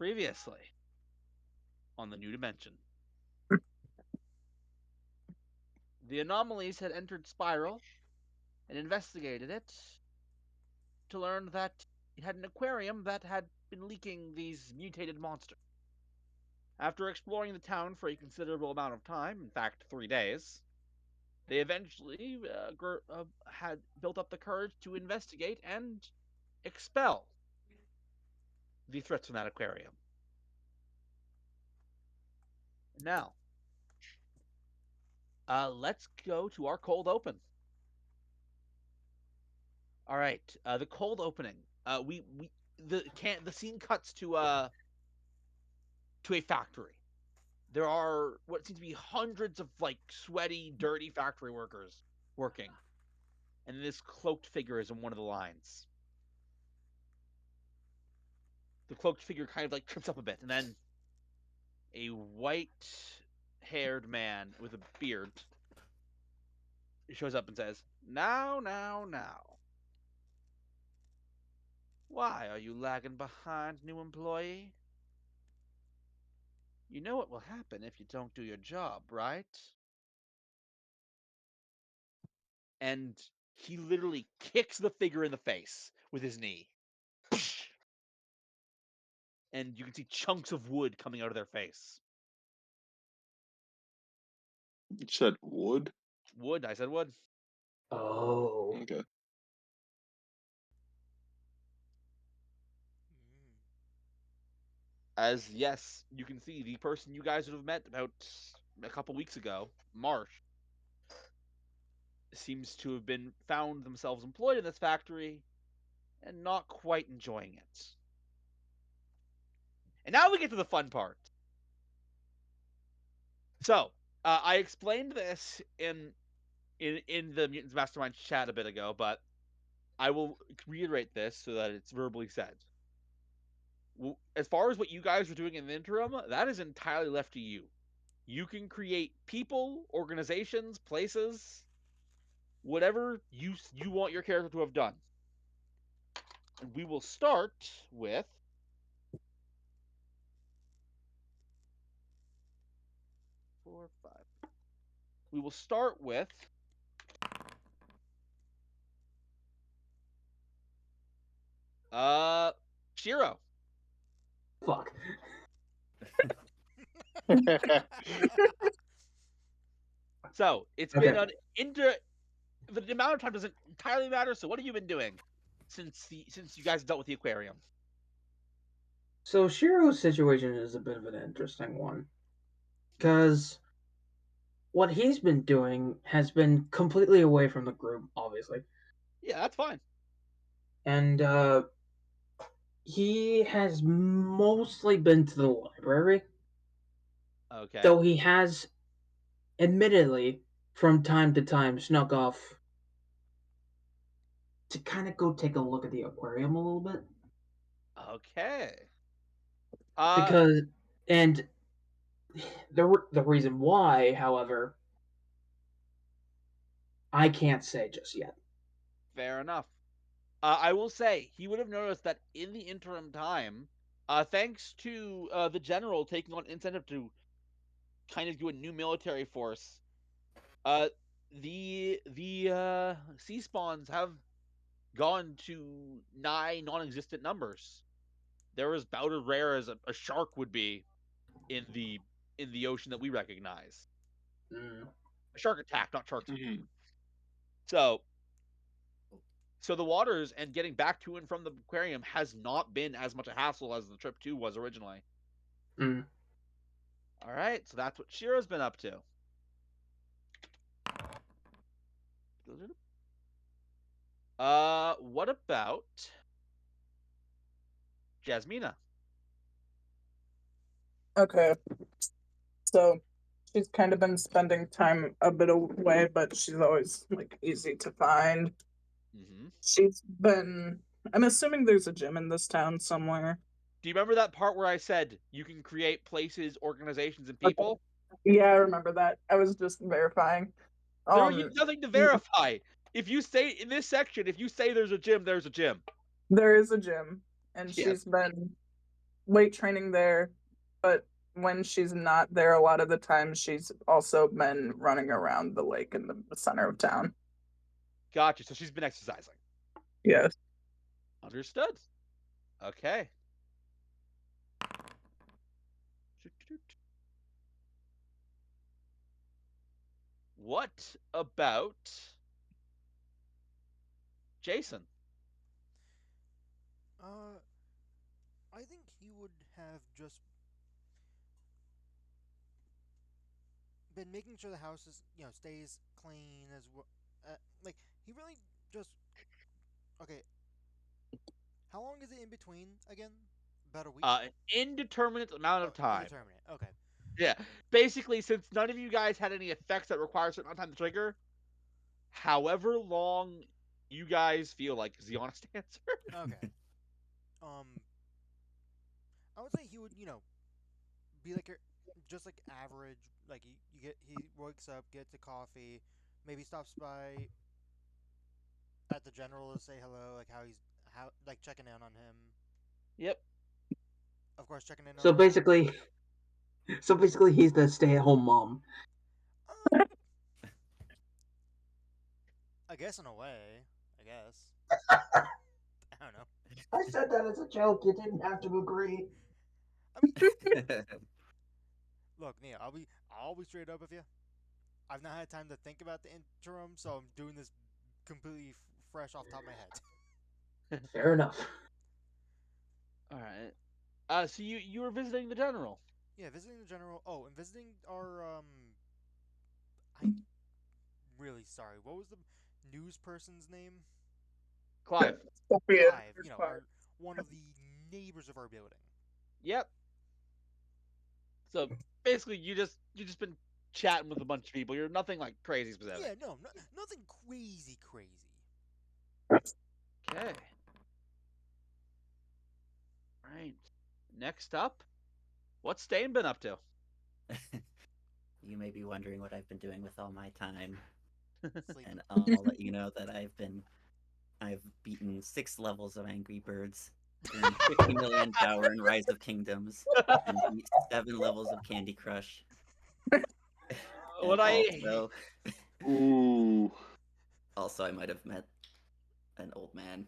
Previously on the new dimension, the anomalies had entered Spiral and investigated it to learn that it had an aquarium that had been leaking these mutated monsters. After exploring the town for a considerable amount of time, in fact, 3 days, they eventually had built up the courage to investigate and expel the threats from that aquarium. Now, let's go to our cold open. All right, the cold opening. The scene cuts to a factory. There are what seems to be hundreds of like sweaty, dirty factory workers working, and this cloaked figure is in one of the lines. The cloaked figure kind of like trips up a bit, and then a white-haired man with a beard shows up and says, "Now, now, now. Why are you lagging behind, new employee? You know what will happen if you don't do your job, right?" And he literally kicks the figure in the face with his knee. And you can see chunks of wood coming out of their face. You said wood? Wood, I said wood. Oh. Okay. As, yes, you can see the person you guys would have met about a couple weeks ago, Marsh, seems to have been found themselves employed in this factory and not quite enjoying it. And now we get to the fun part. So, I explained this in the Mutants Masterminds chat a bit ago, but I will reiterate this so that it's verbally said. As far as what you guys are doing in the interim, that is entirely left to you. You can create people, organizations, places, whatever you want your character to have done. And we will start with four, five. We will start with Shiro. Fuck. So it's Okay. been an the amount of time doesn't entirely matter. So what have you been doing since you guys dealt with the aquarium? So Shiro's situation is a bit of an interesting one. Because what he's been doing has been completely away from the group, obviously. Yeah, that's fine. And he has mostly been to the library. Okay. Though he has, admittedly, from time to time, snuck off to kind of go take a look at the aquarium a little bit. Okay. Because, and the reason why, however, I can't say just yet. Fair enough. I will say he would have noticed that in the interim time, thanks to the general taking on incentive to kind of do a new military force, the sea spawns have gone to nigh non-existent numbers. They're about as rare as a shark would be in the ocean that we recognize. A shark attack, not sharks. Mm-hmm. So the waters and getting back to and from the aquarium has not been as much a hassle as the trip to was originally. Mm. All right, so that's what Shiro's been up to. What about Jasmina? Okay. So she's kind of been spending time a bit away, but she's always like easy to find. Mm-hmm. She's been. I'm assuming there's a gym in this town somewhere. Do you remember that part where I said you can create places, organizations, and people? Okay. Yeah, I remember that. I was just verifying. There is nothing to verify. If you say in this section, if you say there's a gym, there's a gym. There is a gym, and Yes. she's been weight training there, but when she's not there, a lot of the time she's also been running around the lake in the center of town. Gotcha. So she's been exercising. Yes. Understood. Okay. What about Jason? I think he would have just been making sure the house is, stays clean as well. Like he really just okay. How long is it in between again? About a week? An indeterminate amount of Oh, time. indeterminate. Okay. Yeah. Basically, since none of you guys had any effects that require a certain amount of time to trigger, however long you guys feel like is the honest answer. Okay. I would say he would, be like just like average. Like he wakes up, gets a coffee, maybe stops by at the general to say hello, like how like checking in on him. Yep. Of course, checking in on So her. basically, he's the stay-at-home mom. Um, I guess in a way. I guess. I don't know. I said that as a joke. You didn't have to agree. I mean, look, Nia, I'll be straight up with you. I've not had time to think about the interim, so I'm doing this completely fresh off the top of my head. Fair enough. All right. So you were visiting the general. Yeah, visiting the general. Oh, and visiting our I'm really sorry. What was the news person's name? Clive. Sophia. Clive. Our one of the neighbors of our building. Yep. So basically, you just been chatting with a bunch of people. You're nothing like crazy specific. Yeah, no, nothing crazy. Okay. Right. Next up, what's Stain been up to? You may be wondering what I've been doing with all my time, Sleep. and I'll let you know that I've beaten 6 levels of Angry Birds, gained 50 million power in Rise of Kingdoms, and beat 7 levels of Candy Crush. What And Ooh. also I might have met an old man,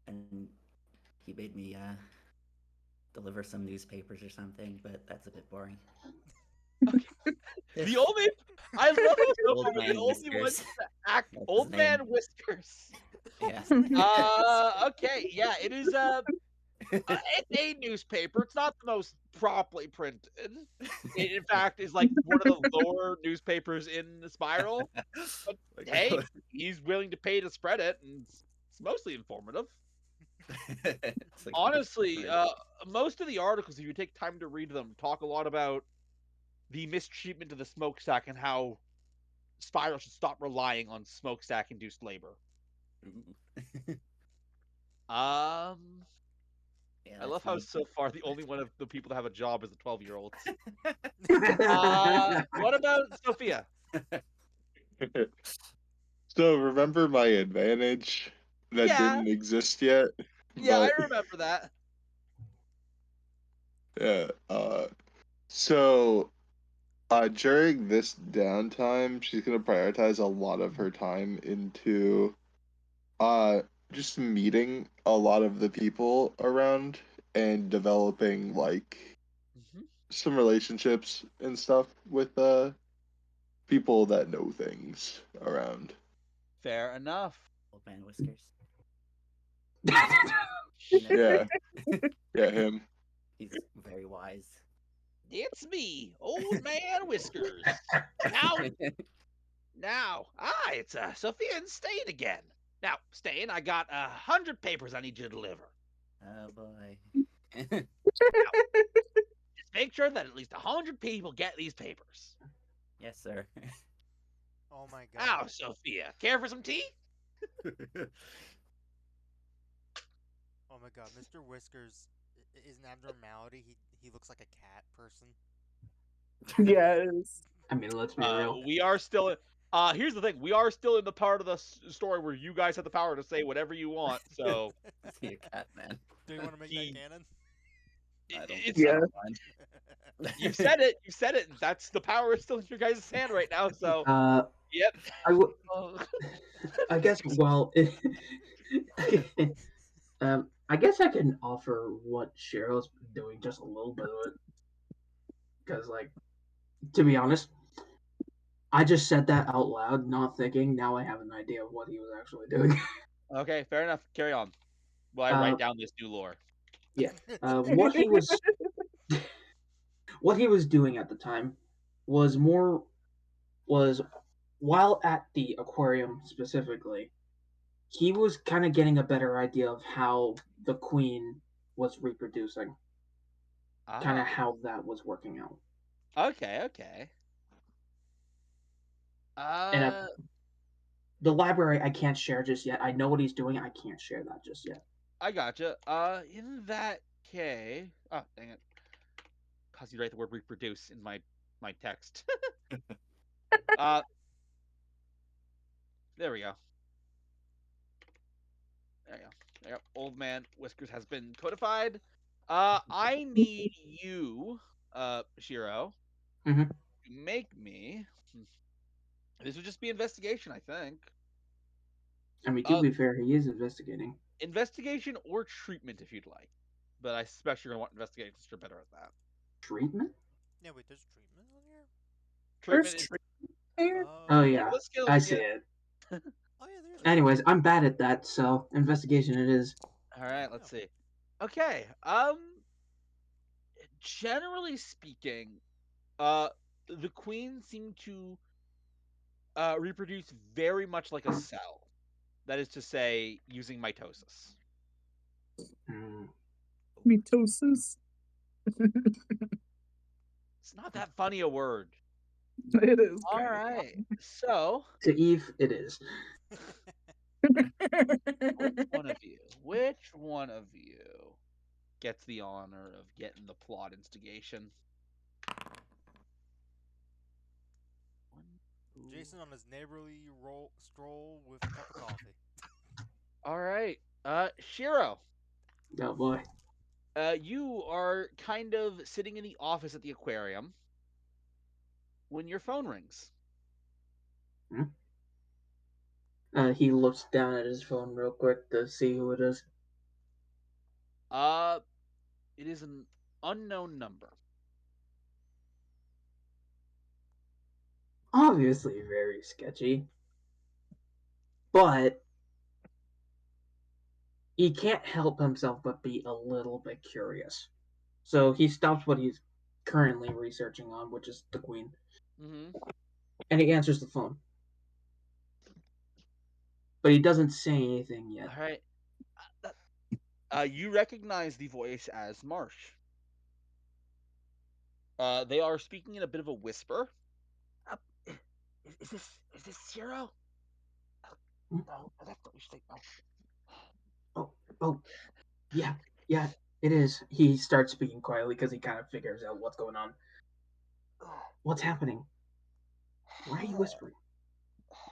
and he made me deliver some newspapers or something, but that's a bit boring. The only I love how so Old far man the only one Whiskers. to act That's his old man name. whiskers. Yeah. Okay, yeah, it is it's a newspaper. It's not the most properly printed. It, in fact, is like one of the lower newspapers in the spiral. But hey, he's willing to pay to spread it, and it's mostly informative. It's like, Honestly, right. most of the articles, if you take time to read them, talk a lot about the mistreatment of the smokestack and how Spiral should stop relying on smokestack-induced labor. Um, Yeah, I love that's how me. so far the only one of the people that have a job is the 12-year-olds. Yeah. What about Sophia? So remember my advantage that Yeah, didn't exist yet? yeah, I But remember that. yeah, so during this downtime, she's gonna prioritize a lot of her time into uh just meeting a lot of the people around and developing like Mhm. some relationships and stuff with people that know things around. Fair enough. Old man Whiskers. You know Yeah, him. yeah, him. He's very wise. It's me, Old Man Whiskers. It's Sophia and Stain again. Now, Stain, I got 100 papers I need you to deliver. Oh boy. Just make sure that at least 100 people get these papers. Yes, sir. Oh my Now, god. Sophia, care for some tea? Oh my god. Mr. Whiskers is an abnormality. He looks like a cat person. Yes. I mean, let's be real. We are still. Here's the thing: we are still in the part of the story where you guys have the power to say whatever you want. So Is he a cat man? Do you want to make that He- canon? I don't think It's Yeah. that's fine. you said it. You said it. That's the power is still in your guys' hand right now. So, yep. I would. Oh, I guess. Well, I guess I can offer what Cheryl's doing just a little bit of it, because, like, to be honest, I just said that out loud, not thinking. Now I have an idea of what he was actually doing. okay, fair enough. Carry on. While I write down this new lore. Yeah. What he was doing at the time was was while at the aquarium specifically, he was kind of getting a better idea of how the queen was reproducing, kind of Ah, how that was working out. okay, okay. And Uh, the library I can't share just yet. I know what he's doing. I can't share that just yet. I gotcha. In that case, oh dang it, cause you write the word reproduce in my text. uh, there we go. There you go. There you go. Old man whiskers has been codified. I need you, Shiro, Mm-hmm. to make me. This would just be investigation, I think. I mean, to Uh, be fair, he is investigating. investigation or treatment if you'd like, but I suspect you're gonna want investigation because you're better at that. Treatment? Yeah, wait, there's treatment on here? There's Treatment is treatment here. Oh Oh. yeah, what skills I you see get. it. Oh, yeah, there is. Anyways, I'm bad at that, so investigation it is. All right, Yeah. let's see. Okay. Generally speaking, uh, the queen seemed to reproduce very much like a cell. That is to say, using mitosis. Hmm. Mitosis. It's not that funny a word. It is All kind right. So, To Eve, it is. of. which one of you gets the honor of getting the plot instigation? One, two. Jason on his neighborly stroll with a cup of coffee. All right. Shiro, Oh boy. you are kind of sitting in the office at the aquarium when your phone rings. He looks down at his phone real quick to see who it is. Uh, it is an unknown number. Obviously, very sketchy, but he can't help himself but be a little bit curious. So he stops what he's currently researching on, which is the queen, Mm-hmm. and he answers the phone. But he doesn't say anything yet. All right. You recognize the voice as Marsh. They are speaking in a bit of a whisper. Uh, is this Shiro? Hmm? No, that's what you think. Oh, yeah, yeah, it is. He starts speaking quietly because he kind of figures out what's going on. What's happening? Why are you whispering?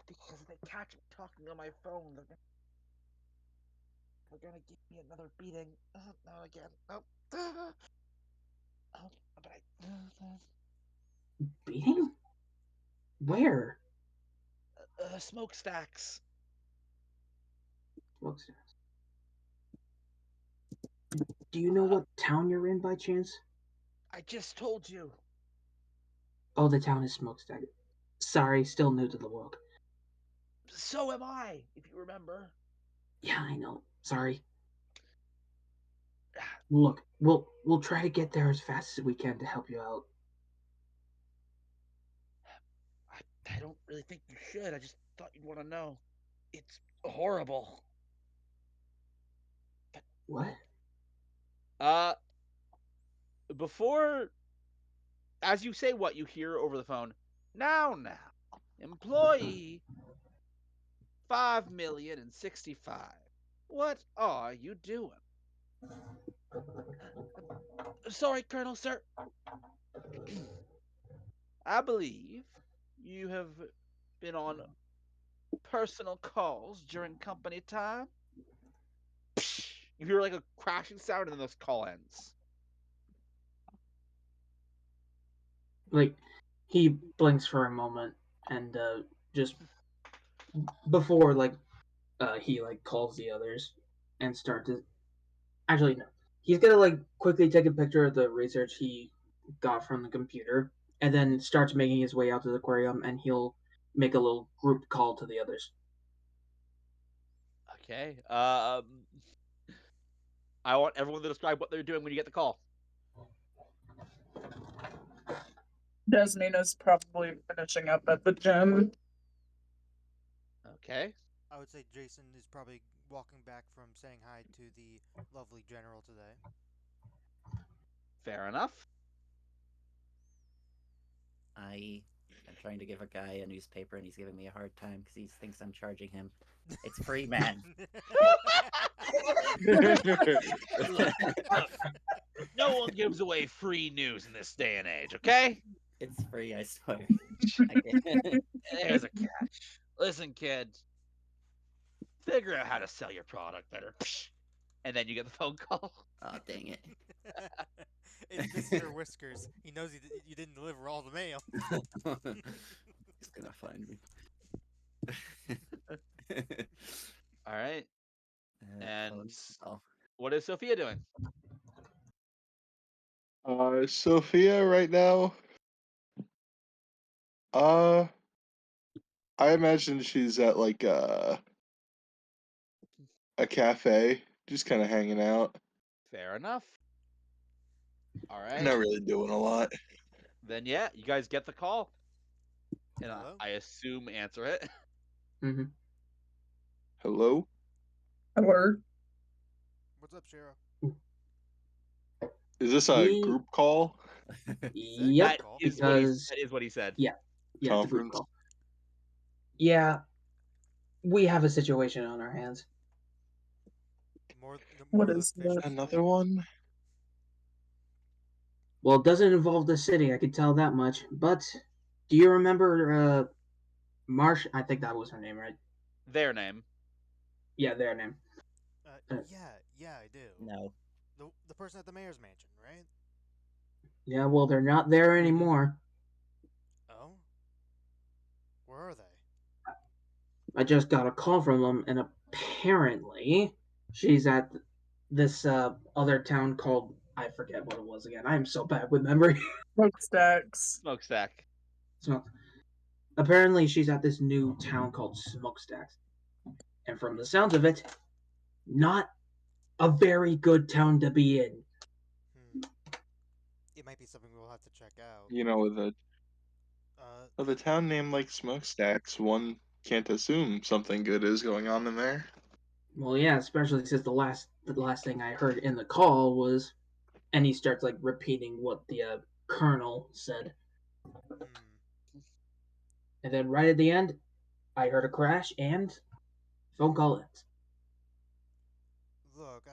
Because they catch me talking on my phone. They're gonna give me another beating. Not again. Oh, but Beating? Where? smokestacks. Looks. Do you know what town you're in by chance? I just told you. Oh, the town is Smokestack. Sorry, still new to the world. So am I, if you remember. Yeah, I know. Sorry. Look, we'll try to get there as fast as we can to help you out. I don't really think you should. I just thought you'd want to know. It's horrible. What? Uh, before, as you say what you hear over the phone, now, employee 5,065. What are you doing? Sorry, Colonel, sir. I believe you have been on personal calls during company time. You hear like a crashing sound and then this call ends. Like, he blinks for a moment and just before he calls the others and start to actually no. He's gonna quickly take a picture of the research he got from the computer and then starts making his way out to the aquarium and he'll make a little group call to the others. Okay. I want everyone to describe what they're doing when you get the call. Desnina's probably finishing up at the gym. Okay. I would say Jason is probably walking back from saying hi to the lovely general today. Fair enough. I am trying to give a guy a newspaper and he's giving me a hard time because he thinks I'm charging him. It's free, man. No one gives away free news in this day and age, okay? It's free, I swear. There's a catch. Listen, kid. Figure out how to sell your product better. And then you get the phone call. Oh, dang it. It's Mr. Whiskers. He knows you didn't deliver all the mail. He's gonna find me. All right. And oh. what is Sophia doing? Sophia right now. I imagine she's at like a cafe, just kind of hanging out. Fair enough. All right. Not really doing a lot. Then yeah, you guys get the call. And Hello? I assume answer it. Mm-hmm. Hello? Hello. What's up, Shiro? Is this a group call? Yep, call? because That is what he said. yeah, it's a group Conference? call. Yeah, we have a situation on our hands. More What of is those that? fishy Another thing? one? Well, it doesn't involve the city, I can tell that much. But do you remember Marsh? I think that was her name, right? Their name. Yeah, their name. Yeah, I do. No. The person at the mayor's mansion, right? Yeah, well, they're not there anymore. Oh? Where are they? I just got a call from them, and apparently she's at this other town called, I forget what it was again. I am so bad with memory. Smokestacks. Smokestack. So, apparently she's at this new town called Smokestacks. And from the sounds of it, not a very good town to be in. It might be something we'll have to check out. You know, with a town named like Smokestacks, one can't assume something good is going on in there. Well, yeah, especially since the last thing I heard in the call was, and he starts repeating what the colonel said. And then right at the end, I heard a crash and phone call ends. Look,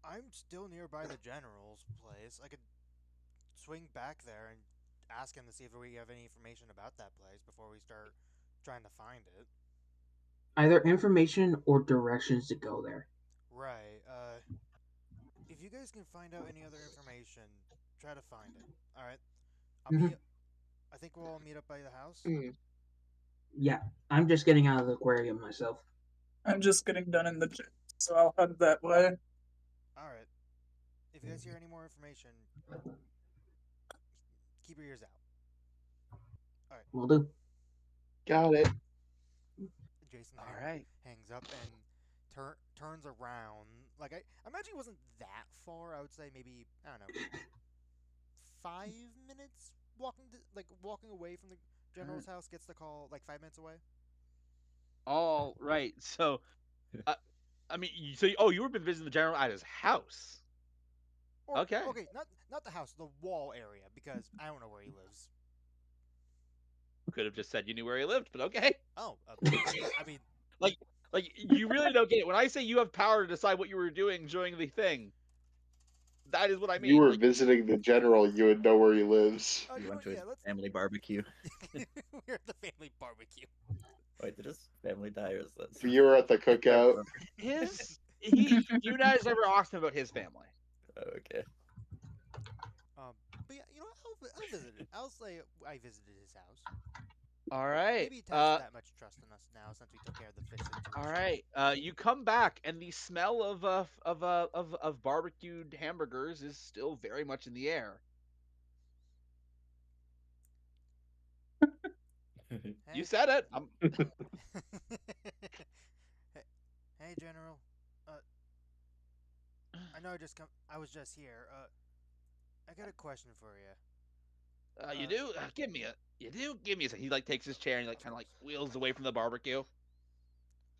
I'm still nearby the general's place. I could swing back there and ask him to see if we have any information about that place before we start trying to find it. Either information or directions to go there. Right. If you guys can find out any other information, try to find it. All right. I think we'll all meet up by the house. Yeah, I'm just getting out of the aquarium myself. I'm just getting done in the gym, so I'll head that way. All right. If you guys hear any more information, keep your ears out. All right. Will do. Got it. Jason Alright. hangs up and turns around. Like I imagine he wasn't that far. I would say maybe, I don't know, 5 minutes walking away from the general's house. Gets the call like 5 minutes away. All right. So, I mean, you were been visiting the general at his house. Okay. Okay, not the house, the wall area, because I don't know where he lives. Could have just said you knew where he lived, but okay. Oh, I mean, like you really don't get it. When I say you have power to decide what you were doing during the thing, that is what I mean. You were visiting the general, you would know where he lives. You went to his family barbecue. We're at the family barbecue. Wait, did his family die or is that? You were at the cookout. You guys never asked him about his family. Okay. But But yeah, I'll visit it. I'll say I visited his house. All right. Maybe he has that much trust in us now since we took care of the fish situation. All right. You come back, and the smell of barbecued hamburgers is still very much in the air. You Hey. said it. Hey, hey, General. Uh, I know I was just here. I got a question for you. You do? Give me a. You do? Give me a second. He like takes his chair and he like kind of like wheels away from the barbecue.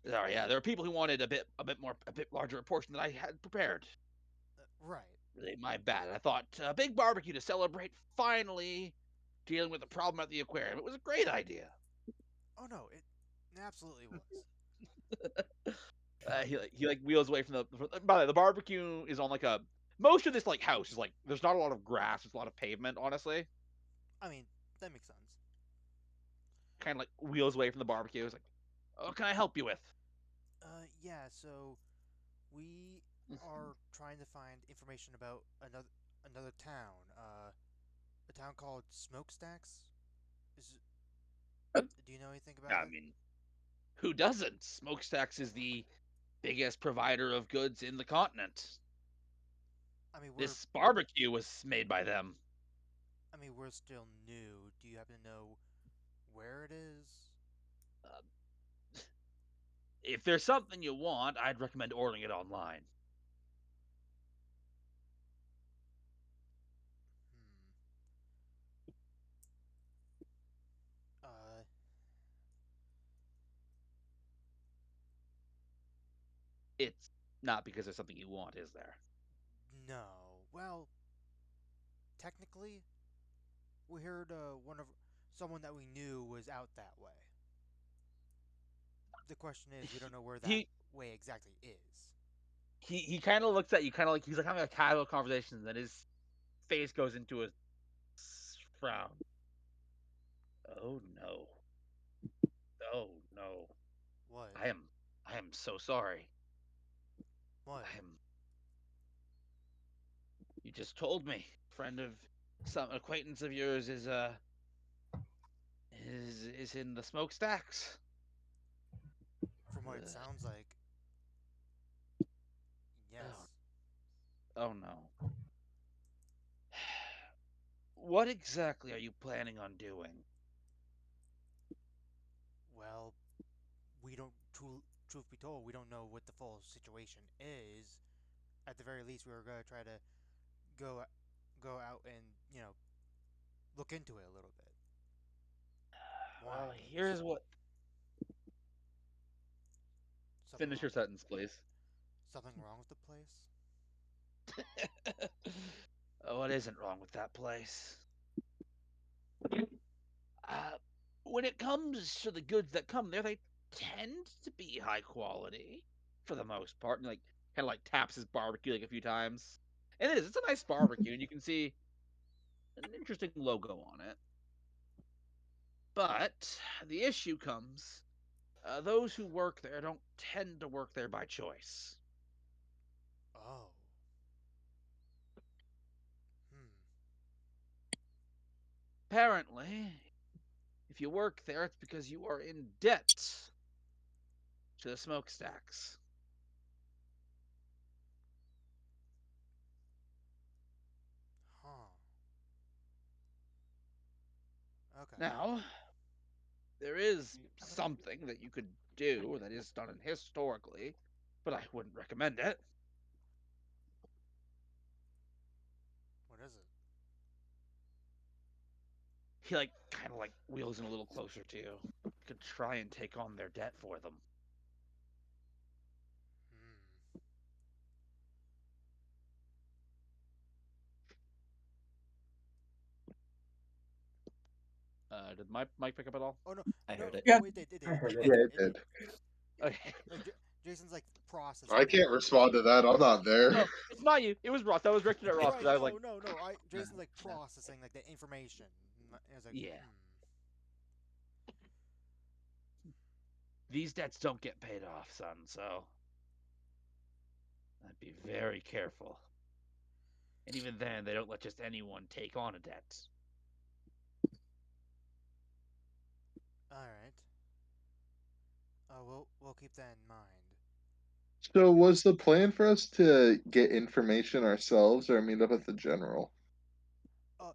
Oh yeah, there are people who wanted a bit larger portion than I had prepared. Right. Really, my bad. I thought a big barbecue to celebrate finally dealing with the problem at the aquarium. It was a great idea. Oh no, it absolutely was. He like wheels away from the. By the way, the barbecue is on like a. Most of this like house is like there's not a lot of grass. There's a lot of pavement. Honestly, I mean, that makes sense. kind of like wheels away from the barbecue. It's like, oh, can I help you with? Yeah. So we are trying to find information about another town. A town called Smokestacks. Is Do you know anything about I it? mean, who doesn't? Smokestacks is the biggest provider of goods in the continent. I mean, we're This barbecue was made by them. I mean, we're still new. Do you happen to know where it is? Uh, if there's something you want, I'd recommend ordering it online. Hmm. Uh, It's not because there's something you want, is there? no. Well, technically, we heard someone that we knew was out that way. The question is, we don't know where that He way exactly is. he kind of looks at you, kind of like he's like having a casual conversation, and then his face goes into a frown. Oh no! Oh no! What? I am so sorry. What? I am. You just told me, friend of some acquaintance of yours is in the smokestacks. From what it Ugh. sounds like, Oh, yes. oh no. What exactly are you planning on doing? Well, we don't. Truth be told, we don't know what the full situation is. At the very least, we were gonna try to go go out and look into it a little bit. Well, Why? Is here's what. something Finish wrong? your sentence, please. Something wrong with the place? What isn't wrong with that place? Uh, when it comes to the goods that come there, they tend to be high quality for the most part. And like kind of like taps his barbecue like a few times. And it is. It's a nice barbecue, and you can see an interesting logo on it. But the issue comes: those who work there don't tend to work there by choice. Oh. Hmm. Apparently, if you work there, it's because you are in debt to the smokestacks. Huh. Okay. Now, there is something that you could do that is done historically, but I wouldn't recommend it. What is it? He like kind of like wheels in a little closer to you. You could try and take on their debt for them. Hmm. Did my mic pick up at all? Oh no, I heard no, it. Yeah. no, it did, it I did, heard it it. Yeah, did, it it did. did. Okay. Like Jason's like processing I it. can't respond to that. I'm not there. Oh, it's not you. It was Ross. That was directed at Ross Right? because I was like, No. I uh, Jason's like uh, processing like the information. And I was like, yeah, hmm. these debts don't get paid off, son. So I'd be very careful. And even then, they don't let just anyone take on a debt. All right. We'll keep that in mind. So was the plan for us to get information ourselves or meet up at the general? Uh,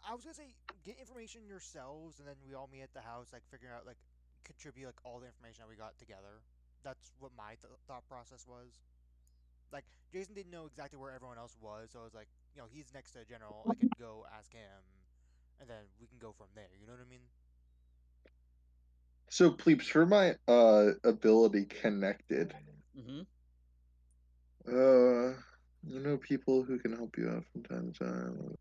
I was gonna say get information yourselves, and then we all meet at the house, like figuring out like contribute like all the information that we got together. That's what my thought process was. Like Jason didn't know exactly where everyone else was, so I was like, he's next to a general. I could go ask him, and then we can go from there. You know what I mean? So Pleeps, for my ability connected, Mm-hmm. people who can help you out from time to time.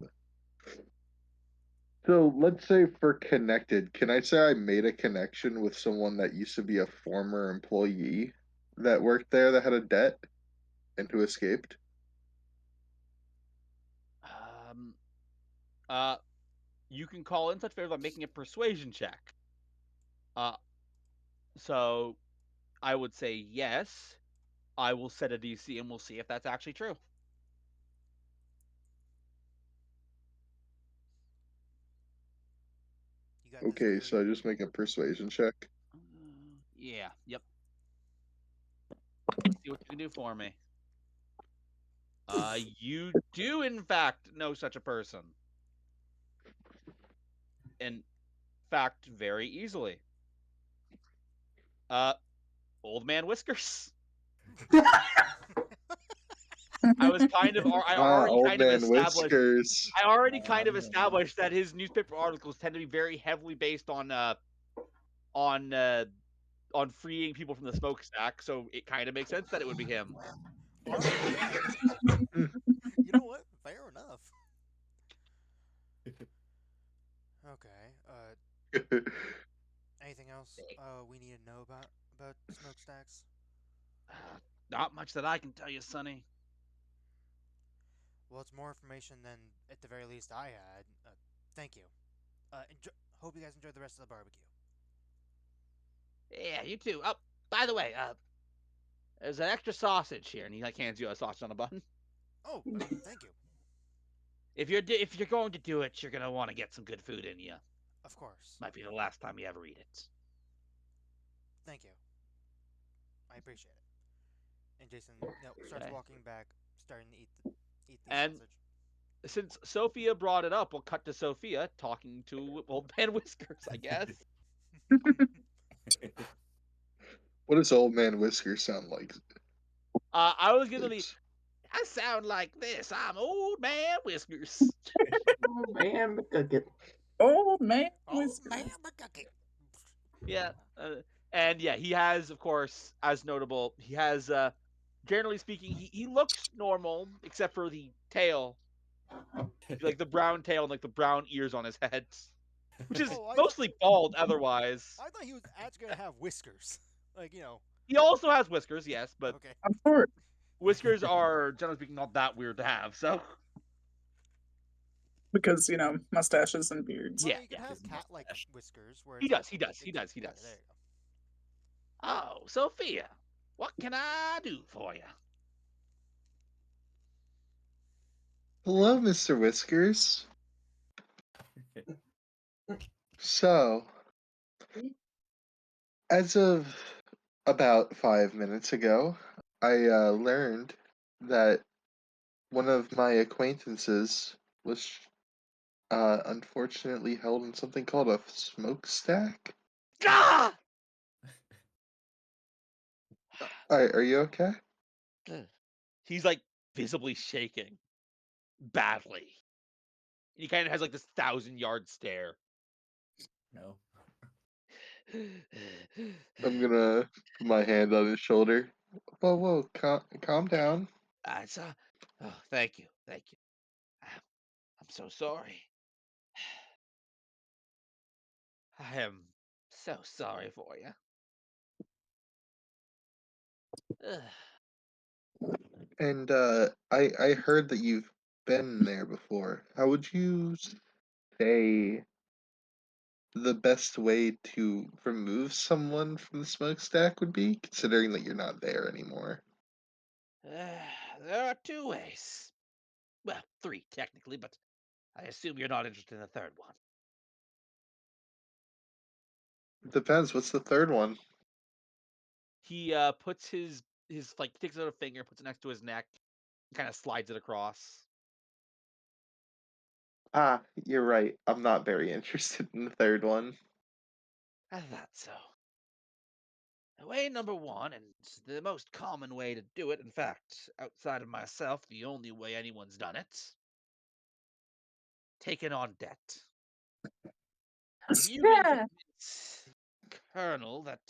So let's say for connected, can I say I made a connection with someone that used to be a former employee that worked there that had a debt and who escaped? Um. You can call in such favor by making a persuasion check. Uh. So I would say yes. I will set a DC and we'll see if that's actually true. You got this, Okay, so Gary. I just make a persuasion check. Yeah. Yep. Let's see what you can do for me. You do in fact know such a person. In fact, very easily. Uh, Old Man Whiskers. I was kind of, I already Old kind of man established. whiskers. I already kind of established that his newspaper articles tend to be very heavily based on uh, on freeing people from the smokestack, so it kind of makes sense that it would be him. All right, yeah. You know what? Fair enough. Okay. Anything else we need to know about smokestacks? Not much that I can tell you, Sonny. Well, it's more information than at the very least I had. Thank you. Hope you guys enjoy the rest of the barbecue. Yeah, you too. Oh, by the way, there's an extra sausage here, and he like hands you a sausage on a bun. Oh, thank you. If you're going to do it, you're gonna want to get some good food in you. Of course. Might be the last time you ever eat it. Thank you. I appreciate it. And Jason, starts Okay. walking back, starting to eat the And sausage. since Sophia brought it up, we'll cut to Sophia talking to Old Man Whiskers, I guess. What does old man whiskers sound like? I was gonna be. Pleeps? I sound like this. I'm Old Man Whiskers. Oh man, McGucket. Old man Oh whiskers. man, McGucket. Yeah, and yeah, he has, of course, as notable, he has. Generally speaking, he looks normal except for the tail, like the brown tail and like the brown ears on his head, which is Oh, mostly bald otherwise. I thought he was actually gonna have whiskers. Like He also has whiskers, yes, but Okay. Of course. whiskers are generally speaking not that weird to have. So Because, mustaches and beards. Well, yeah, no, you could yeah, have cat-like whiskers where he it's like does, he does, he does, he okay, does. there you go. Oh, Sophia, what can I do for you? Hello, Mr. Whiskers. So, as of about 5 minutes ago, I learned that one of my acquaintances was unfortunately held in something called a smokestack. Ah! Are you okay? He's like visibly shaking badly. He kind of has like this 1,000-yard stare. No. I'm gonna put my hand on his shoulder. Whoa, calm down. It's, oh, thank you, thank you. I'm so sorry. I am so sorry for you. And I heard that you've been there before. How would you say the best way to remove someone from the smokestack would be, considering that you're not there anymore? There are two ways. Well, 3 technically, but I assume you're not interested in the third one. Depends. What's the third one? He puts his like takes out a finger, puts it next to his neck, kind of slides it across. Ah, you're right. I'm not very interested in the third one. I thought so. Way number 1, and it's the most common way to do it. In fact, outside of myself, the only way anyone's done it. Taken on debt. If you can Yeah. convince Colonel that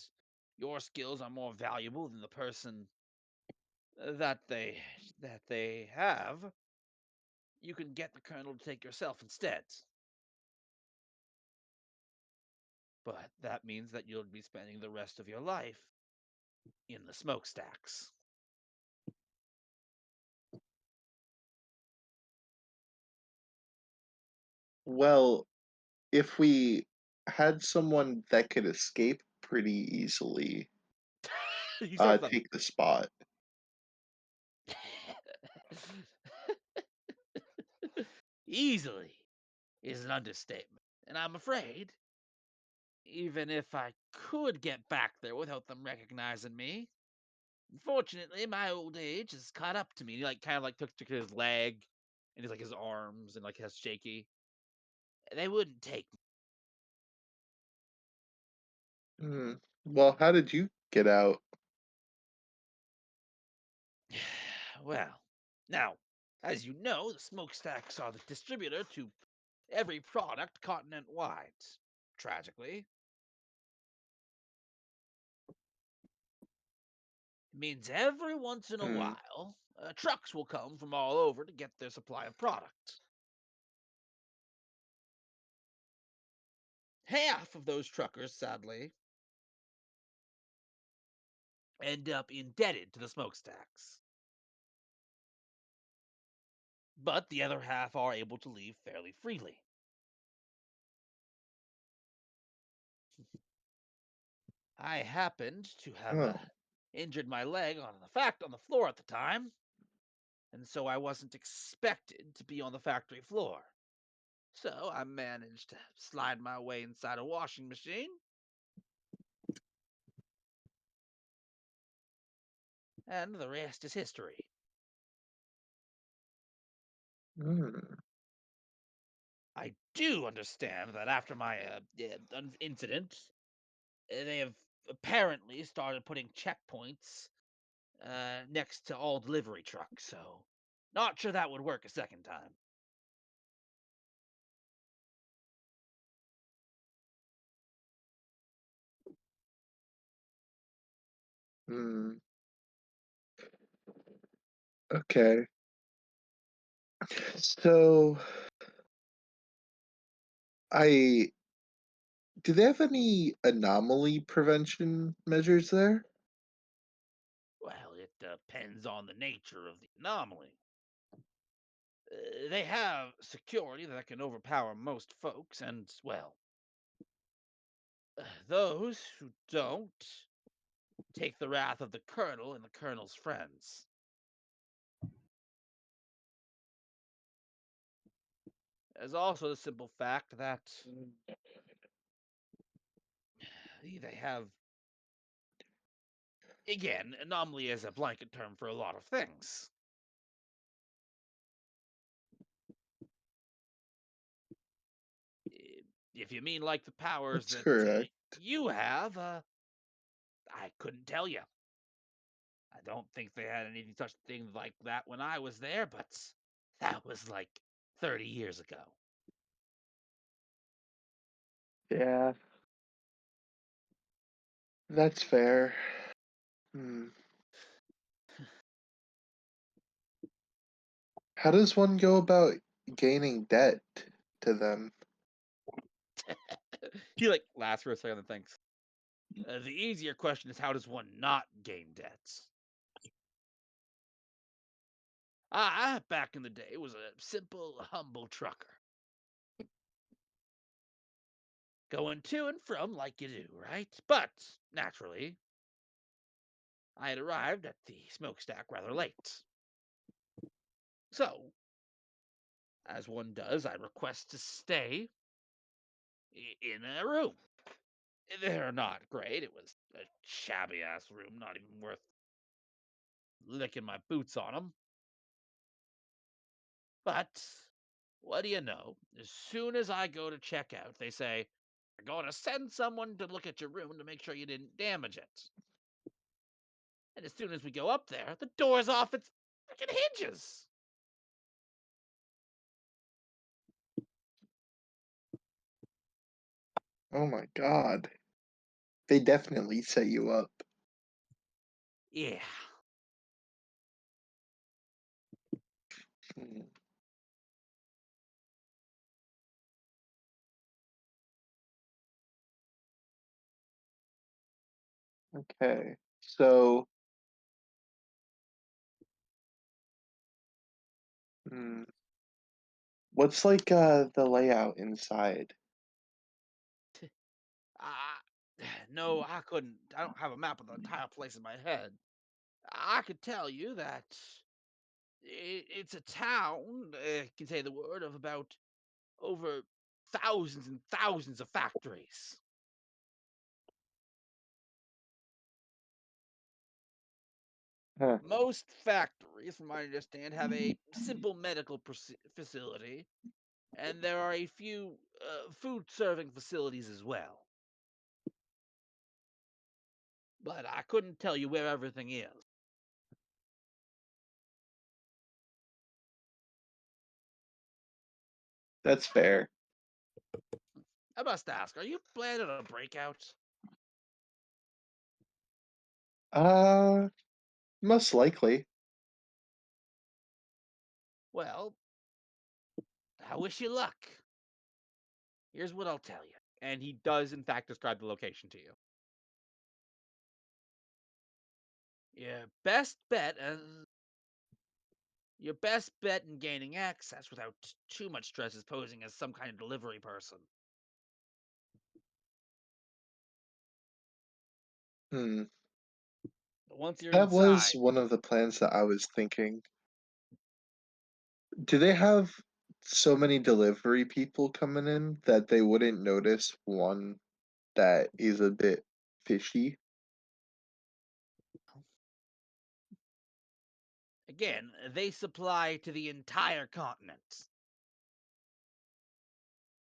your skills are more valuable than the person that they have, you can get the Colonel to take yourself instead. But that means that you'll be spending the rest of your life in the smokestacks. Well, if we had someone that could escape pretty easily, He starts laughing. take the spot. Easily is an understatement. And I'm afraid, even if I could get back there without them recognizing me, unfortunately, my old age has caught up to me. He like kind of like took his leg and his like his arms and like has shaky. They wouldn't take Hmm. Well, how did you get out? me. Well, now, as you know, the smokestacks are the distributor to every product continent wide. Tragically, it means every once in a Hmm. while, trucks will come from all over to get their supply of product. Half of those truckers, sadly, end up indebted to the smokestacks. But the other half are able to leave fairly freely. I happened to have Oh. injured my leg on the floor at the time, and so I wasn't expected to be on the factory floor. So I managed to slide my way inside a washing machine, and the rest is history. Hmm. I do understand that after my incident, they have apparently started putting checkpoints next to all delivery trucks, so not sure that would work a second time. Hmm. Okay. So, I do they have any anomaly prevention measures there? Well, it depends on the nature of the anomaly. They have security that can overpower most folks, and, well, those who don't take the wrath of the Colonel and the Colonel's friends. There's also the simple fact that they have, again, anomaly is a blanket term for a lot of things. If you mean like the powers That's that correct. you have, I couldn't tell you. I don't think they had any such thing like that when I was there, but that was like 30 years ago. Yeah, that's fair. Hmm. How does one go about gaining debt to them? He like laughs for a second and thinks. The easier question is how does one not gain debts? I, back in the day, was a simple, humble trucker. Going to and from like you do, right? But, naturally, I had arrived at the smokestack rather late. So, As one does, I request to stay in a room. They're not great. It was a shabby ass room, not even worth licking my boots on them. But what do you know? As soon as I go to check out, they say, "We're going to send someone to look at your room to make sure you didn't damage it." And as soon as we go up there, the door's off its freaking hinges. Oh my god. They definitely set you up. Yeah. Hmm. Okay. So, hmm, what's like the layout inside? Uh, no, I couldn't. I don't have a map of the entire place in my head. I could tell you that it's a town, can say the word, of about over thousands and thousands of factories. Huh. Most factories, from what I understand, have a simple medical facility, and there are a few food serving facilities as well. But I couldn't tell you where everything is. That's fair. I must ask, are you planning a breakout? Uh, Most likely. Well, I wish you luck. Here's what I'll tell you. And he does, in fact, describe the location to you. Your best bet, your best bet in gaining access without too much stress is posing as some kind of delivery person. Hmm. But once you're That was inside, one of the plans that I was thinking. Do they have so many delivery people coming in that they wouldn't notice one that is a bit fishy? again, they supply to the entire continent.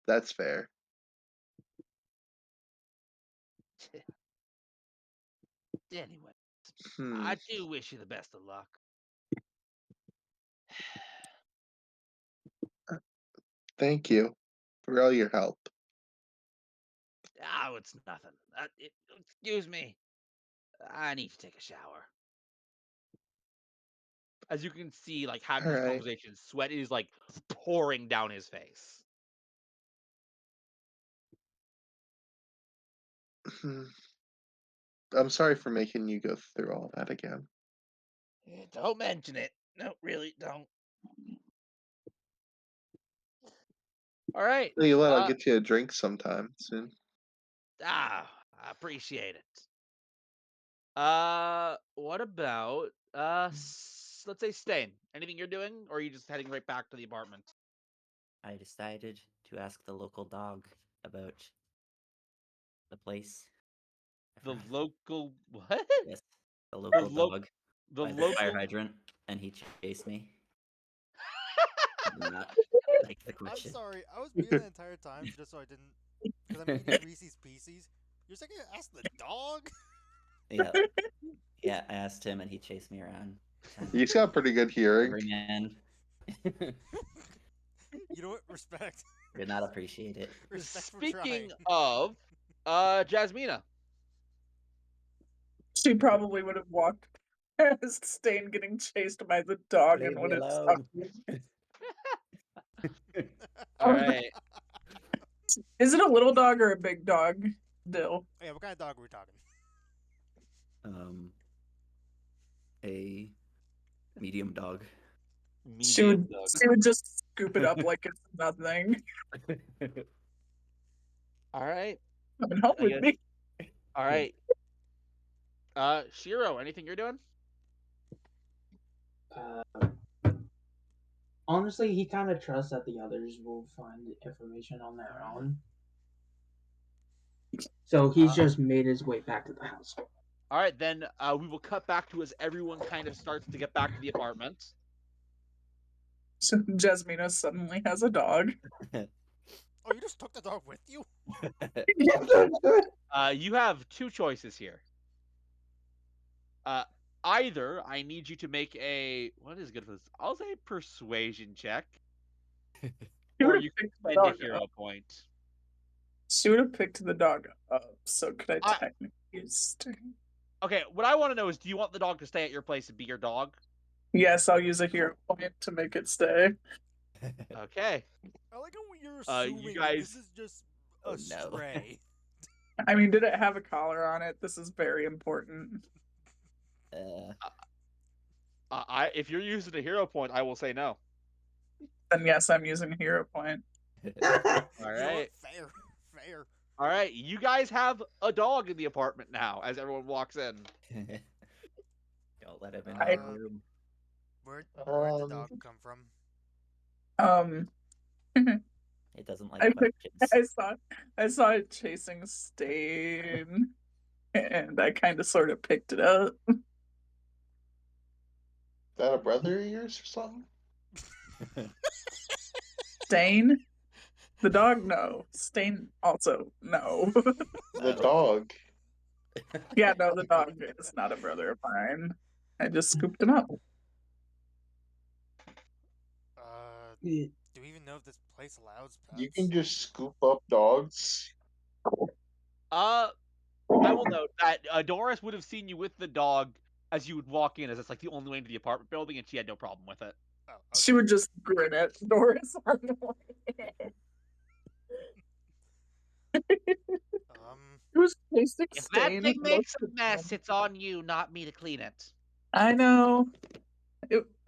That's fair. Anyway, Hmm. I do wish you the best of luck. Thank you for all your help. Oh, it's nothing. Excuse me. I need to take a shower. As you can see, like having All this right. conversation, sweat is like pouring down his face. Hmm. I'm sorry for making you go through all that again. Don't mention it. No, really, don't. All right. Tell you what, I'll get you a drink sometime soon. I appreciate it. What about let's say staying. Anything you're doing, or are you just heading right back to the apartment? I decided to ask the local dog about the place. I The forgot. local what? Yes, the The local lo dog the by the fire local. hydrant, and he chased me. I did not like the I'm question. sorry, I was muted the entire time just so I didn't, because I'm eating Reese's Pieces. You're saying I asked the dog? Yeah, yeah. I asked him, and he chased me around. Kind of He's got pretty good hearing. delivery man. You know what? Respect. Did not appreciate it. Respect for Speaking trying. of, Jasmina. She probably would have walked past Stain getting chased by the dog Leave and me would have stopped. alone. All right. Is it a little dog or a big dog, Dill? Yeah, what kind of dog are we talking? Um, a medium dog. She Medium would dog. she would just scoop it up like it's nothing. All right. Come home I with guess. me. All right. Shiro, anything you're doing? Uh, honestly, he kind of trusts that the others will find information on their own. So he's just made his way back to the house. All right, then we will cut back to as everyone kind of starts to get back to the apartment. So Jasmina suddenly has a dog. Oh, you just took the dog with you? You have two choices here. Either I need you to make a what is good for this? I'll say persuasion check, She or would have you can picked the spend a dog hero up. point. She would have picked the dog up. So could I I- technically stay? Okay, what I want to know is, do you want the dog to stay at your place and be your dog? Yes, I'll use a hero point to make it stay. Okay. I like how you're You assuming that guys- this is just a Oh, no. stray. I mean, did it have a collar on it? This is very important. If you're using a hero point, I will say no. Then yes, I'm using a hero point. All You know right. what? Fair. Fair. All right, you guys have a dog in the apartment now. As everyone walks in, Don't let him in I- the room. Where'd the dog come from? It doesn't like I questions. I saw it chasing Stain, and I kind of sort of picked it up. Is that a brother of yours or something? Stain, the dog, no. Stain, also no. The dog. Yeah, no, the dog is not a brother of mine. I just scooped him up. Do we even know if this place allows pets? You can just scoop up dogs. I will note that Doris would have seen you with the dog as you would walk in, as it's like the only way into the apartment building, and she had no problem with it. Oh, okay. She would just grin at Doris on the way. It was chasing If Stain. that thing makes most a of the mess, time. it's on you, not me to clean it. I know.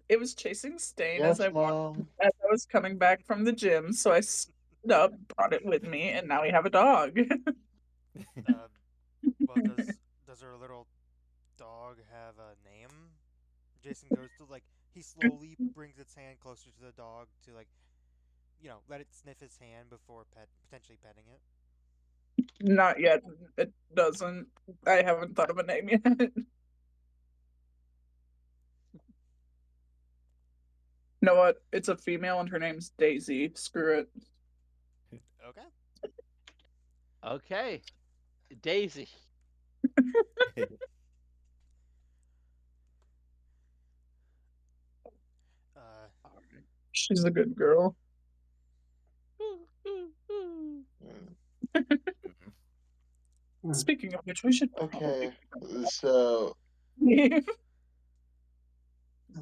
It was chasing Stain Yes, as I Mom. was coming back from the gym, so I stood up, brought it with me, and now we have a dog. Well, does her little dog have a name? Jason goes to he slowly brings its hand closer to the dog to let it sniff his hand before potentially petting it. Not yet. It doesn't. I haven't thought of a name yet. Know what? It's a female and her name's Daisy. Screw it. Okay. Okay, Daisy. She's a good girl. Speaking of which, we should Okay, probably so leave.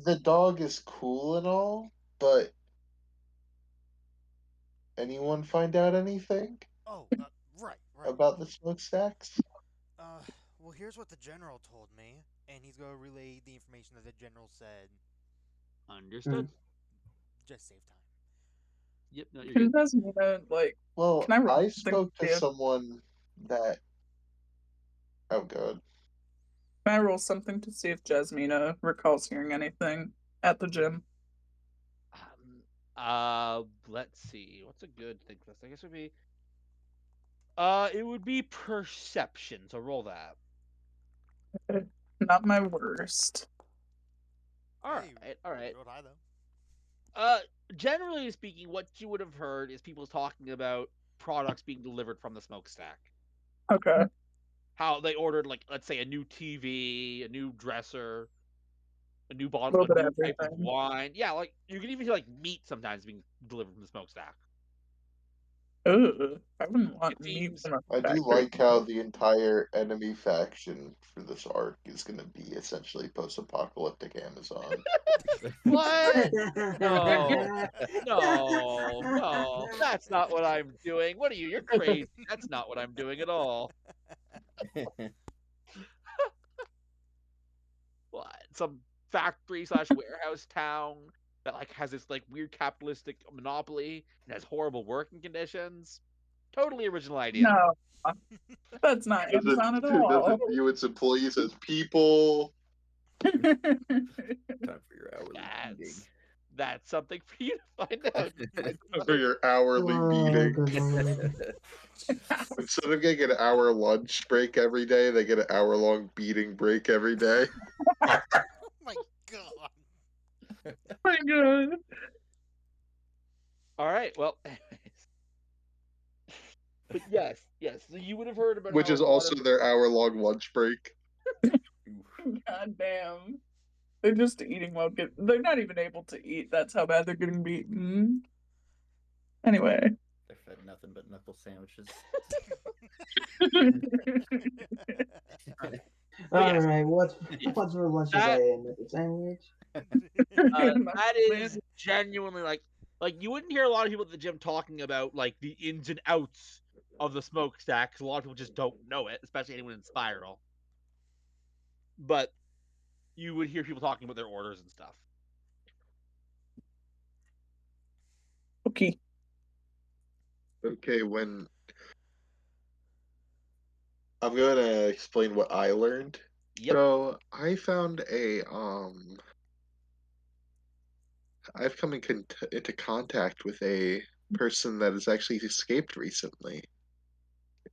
the dog is cool and all, but anyone find out anything Oh, right. about the smokestacks? Well, here's what the general told me, and he's gonna relay the information that the general said. Understood. Just save time. Yep, no, you're Can good. Jasmina, Well, can I roll I something spoke to see if- someone that. Oh, God. Can I roll something to see if Jasmina recalls hearing anything at the gym? Let's see. What's a good thing for this? I guess it would be. It would be perception. So roll that. Not my worst. All Hey, right, all right. Rolled high though. Generally speaking, what you would have heard is people talking about products being delivered from the smokestack. Okay. How they ordered, let's say, a new TV, a new dresser, a new A bottle, little a bit new of type of everything. wine. Yeah, you can even hear meat sometimes being delivered from the smokestack. Ugh, I wouldn't want It meat seems. from a I do factory. like how the entire enemy faction for this arc is going to be essentially post-apocalyptic Amazon. What? No, no, that's not what I'm doing. What are you? You're crazy. That's not what I'm doing at all. What? Some factory/warehouse town that has this weird capitalistic monopoly and has horrible working conditions. Totally original idea. No, that's not Amazon at all. Doesn't view its employees as people. Time for your hourly meeting. That's something for you to find out. I For suppose. your hourly Oh, meeting. good lord. Instead of getting an hour lunch break every day, they get an hour-long beating break every day. Oh my god. my god. All right. Well, anyways. But yes. So you would have heard about Which how is a lot also of their hour-long lunch break. God damn. They're just eating while they're not even able to eat. That's how bad they're getting beaten. Anyway. They're fed nothing but knuckle sandwiches. yes, Alright, what's yes. what's for lunch That today? Another sandwich? that is genuinely like you wouldn't hear a lot of people at the gym talking about like the ins and outs of the smokestack because a lot of people just don't know it, especially anyone in Spiral. But you would hear people talking about their orders and stuff. Okay. Okay, when I'm gonna explain what I learned. Yep. So I found I've come into contact with a person that has actually escaped recently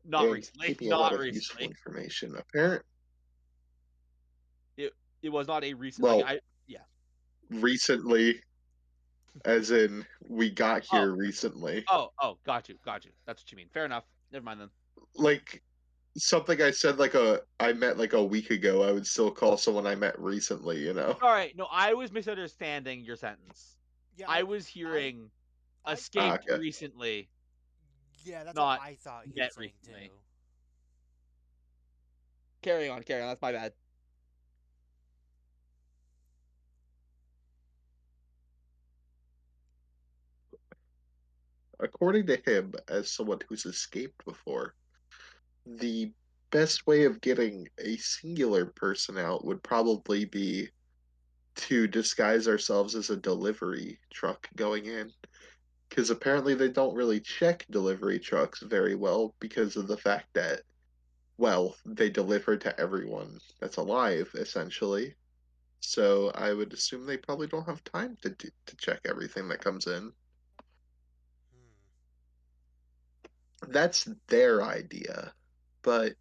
Not and recently. gave me a lot Not of useful recently. information. It was not a recent Well, yeah. recently, as in we got Oh. here recently. Got you. That's what you mean. Fair enough. Never mind then. Like something I said I met like a week ago, I would still call someone I met recently, you know? All right. No, I was misunderstanding your sentence. Yeah, I was hearing I escaped Okay. recently, yeah, that's what not I thought he met was saying recently. too. Carry on. That's my bad. According to him, as someone who's escaped before, the best way of getting a singular person out would probably be to disguise ourselves as a delivery truck going in. Because apparently they don't really check delivery trucks very well because of the fact that, well, they deliver to everyone that's alive, essentially. So I would assume they probably don't have time to check everything that comes in. Hmm. That's their idea. But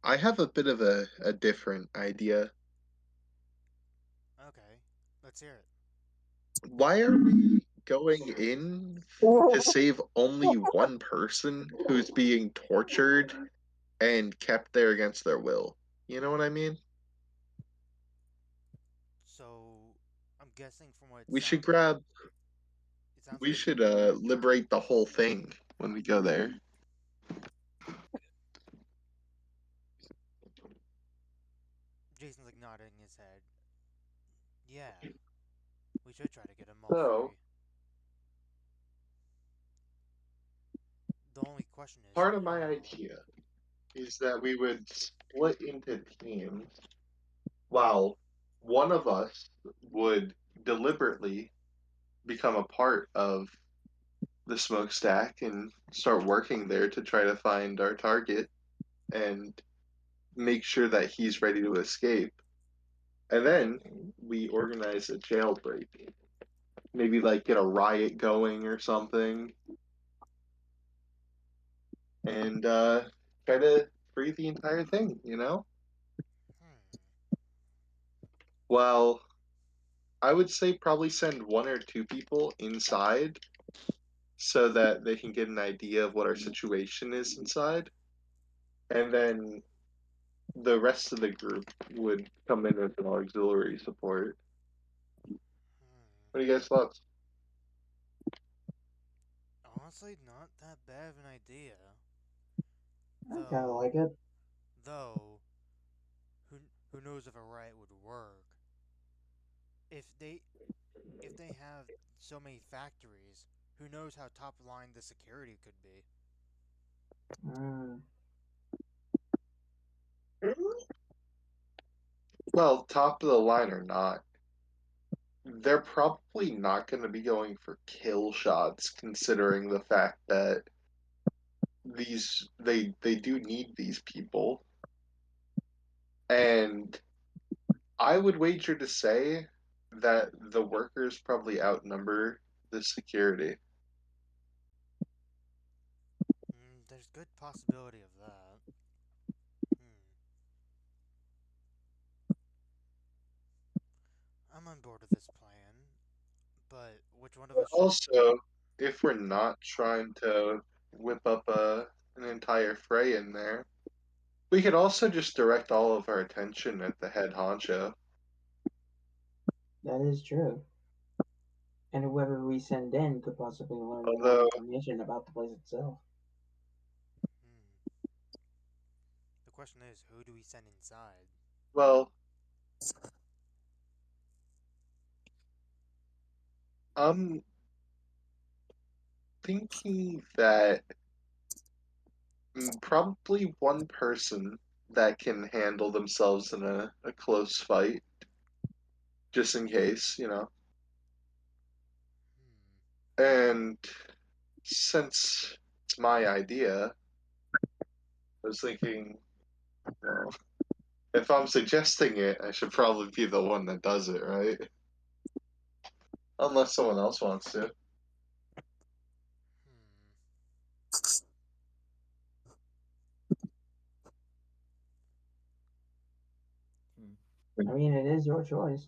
I have a bit of a different idea. Okay, let's hear it. Why are we going in to save only one person who's being tortured and kept there against their will? You know what I mean? So, I'm guessing from what We should grab. it sounds We like should liberate the whole thing when we go there. Jason's like nodding his head. Yeah, we should try to get them all So free. The only question is part of my how. idea is that we would split into teams. While one of us would deliberately become a part of the smokestack and start working there to try to find our target and make sure that he's ready to escape. And then we organize a jailbreak. Maybe like get a riot going or something and try to free the entire thing, you know? Hmm. Well, I would say probably send one or two people inside so that they can get an idea of what our situation is inside. And then the rest of the group would come in as an auxiliary support. Hmm. What do you guys thoughts? Honestly, not that bad of an idea. I kinda Though, like it. though, who who knows if a riot would work? If they have so many factories, who knows how top line the security could be? Mm. Well, top of the line or not, they're probably not going to be going for kill shots, considering the fact that they do need these people, and I would wager to say that the workers probably outnumber the security. There's good possibility of that. I'm on board with this plan, but which one of us should... Also, if we're not trying to whip up an entire fray in there, we could also just direct all of our attention at the head honcho. That is true. And whoever we send in could possibly learn more Although, information about the place itself. The question is, who do we send inside? well, I'm thinking that probably one person that can handle themselves in a close fight, just in case, you know. And since it's my idea, I was thinking, well, if I'm suggesting it, I should probably be the one that does it, right? Unless someone else wants to. I mean, it is your choice.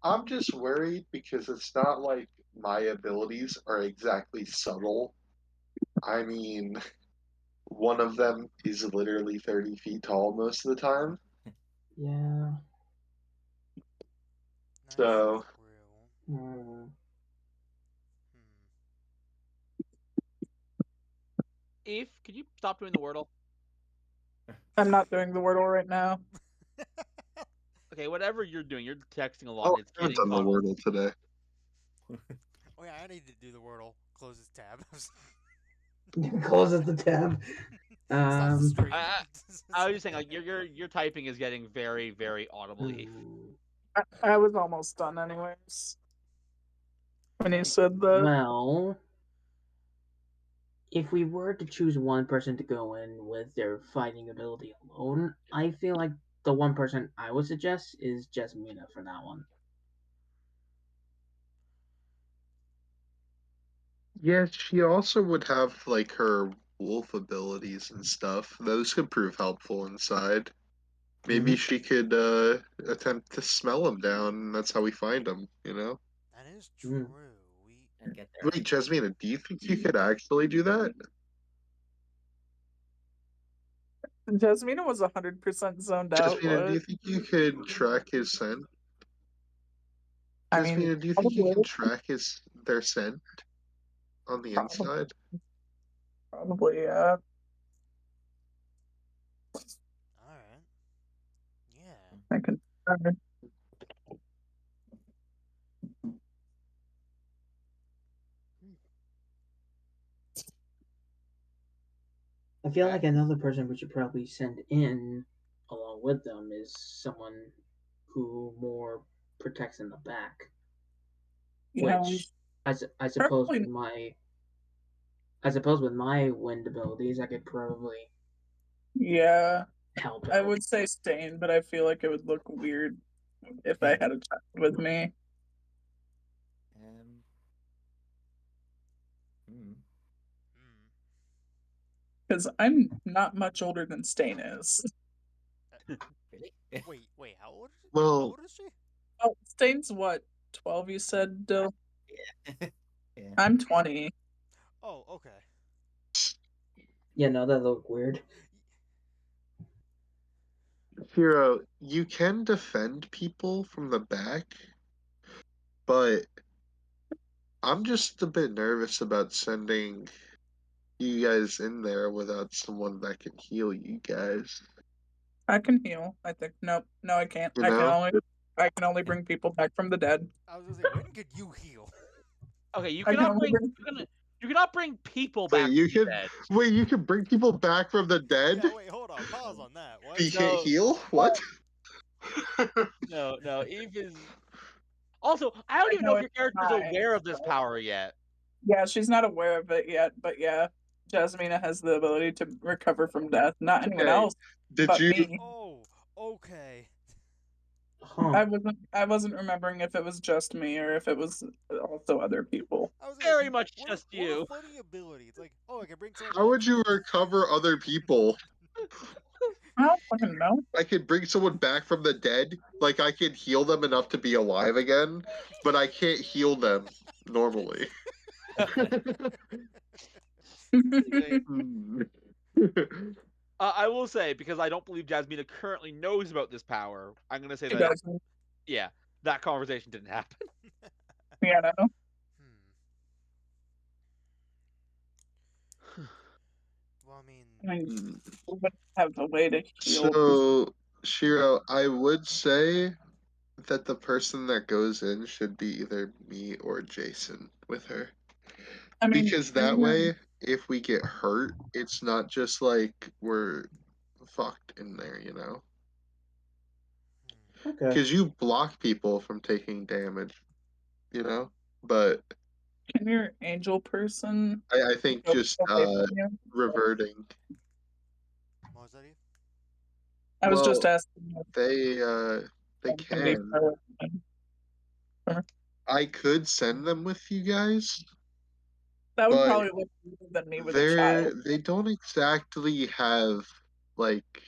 I'm just worried because it's not like my abilities are exactly subtle. I mean, one of them is literally 30 feet tall most of the time. Yeah. So, Eve, could you stop doing the Wordle? I'm not doing the Wordle right now. Okay, whatever you're doing, you're texting a lot. oh, It's I haven't getting done the muddled. Wordle today. Oh yeah, I need to do the Wordle. Close this tab. Closes the tab. Stops the stream. I was just saying, like your typing is getting very, very audible. Eve. I was almost done anyways. When you said that. Well, if we were to choose one person to go in with their fighting ability alone, I feel like the one person I would suggest is Jasmina for that one. Yeah, she also would have like her wolf abilities and stuff. Those could prove helpful inside. Maybe she could attempt to smell them down, and that's how we find them, you know? That is true. And get there. Wait, Jasmina, do you think you could actually do that? Jasmina was 100% zoned out. Jasmina, do you think you could track his scent? I mean, Jasmina, do you think you can track their scent on the inside? Probably, yeah. Alright. Yeah. I can. I feel like another person we should probably send in along with them is someone who more protects in the back. Yeah, Which I suppose with my wind abilities I could probably help out. I would say Stain, but I feel like it would look weird if I had a child with me. Because I'm not much older than Stain is. Wait, how old is she? Well, how old is she? Oh, Stain's what, 12 you said, Dill? Yeah. I'm 20. Oh, okay. Yeah, no, that looked weird. Hero, you can defend people from the back, but I'm just a bit nervous about sending you guys in there without someone that can heal you guys. I can heal, I think. Nope, no, I can't. You I know? can only bring people back from the dead. I was gonna say, when could you heal? Okay, you I can cannot only bring you cannot bring people Wait, back you from the can dead. wait, you can bring people back from the dead? Yeah, wait, hold on. Pause on that. What? You can't No. heal? What? No, Eve is. Also, I don't even know if your character is aware of this power yet. Yeah, she's not aware of it yet, but yeah. Jasmina has the ability to recover from death. Not anyone Okay. else, Did but you? me. Oh, okay. Huh. I wasn't remembering if it was just me or if it was also other people. I was Very like, much what just a, what a you. funny ability. It's like, oh, I can bring someone How back would from you the recover other people? I don't fucking know. I could bring someone back from the dead. Like I could heal them enough to be alive again, but I can't heal them normally. Anyway, Hmm. I will say, because I don't believe Jasmina currently knows about this power, I'm going to say She that, doesn't. yeah, that conversation didn't happen. Yeah, no. Well, I mean, I mean, Hmm. we wouldn't have the way to heal. So, Shiro, I would say that the person that goes in should be either me or Jason with her. I mean, Because that way, if we get hurt, it's not just like we're fucked in there, you know? hmm. Okay. Because you block people from taking damage, you know? But can your angel person I think go just away from you? reverting. What was that, Eve? I was just Well, asking if they one can be can. far away from her. I could send them with you guys, That would but probably look better than me with a child. they don't exactly have like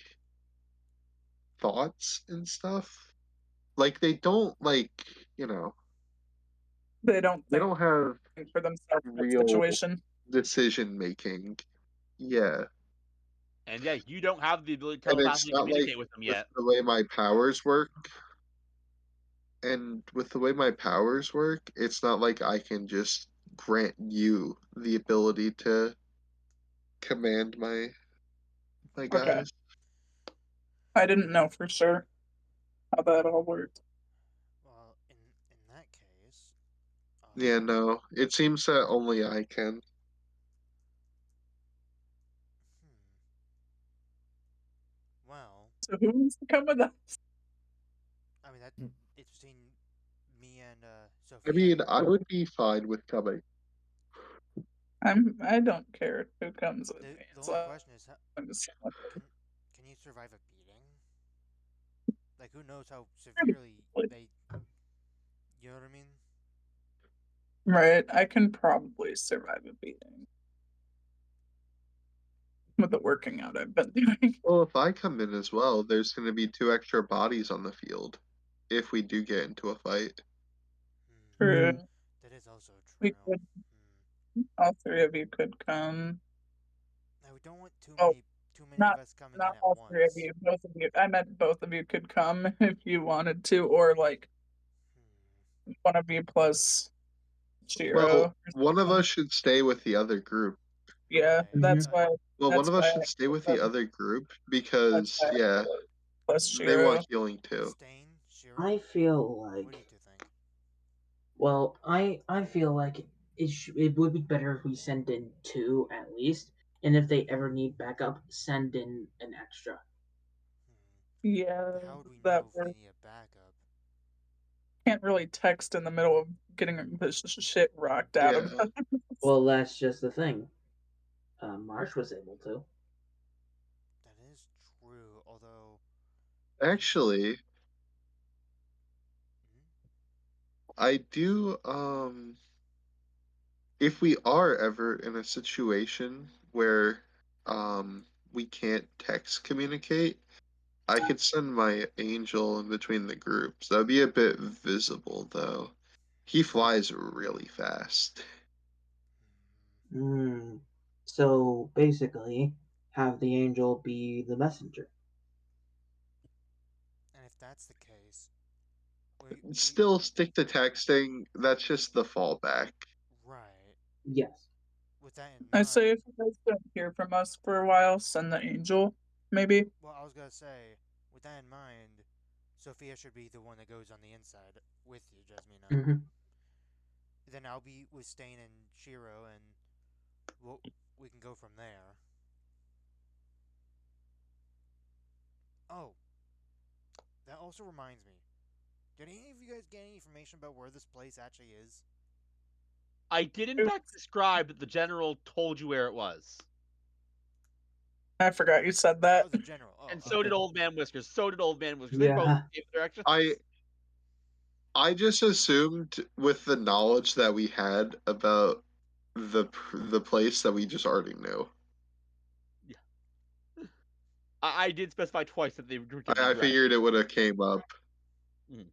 thoughts and stuff. Like they don't like, you know, They don't they think don't have for themselves in that real situation. decision making. Yeah. And yeah, you don't have the ability to And it's telepathically not like communicate with them with yet. the way my powers work. And with the way my powers work, it's not like I can just grant you the ability to command my Okay. guys. I didn't know for sure how that all worked. Well, in that case, Yeah, no. It seems that only I can. hmm. Well, So who wants to come with us? I mean that it's between me and I Sophia. mean, I would be fine with coming. I don't care who comes with me. The As only long question is, as can you survive a beating? Like, who knows how severely they, you know what I mean? right, I can probably survive a beating with the working out I've been doing. Well, if I come in as well, there's going to be 2 extra bodies on the field if we do get into a fight. True. That is also We true. could, all three of you could come. Now we don't want Oh, too many of not us coming in not at all three of once. you. Both of you. I meant both of you could come if you wanted to, or like one of you plus Shiro. Well, one of us should stay with the other group. Yeah, Right. that's why. Well, one That's of us why. should stay with the Um, other group that's because, why yeah, plus they want Shiro. healing too. Stain, Shiro. I feel What do like, you two think? well, I feel like it would be better if we send in two at least, and if they ever need backup, send in an extra. Yeah, But how would we that know if we works. need a backup? Can't really text in the middle of getting this shit rocked out of Yeah. us. Well, that's just the thing. Marsh was able to. That is true. Although, Actually, hmm? I do, if we are ever in a situation where, we can't text communicate, I could send my angel in between the groups. That'd be a bit visible, though. He flies really fast. Hmm. So basically, have the angel be the messenger. And if that's the case, we Still stick to texting. That's just the fallback. right. Yes. With that in I say mind, if you guys don't hear from us for a while, send the angel. Maybe. well, I was gonna say, with that in mind, Sophia should be the one that goes on the inside with you, Jasmina. Hmm. Then I'll be with Stain and Shiro, and we can go from there. Oh, that also reminds me. Did any of you guys get any information about where this place actually is? I did in fact describe that the general told you where it was. I forgot you said that. was a general. Oh, And so did Old Man Whiskers. So did Old Man Whiskers. They both Yeah. gave directions. I just assumed with the knowledge that we had about the place that we just already knew. I did specify twice that they were giving I directions. figured it would have came up. Mhm.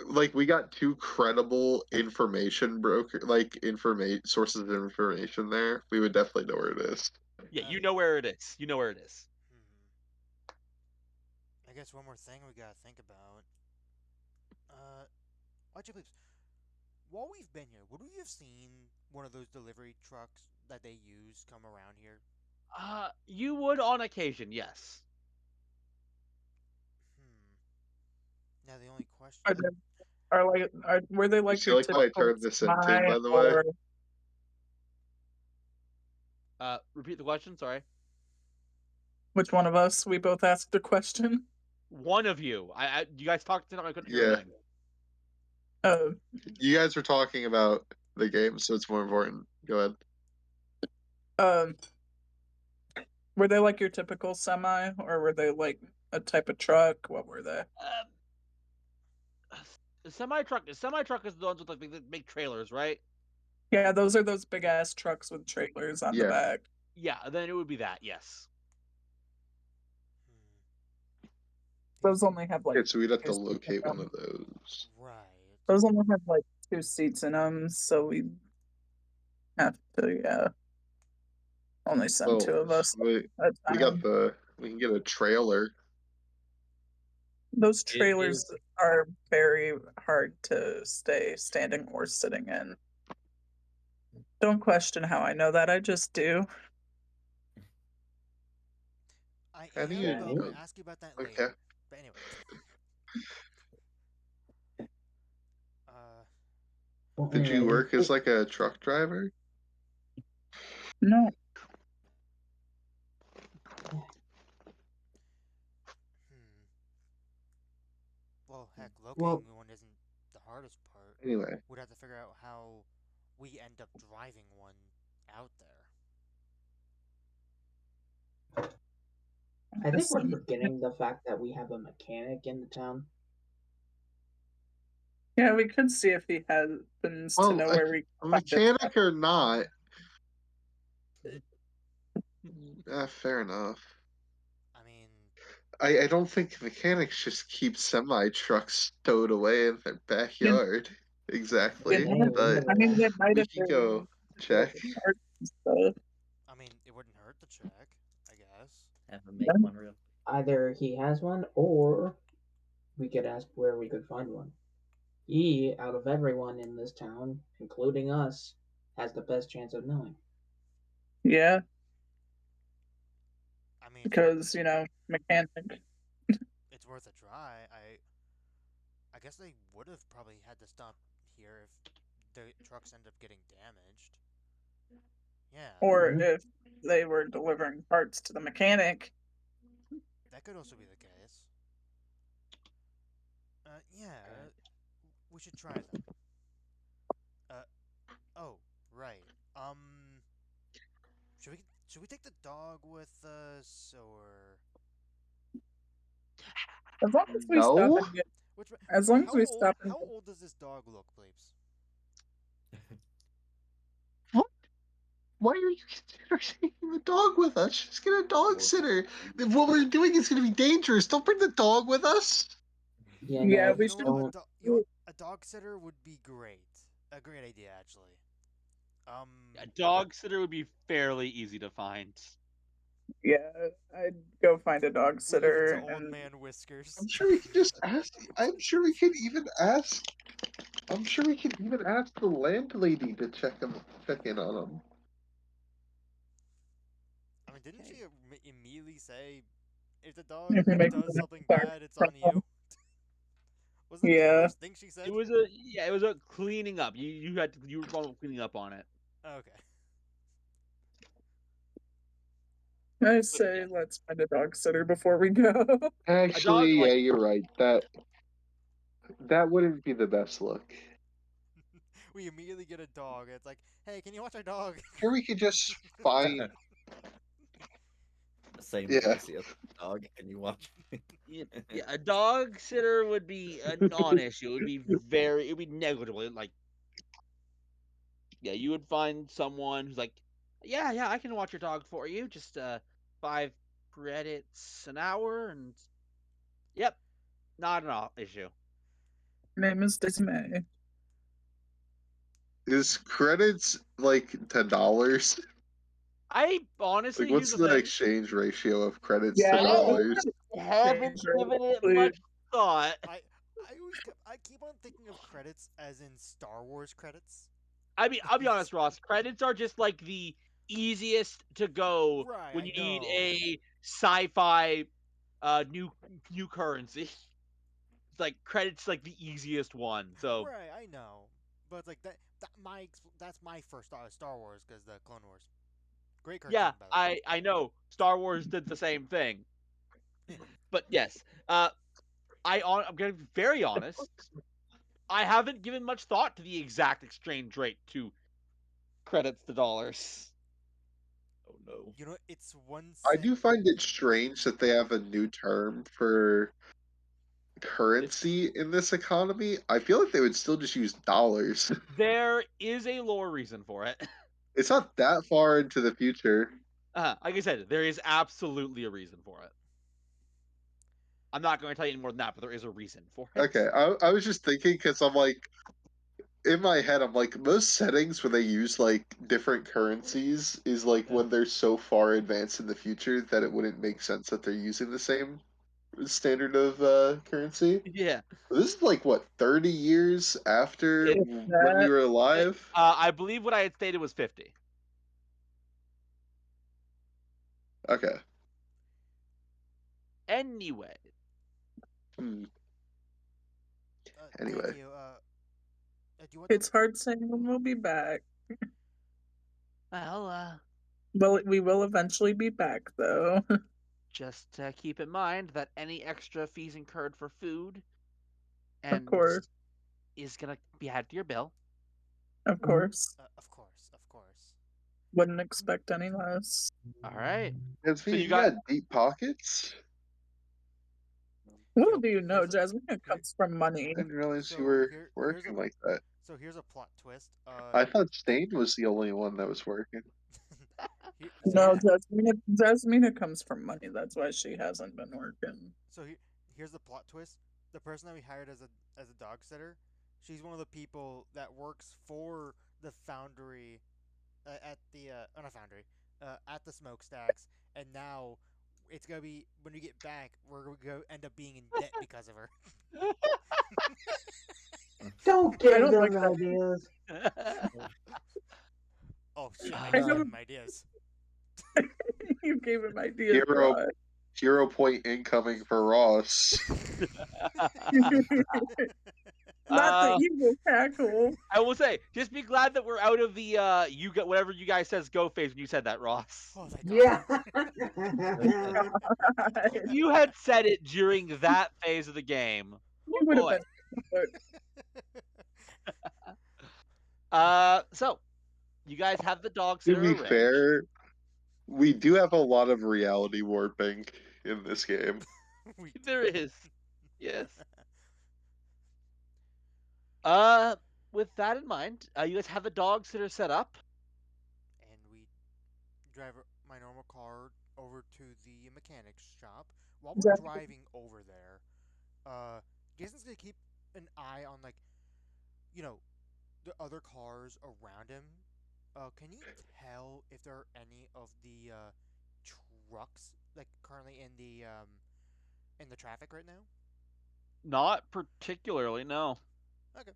Like we got two credible information broker, like sources of information there. We would definitely know where it is. Yeah, you know where it is. You know where it is. I guess one more thing we gotta think about. Actually, please, while we've been here, would we have seen one of those delivery trucks that they use come around here? You would on occasion, yes. Now the only question. Were they like See, your like what I typical turned this into, semi by the way. or Repeat the question. Sorry. which one of us? We both asked a question. One of you. You guys talked to them. I couldn't hear Yeah. anything. You guys were talking about the game, so it's more important. Go ahead. Were they like your typical semi, or were they like a type of truck? What were they? The semi truck is the ones with like the big trailers, right? Yeah, those are those big ass trucks with trailers on the Yeah. back. Yeah, then it would be that. Yes. Those only have like Okay, so we'd have to two seats in locate one them. of those. Right. Those only have like 2 seats in them, so we have to only send 2 of us we at a got time. we can get a trailer. Those It trailers is- are very hard to stay standing or sitting in. Don't question how I know that. I just do. I How do am you going know? to ask you about that Okay. later. But anyway. Well, Did you anyway, work as like a truck driver? No. Well, heck, locating Well- one isn't the hardest part. Anyway. We'd have to figure out how we end up driving one out there. I think we're forgetting the fact that we have a mechanic in the town. Yeah, we could see if he happens to know where we a can find it. mechanic or not. Fair enough. I mean, I don't think mechanics just keep semi trucks stowed away in their backyard. Exactly. You know, But I mean, they might we have could go check. I mean, it wouldn't hurt to check, I guess. Have him make one real. Either he has one, or we could ask where we could find one. He, out of everyone in this town, including us, has the best chance of knowing. Yeah, I mean, because mechanic. it's worth a try. I guess they would have probably had to stop here if the trucks end up getting damaged. Yeah. Or Mhm. if they were delivering parts to the mechanic. That could also be the case. Yeah, we should try them. Oh, right. Should we take the dog with us, or As long as we No. stop and get, as long as we stop and how old does this dog look, please? Why are you considering taking the dog with us? Just get a dog sitter. What we're doing is going to be dangerous. Don't bring the dog with us. Yeah, Yeah, no, we You know what? don't. A dog sitter would be great. A great idea, actually. A dog sitter would be fairly easy to find. Yeah, I'd go find a dog We leave it sitter to old and man Whiskers. I'm sure we can just ask. I'm sure we can even ask. I'm sure we can even ask the landlady to check in on him. I mean, didn't she immediately say, if the dog if we make does it something start bad, it's on you? Wasn't that the Yeah. first thing she said? It was a cleaning up. You were responsible for cleaning up on it. Okay. I say let's find a dog sitter before we go. Actually, like- yeah, you're right. That wouldn't be the best look. We immediately get a dog. It's like, hey, can you watch our dog? Sure, we could just find. The same Yeah. legacy as a dog. Can you watch? Yeah, a dog sitter would be a non-issue. It would be negligible. Like, yeah, you would find someone who's like, yeah, I can watch your dog for you. Just 5 credits an hour, and yep, not an issue. Name is Dismay. Is credits like to dollars? I Like, honestly, what's here's the the thing. exchange ratio of credits Yeah, to I dollars? haven't Change rate, given it please. much thought. I keep on thinking of credits as in Star Wars credits. I mean, I'll be honest, Ross. Credits are just like the easiest to go Right, when I you need know. a sci-fi new currency. It's like credits like the easiest one. So Right, I know. But it's like that's my first Star Wars because the Clone Wars. Great cartoon, yeah, by the way. I know Star Wars did the same thing. But yes, I'm going to be very honest. I haven't given much thought to the exact exchange rate to credits to dollars. Oh no. You know, it's one I cent. do find it strange that they have a new term for currency in this economy. I feel like they would still just use dollars. There is a lore reason for it. It's not that far into the future. Like I said, there is absolutely a reason for it. I'm not going to tell you any more than that, but there is a reason for it. Okay, I was just thinking because I'm like, in my head, I'm like, most settings where they use like different currencies is like when they're so far advanced in the future that it wouldn't make sense that they're using the same standard of currency. Yeah. But this is like what 30 years after It- when we were alive. I believe what I had stated was 50. Okay. Anyway, Hmm. Thank Anyway, you. Do you want It's hard saying when we'll be back. well, Well, we will eventually be back, though. just keep in mind that any extra fees incurred for food Of and course, is gonna be added to your bill. of course. Of course, of course. Wouldn't expect any less. All right. it's So me. you You got got deep pockets. Little So, do you know, here's a- Jasmine, it here- comes from money. I didn't realize So you were here's working a like that. so here's a plot twist. I thought Stain was the only one that was working. So No, Yeah. Jasmina comes from money. That's why she hasn't been working. So here's the plot twist. The person that we hired as a dog sitter, she's one of the people that works for the foundry at the not foundry at the smokestacks, and now it's gonna be when we get back, we're gonna end up being in debt because of her. Don't I give don't them like that. ideas. Oh shit! I I just know. gave him ideas. You gave him ideas, Hero Rod. 0 point incoming for Ross. Not the Uh, evil tackle. I will say, just be glad that we're out of the you got whatever you guys says go phase when you said that, Ross. Oh, thank God. Yeah. If you had said it during that phase of the game, You oh would have boy. been. So you guys have the dog To sitter be arranged. fair, we do have a lot of reality warping in this game. We There do. is, yes. With that in mind, you guys have the dog sitter set up. And we drive my normal car over to the mechanic's shop. While we're Jasmine, driving over there, Jason's gonna keep an eye on you know, the other cars around him. Can you tell if there are any of the trucks like currently in the traffic right now? Not particularly, no. Okay.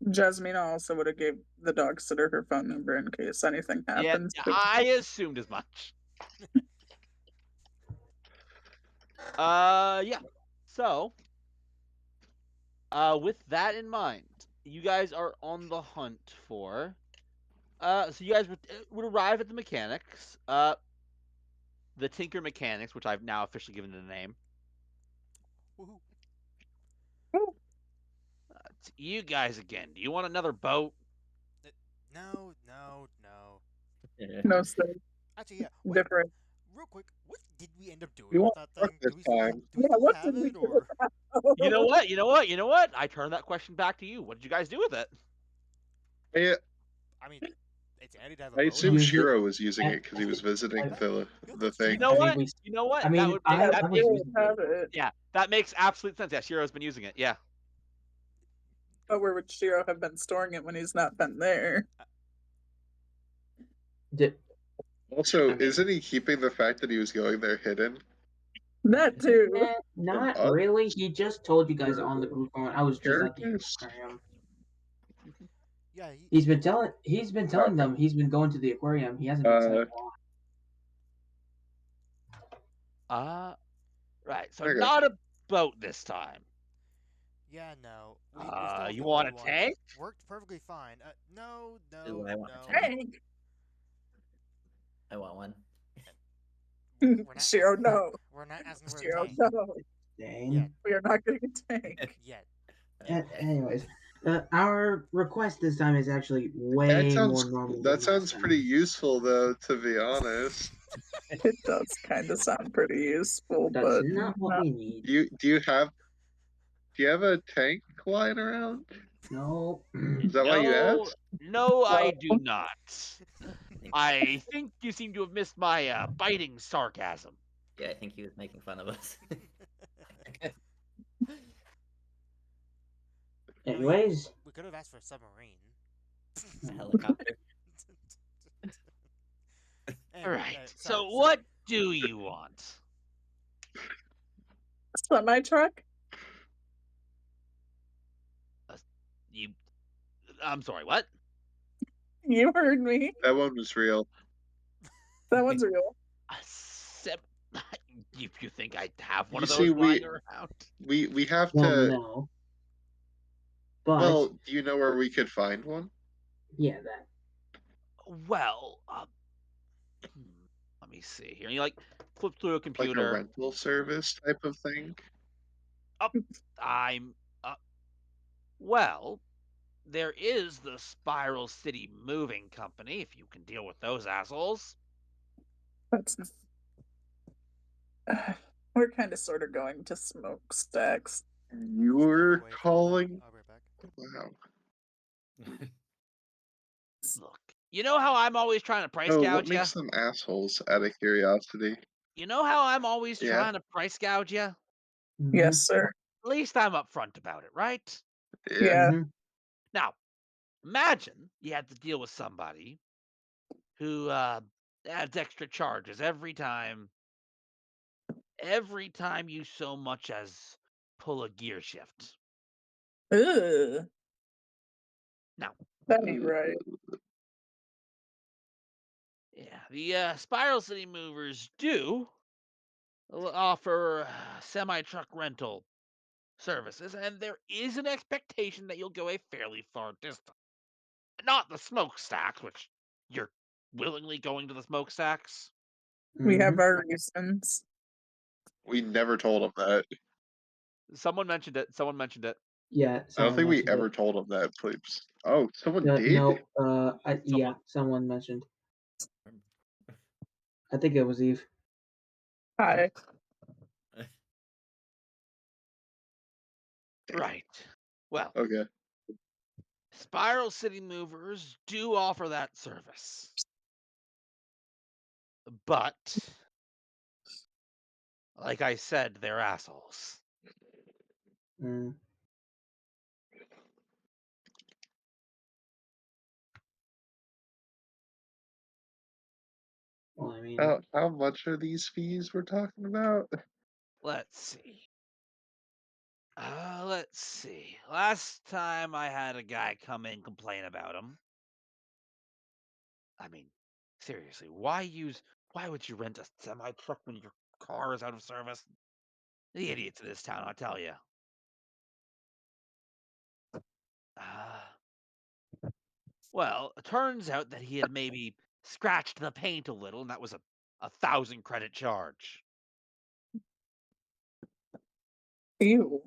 Jasmina also would have gave the dog sitter her phone number in case anything Yeah, happens. I assumed as much. Yeah. So, with that in mind, you guys are on the hunt for. So you guys would arrive at the mechanics. The Tinker Mechanics, which I've now officially given it a name. Woohoo. It's you guys again. Do you want another boat? No, no, no. No, so Actually, yeah. Wait, different. real quick, what did we end up We doing with won't that work thing? this Do we still time. do we Yeah, still what have did we it do? or? You know what? You know what? You know what? I turn that question back to you. What did you guys do with it? I, I mean, it's handy to have a I bow assume now. Use it. Shiro was using I, it because he was visiting That, the yeah, the that's thing. You true. know I mean, what? You know what? I That mean, would make that I was makes using it. have it. yeah, that makes absolute sense. Yeah, Shiro's been using it. Yeah. But where would Shiro have been storing it when he's not been there? Did, Also, I mean, isn't he keeping the fact that he was going there hidden That too. from not us really. He just told you guys on the group phone. I was just at the characters? aquarium. Yeah, He's been telling Okay. them he's been going to the aquarium. He hasn't been saying why. Right. So Okay. not a boat this time. yeah, no. We still have You the want old a one. tank? Worked perfectly fine. No, Ooh, no, I want a no. tank. Hank! I want one. We're not Shiro, asking, no. we're not asking for a Shiro, tank no. yet. Dang. We are not getting a tank. Yet. Okay. Anyways, our request this time is actually way more normal That than last sounds time. pretty useful though, to be honest. It does kind of sound pretty useful, That's but not what we need. Do you have a tank lying around? No. Is that why you No, asked? no, I well, do not. I think you seem to have missed my biting sarcasm. Yeah, I think he was making fun of us. I mean, Anyways, we could have asked for a submarine. A helicopter. Anyway, Right. sorry, So what do you want? semi truck? You I'm sorry, what? You heard me. That one was real. That one's real. A sim- you think I have one You of see, those lying around? we have well, to. no. But Well, do you know where we could find one? yeah, that. Well, let me see here. You like flip through a Like a computer. rental service type of thing? Up, I'm well. There is the Spiral City Moving Company, if you can deal with those assholes. That's we're kind of sort of going to smokestacks. You step were away for a moment. calling? I'll be right back. Wow. Look, you know how I'm always trying to price Oh, what gouge you? makes them assholes, out of curiosity? You know how I'm always Yeah. trying to price gouge you? At Yes, sir. least I'm upfront about it, right? Yeah. Mhm. Now, imagine you had to deal with somebody who adds extra charges every time you so much as pull a gear shift. Ugh, Now, that ain't right. yeah, the Spiral City Movers do offer semi-truck rental services, and there is an expectation that you'll go a fairly far distance. Not the smokestacks, which you're willingly going to the smokestacks. We have Mhm. our reasons. We never told them that. Someone mentioned it. Someone mentioned it. Yeah, I don't someone think we mentioned ever it. told them that, please. Oh, someone did? No, yeah, Someone. someone mentioned. I think it was Eve. Hi. Right. Well, Okay. Spiral City Movers do offer that service. But, like I said, they're assholes. Mm. Well, I mean, How much are these fees we're talking about? Let's see. Let's see. Last time I had a guy come in complain about him. I mean, seriously, why would you rent a semi truck when your car is out of service? The idiots in this town, I'll tell you. Well, it turns out that he had maybe scratched the paint a little, and that was a 1,000 credit charge. Ew.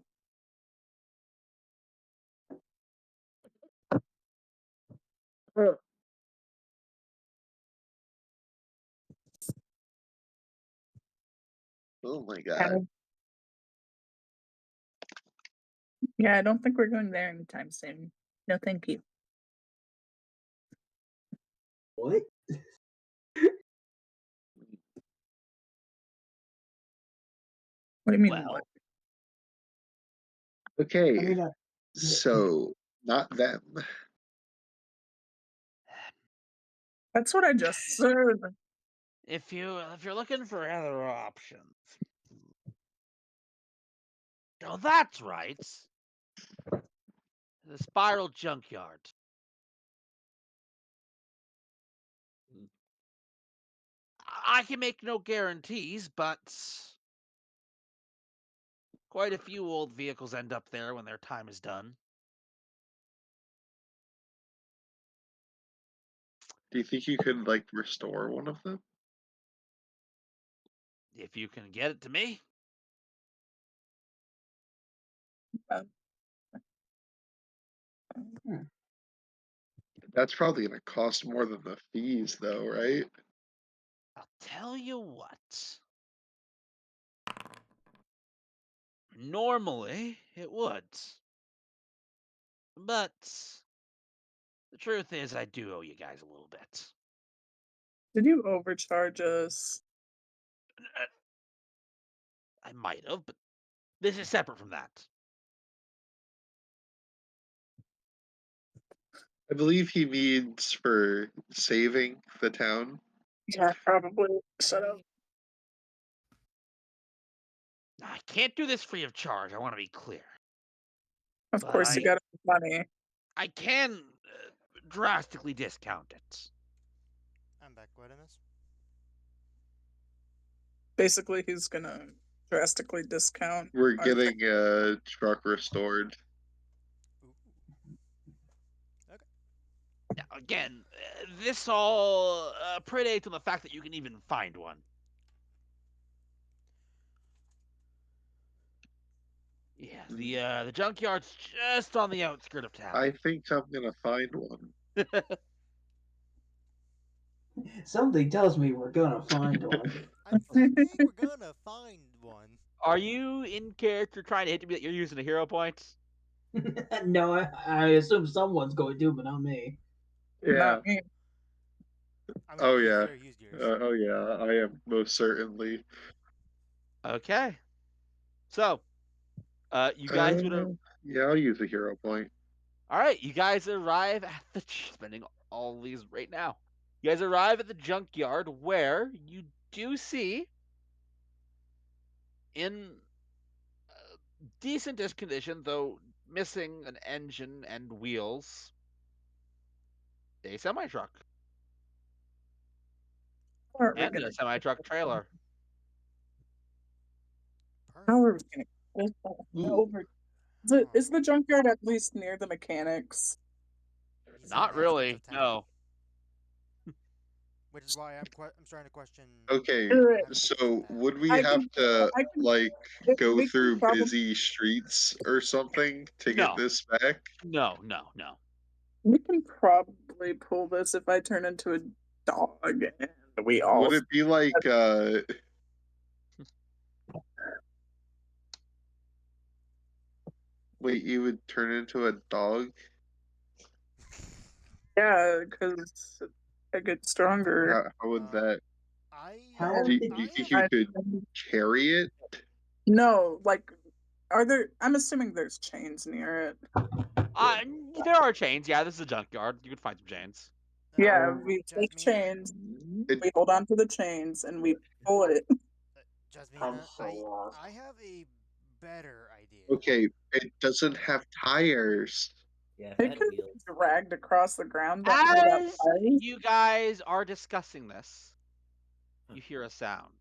Oh my I god. don't- Yeah, I don't think we're going there anytime soon. No, thank you. What? What do you mean? Well, What? Okay, I mean, so not them. That's what I just said. if you're looking for other options, oh, that's right. The Spiral Junkyard. I can make no guarantees, but quite a few old vehicles end up there when their time is done. Do you think you could like restore one of them? If you can get it to me, That's probably gonna cost more than the fees, though, right? I'll tell you what. Normally, it would. But the truth is, I do owe you guys a little bit. Did you overcharge us? I might have, but this is separate from that. I believe he means for saving the town. Yeah, probably. Shut up. I can't do this free of charge. I want to be clear. Of But course, you got money. I can drastically discount it. I'm back. What in this? Basically, he's gonna drastically discount. We're our- getting a truck restored. Ooh. Now, again, this all predates on the fact that you can even find one. Yeah, the junkyard's just on the outskirt of town. I think I'm gonna find one. something tells me we're gonna find one. I think we're gonna find one. Are you in character trying to hit me that you're using a hero point? No, I assume someone's going to, but not me. Yeah. Not me. I mean, Oh to be yeah. fair, you used yours. Oh yeah. I am most certainly. Okay. So, you guys would have. Yeah, I'll use a hero point. All right, you guys arrive at the spending all these right now. You guys arrive at the junkyard where you do see in decentish condition, though missing an engine and wheels, a semi truck How are we and gonna? a semi truck trailer. How are Perfect. we gonna? Get that Ooh. over? Is the junkyard at least near the mechanics? He's on Not the outskirts really. of town, No. which is why I'm starting to question. Okay, Alright, having to visit so that. would we I have can. to I can. like go We can through probably. busy streets or something to No. get this back? No. We can probably pull this if I turn into a dog and we all. Would it be like wait, you would turn into a dog? Yeah, because I get stronger. How would Uh, that How do did you think I you I, could carry it? no, like, are there? I'm assuming there's chains near it. There are chains. Yeah, this is a junkyard. You could find some chains. Yeah, Um, we take Jasmina, chains. It, We hold on to the chains and we pull it. Jasmina, so lost. I have a better idea. okay, it doesn't have tires. Yeah, if it It had can be wheels. dragged across the ground, but without As tires. you guys are discussing this, you hear a sound.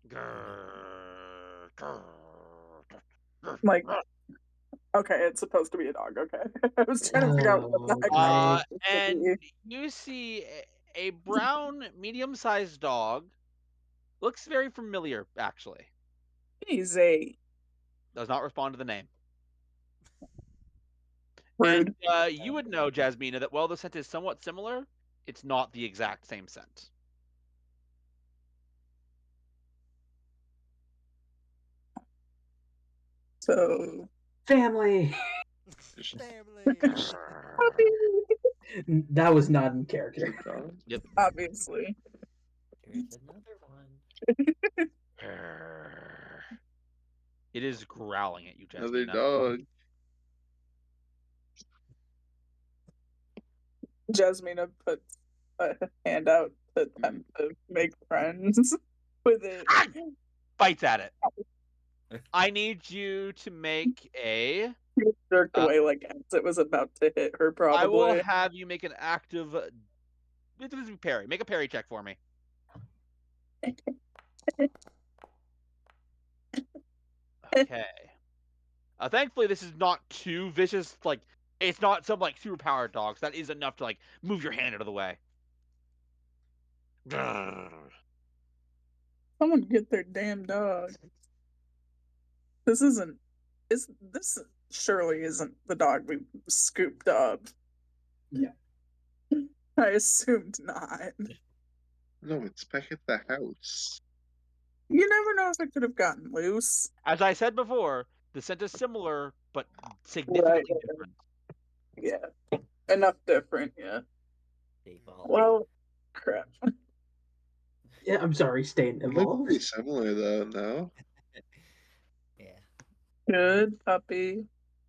Grrr, grrr, grrr, Like, grrr. okay, it's supposed to be a dog. Okay, I was trying to figure out what the heck that was supposed to And be. you see a brown, medium-sized dog. Looks very familiar, actually. Easy. Does not respond to the name. Rude. And you would know, Jasmina, that while the scent is somewhat similar, it's not the exact same scent. So Family. Family. That was not in character. Yep. obviously. There's another one. It is growling at you, Another Jasmina. dog. Jasmina puts a hand out to attempt to make friends with it. Ah! Bites at it. I need you to make a. She jerked away like as it was about to hit her, I will probably. have you make an active. This is parry. Make a parry check for me. Okay. Thankfully, this is not too vicious. Like, it's not some like superpowered dogs. That is enough to like move your hand out of the way. Someone get their damn dog. This isn't. This surely isn't the dog we scooped up. Yeah. I assumed not. No, it's back at the house. You never know if it could have gotten loose. As I said before, the scent is similar but significantly Right. different. Yeah. Enough different, yeah. Evolve. Well, crap. Yeah, I'm sorry, Stain It looks pretty evolved. similar though, no? Yeah. Good puppy.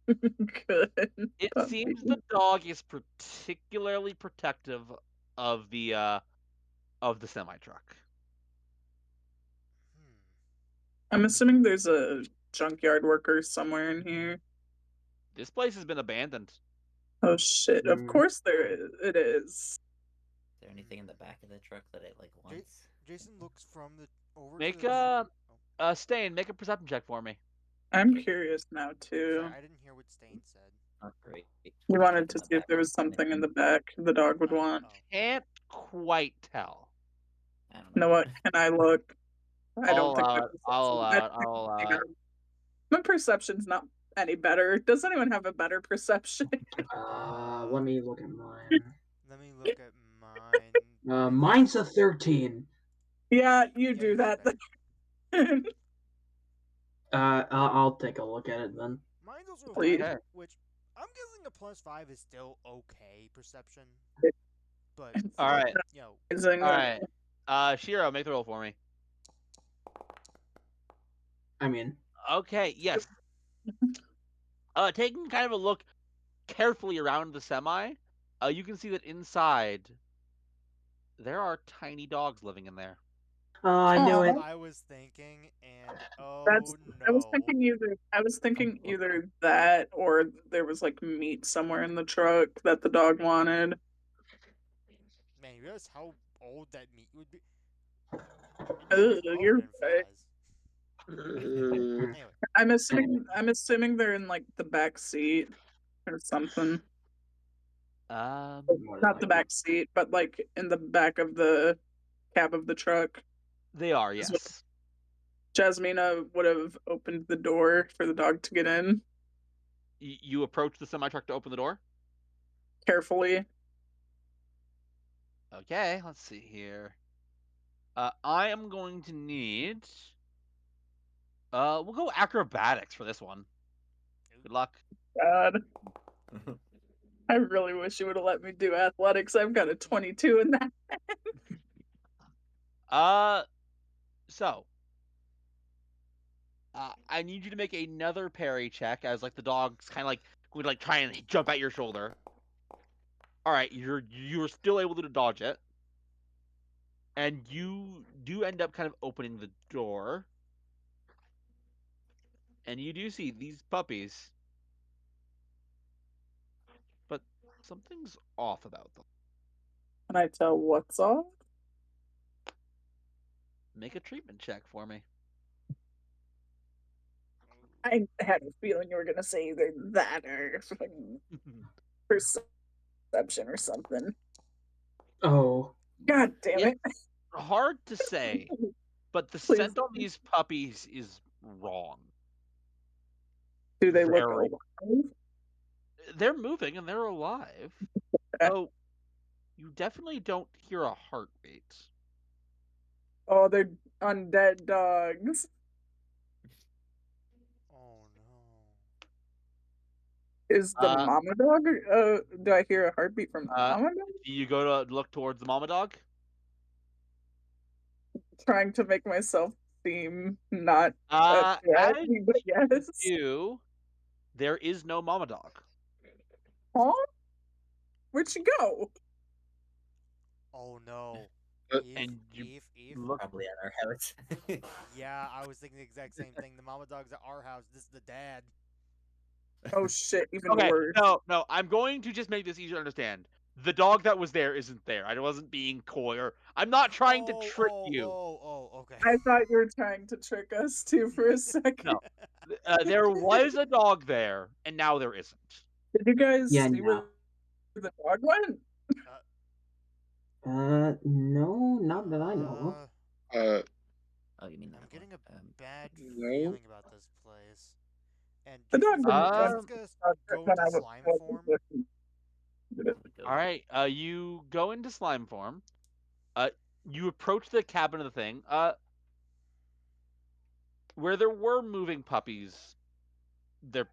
Good It puppy. seems the dog is particularly protective of the semi truck. I'm assuming there's a junkyard worker somewhere in here. This place has been abandoned. Oh shit! Of course there is. It is. Is there anything in the back of the truck that it like wants? Jason looks from the over Make to the. Stain, make a perception check for me. I'm Okay. curious now too. Sorry, I didn't hear what Stain said. Not great. We Check wanted in to the see if back there of was something in the thing. back the dog would want. Can't quite tell. I don't You know. know what? Can I look? I don't think my I'll allow it. perception- I'll allow it. My perception's not any better. Does anyone have a better perception? Let me look at mine. Let me look at mine. Mine's a 13. Yeah, you Yeah, do you're that. better. Then. I'll take a look at it then. Mine's also a Please. 5, Okay. which I'm guessing a +5 is still okay perception. But All right. you know, Amazing. All right. Shiro, make the roll for me. I mean, Okay. Yes. Taking kind of a look carefully around the semi, you can see that inside there are tiny dogs living in there. I knew it. I was thinking, and oh That's. no, I was thinking either. I was thinking either that or there was like meat somewhere in the truck that the dog wanted. man, you realize how old that meat would be? Ugh, Covered you're in right. flies. Anyway, I'm assuming they're in like the back seat or something. Not the back seat, but like in the back of the cab of the truck. They are, Is yes. Jasmina would have opened the door for the dog to get in You approach the semi truck to open the door. carefully. Okay, let's see here. I am going to need. We'll go acrobatics for this one. Good luck. God, I really wish you would have let me do athletics. I've got a 22 in that. So. I need you to make another parry check as like the dog's kind of like going to like try and jump at your shoulder. All right, you're still able to dodge it, and you do end up kind of opening the door, and you do see these puppies, but something's off about them. Can I tell what's off? Make a treatment check for me. I had a feeling you were gonna say either that or perception or something. Oh. God damn it! Hard to say, but the Please. scent on these puppies is wrong. Do they look Very. alive? They're moving and they're alive. So you definitely don't hear a heartbeat. Oh, they're undead dogs. oh no. Is the Uh, mama dog? Do I hear a heartbeat from the mama dog? you go to look towards the mama dog. Trying to make myself seem not a As threat, but yes. you, there is no mama dog. Huh? Where'd she go? Oh no. Uh, And you Eve. look. Probably at our house. Yeah, I was thinking the exact same thing. The mama dog's at our house. This is the dad. Oh shit, even Okay, worse. no. I'm going to just make this easier to understand. The dog that was there isn't there. I wasn't being coy, or I'm not trying to trick you. Okay. I thought you were trying to trick us too for a second. No. There was a dog there, and now there isn't. Did you guys Yeah, see where no. the dog went? No, not that I know Uh, uh, Oh, you mean I'm that getting one? a bad no. feeling about this place. And The dog do didn't you run think Um. it's gonna go when into I slime form? looking. Let me All go. right. You go into slime form. You approach the cabin of the thing. Where there were moving puppies, there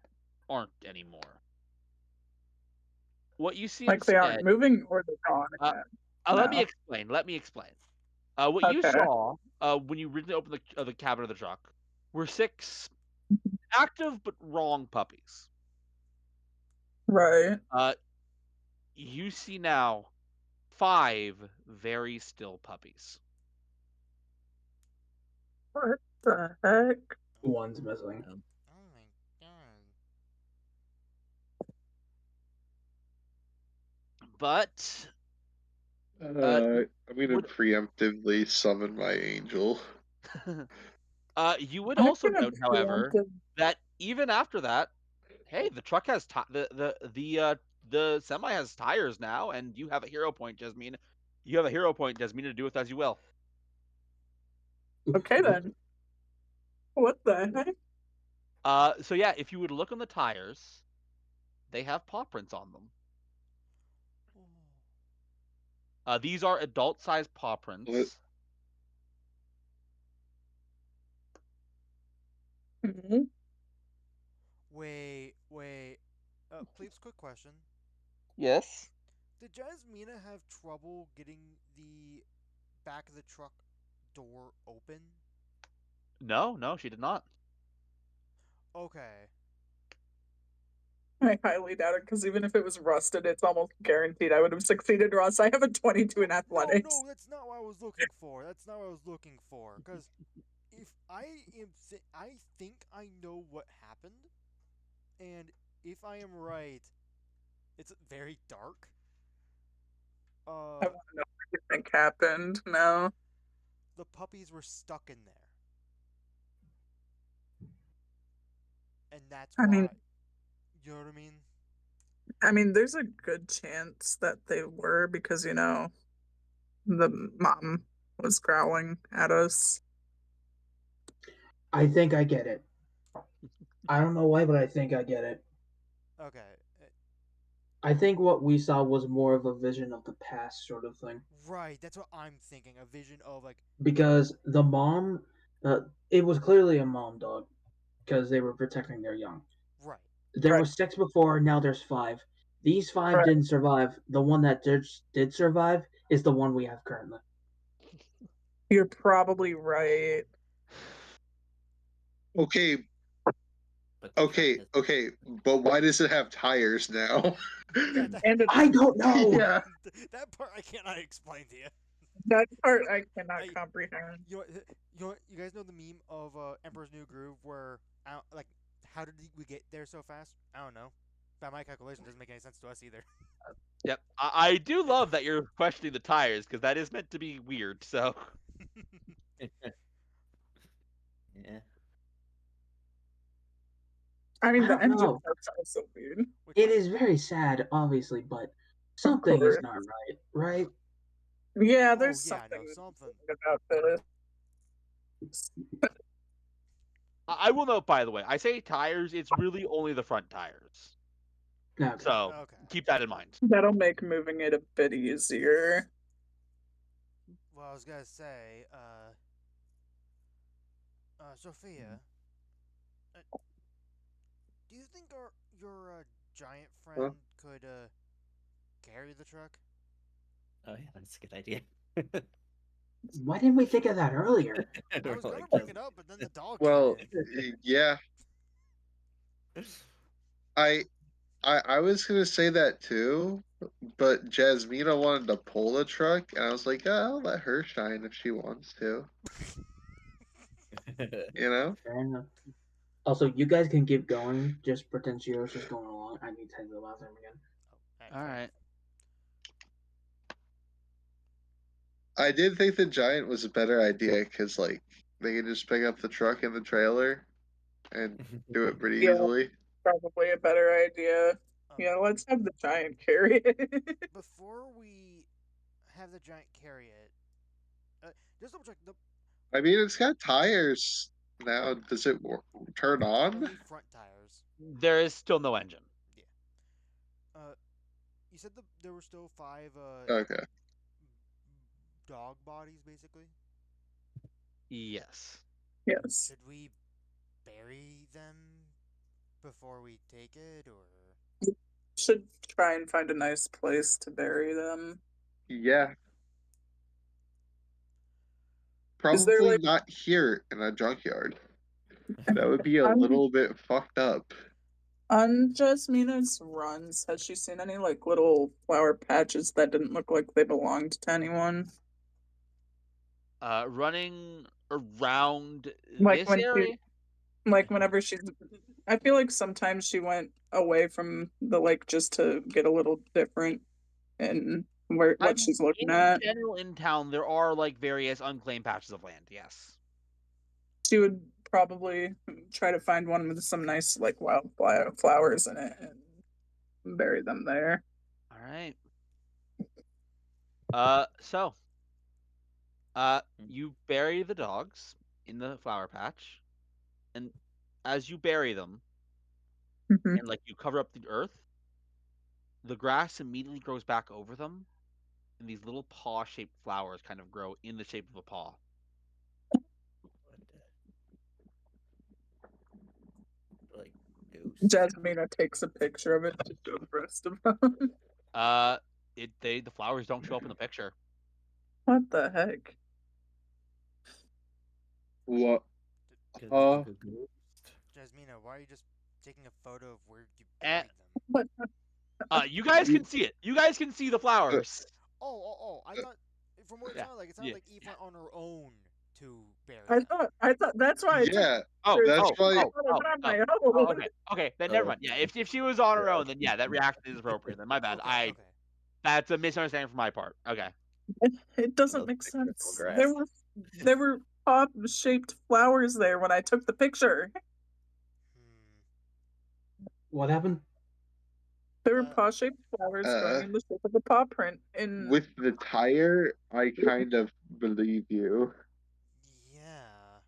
aren't anymore. What you see Like they aren't instead. moving or they're gone Uh, again. Let me No. explain. Let me explain. What you Okay. saw when you originally opened the cabin of the truck were 6 active but wrong puppies. Right. Uh, you see now 5 very still puppies. What the heck? one's missing. Um, Oh my god. But I'm gonna would preemptively summon my angel. you would I'm also gonna note, however, preemptive. that even after that, hey, the truck has the semi has tires now, and you have a hero point, Jasmine. You have a hero point, Jasmine, to do with as you will. Okay then. What the heck? So yeah, if you would look on the tires, they have paw prints on them. These are adult-sized paw What? prints. Mhm. Wait. Please, quick question. Yes. Did Jasmina have trouble getting the back of the truck door open? No, she did not. Okay. I highly doubt it because even if it was rusted, it's almost guaranteed I would have succeeded, Ross. I have a 22 in athletics. No, that's not what I was looking for. That's not what I was looking for. Because if I think I know what happened, and if I am right, it's very dark. I want to know what you think happened. No. The puppies were stuck in there, and that's I mean, why. You know what I mean? there's a good chance that they were because, the mom was growling at us. I think I get it. I don't know why, but I think I get it. Okay. I think what we saw was more of a vision of the past sort of thing. Right. That's what I'm thinking. A vision of like. Because the mom, it was clearly a mom dog because they were protecting their young. Right. There Right. were 6 before, now there's 5. These 5 Right. didn't survive. The one that did survive is the one we have currently. You're probably right. Okay, but the truck has. okay, but why does it have tires now? Yeah. And it's, I don't know. Yeah. That part I cannot explain to you. that part I cannot I- comprehend. You guys know the meme of Emperor's New Groove where like how did we get there so fast? I don't know. By my calculation, doesn't make any sense to us either. Yep. I do love that you're questioning the tires because that is meant to be weird. So Yeah. I The don't engine know. part's also weird. Which It one? is very sad, obviously, but Of something is course. not right, right? Yeah, Oh there's yeah, I know something something. about this. I will note, by the way, I say tires. It's really only the front tires. Okay. So Okay. keep that in mind. That'll make moving it a bit easier. Well, I was gonna say, Sophia, do you think your giant friend could carry the truck? Oh yeah, that's a good idea. Why didn't we think of that earlier? I I don't was know, gonna like bring just it up, but then the dog Well, came yeah, I I was gonna say that too, but Jasmina wanted to pull the truck, and I was like, I'll let her shine if she wants to. You know? Fair enough. Also, you guys can keep going. Just pretend Shiro's just going along. I need to head to the bathroom again. All right. I did think the giant was a better idea because, like, they could just pick up the truck and the trailer and do it pretty Yeah. easily. Probably a better idea. Um, Yeah, let's have the giant carry it. Before we have the giant carry it, just double check. I mean, it's got tires now. Does it turn on? Only front tires. There is still no engine. Yeah. You said there were still 5 Okay. dog bodies, basically. Yes. Yes. Should we bury them before we take it, or? Should try and find a nice place to bury them. Yeah. Is there Probably like not here in a junkyard. That would be a on, little bit fucked up. on Jasmina's runs, has she seen any like little flower patches that didn't look like they belonged to anyone? Running around Like this when area. like whenever she's I feel like sometimes she went away from the lake just to get a little different in what I mean, she's looking in at. general, in town, there are like various unclaimed patches of land. Yes. She would probably try to find one with some nice like wild flowers in it and bury them there. All right. So, you bury the dogs in the flower patch, and as you bury them Mhm. and like you cover up the earth, the grass immediately grows back over them, and these little paw-shaped flowers kind of grow in the shape of a paw. like ghost. Jasmina takes a picture of it to show the rest of them. The flowers don't show up in the picture. What the heck? What? Could look Uh, like a ghost. Jasmina, why are you just taking a photo of where you And buried them? What? you guys can see it. You guys can see the flowers. Oh! I thought from what it Yeah. sounded like Yeah. Eve went on her own to bury I them. thought that's why I took yeah. Oh, pictures. That's oh, why. oh, oh, On my oh, own. okay, okay. Then Oh, never mind. Yeah, if she was on her yeah. own, then yeah, that reaction is appropriate. Then my bad. Okay. That's a misunderstanding from my part. Okay. It doesn't Another make picture of sense. grass. There were pop shaped flowers there when I took the picture. Hmm. What happened? There were Uh, paw shaped flowers growing Uh, in the shape of a paw print. And with the tire, I kind of believe you, Yeah.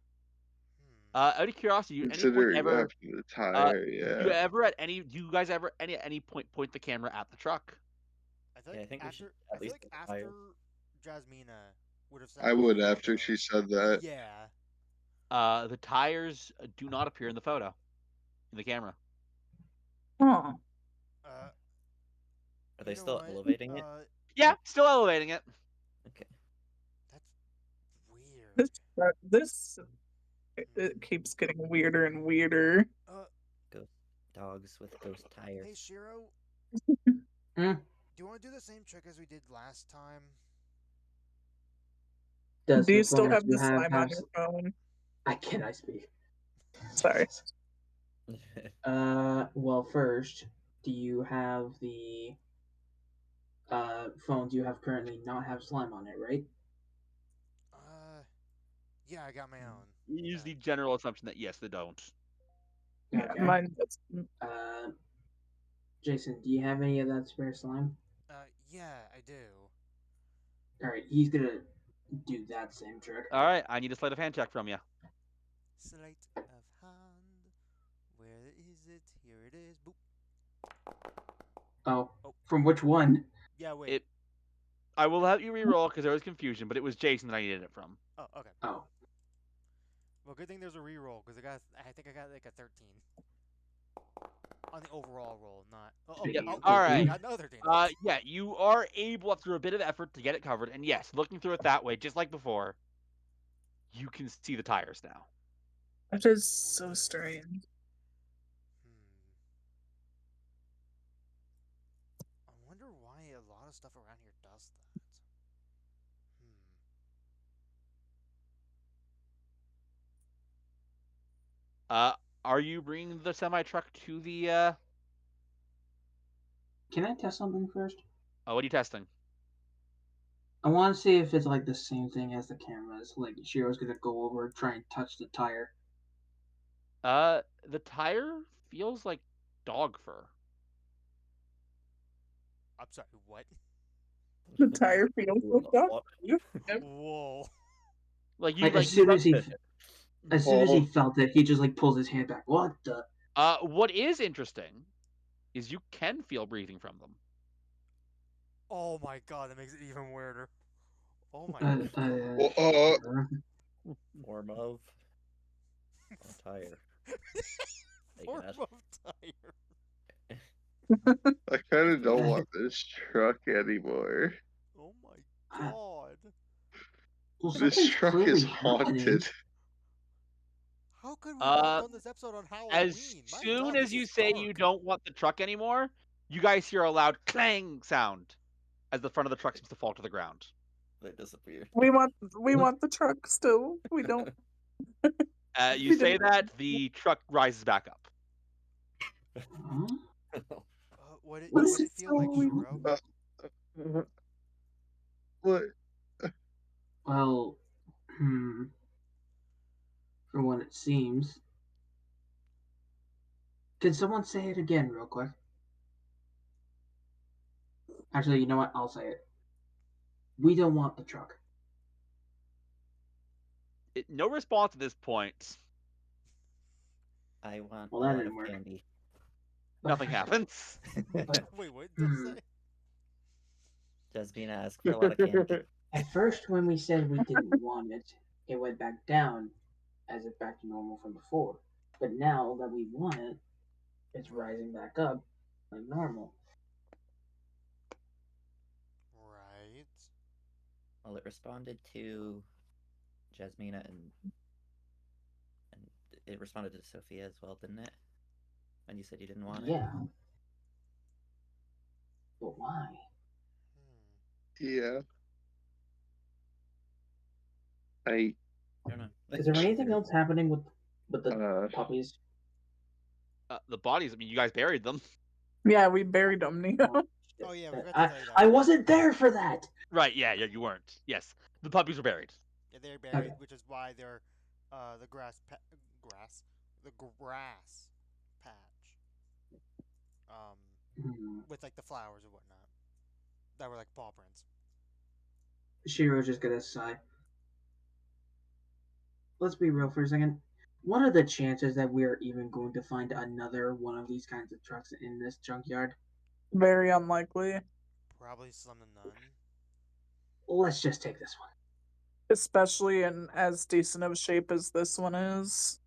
Out of curiosity, you any point considering ever, that from the tire. you Yeah. ever at any, do you guys ever at any point the camera at the truck? I feel Yeah, like I think we should after at least get the tire. Jasmina would have sent I me would the after photo. she said that. Yeah. The tires do not appear in the photo, in the camera. oh, Are they You know still what? elevating it? Yeah, still elevating it. Okay. That's weird. this it keeps getting weirder and weirder. Ghost dogs with ghost tires. Hey Shiro, Hmm? do you want to do the same trick as we did last time? Does Do your you still phone have the you have slime on your phone? I speak? Sorry. Well, first, do you have the phone you have currently not have slime on it, right? Yeah, I got my own. Use the general assumption that yes, they don't. Yeah, Okay. mine does. Jason, do you have any of that spare slime? Yeah, I do. All right, he's gonna do that same trick. All right, I need a sleight of hand check from you. Sleight of hand. Where is it? Here it is. Boop. Oh, Oh. from which one? Yeah, wait. I will have you re-roll because there was confusion, but it was Jason that I needed it from. Oh, okay. Oh, Well, good thing there's a reroll because I think I got like a 13. on the overall roll, not. Yeah, Oh, all right. got another 13. Yeah, you are able after a bit of effort to get it covered, and yes, looking through it that way, just like before, you can see the tires now. That is so strange. I wonder why a lot of stuff around here does that. Are you bringing the semi truck to the? Can I test something first? Oh, what are you testing? I want to see if it's like the same thing as the cameras. Like Shiro's gonna go over, try and touch the tire. The tire feels like dog fur. I'm sorry, what? The tire feels like What? that. Whoa. Like Like you as soon as he, rubbed it. as soon as he Oh. felt it, he just like pulls his hand back. What the? What is interesting is you can feel breathing from them. Oh my god, that makes it even weirder. Oh my Form of tire. I Form guess. of tire. I kind of don't want this truck anymore. Oh my god. Well, This something's truck clearly is happening. haunted. How could we not have Uh, done this episode on Halloween? As My soon god, as this you is say dark. you don't want the truck anymore, you guys hear a loud clang sound as the front of the truck seems to fall to the ground. They disappeared. We want the truck still. We don't. You say that, the truck rises back up. Huh? What did This it is feel like, so weird. Shiro? What? Well, from what it seems. Can someone say it again, real quick? Actually, you know what? I'll say it. We don't want the truck. No response at this point. I want Well, a that lot didn't of work. candy. Nothing happens. Wait, what did it say? Jasmina asked for a lot of candy. At first, when we said we didn't want it, it went back down, as if back to normal from before. But now that we want it, it's rising back up like normal. Right. Well, it responded to Jasmina and it responded to Sophia as well, didn't it? When you said you didn't want it. Yeah. But why? Yeah. I I don't know. Is there anything else happening with the uh puppies? The bodies, I mean, you guys buried them. Yeah, we buried them, Neo. Oh yeah, we forgot to I, tell you that. I wasn't there for that. Right, yeah, you weren't. Yes, the puppies were buried. Yeah, they're buried, Okay. which is why they're the grass patch with like the flowers and whatnot that were like paw prints. Shiro's just gonna sigh. Let's be real for a second. What are the chances that we are even going to find another one of these kinds of trucks in this junkyard? Very unlikely, Probably slim to none. Let's just take this one. especially in as decent of shape as this one is.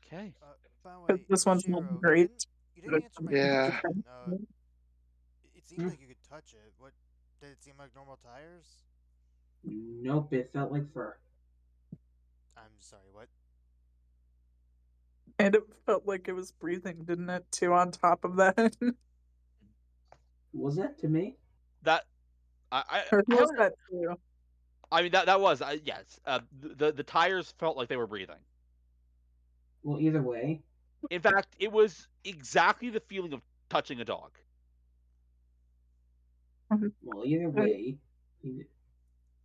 Okay. By the 'Cause way, this one's not Shiro, great. you didn't answer my Yeah. question. It seemed like you could touch it. What did it seem like? Normal tires? Nope, it felt like fur. I'm sorry. What? And it felt like it was breathing, didn't it, too, on top of that? Was that to me? That I Or was don't. that too? I mean, that was yes. The tires felt like they were breathing. Well, either way. In fact, it was exactly the feeling of touching a dog. Well, either way.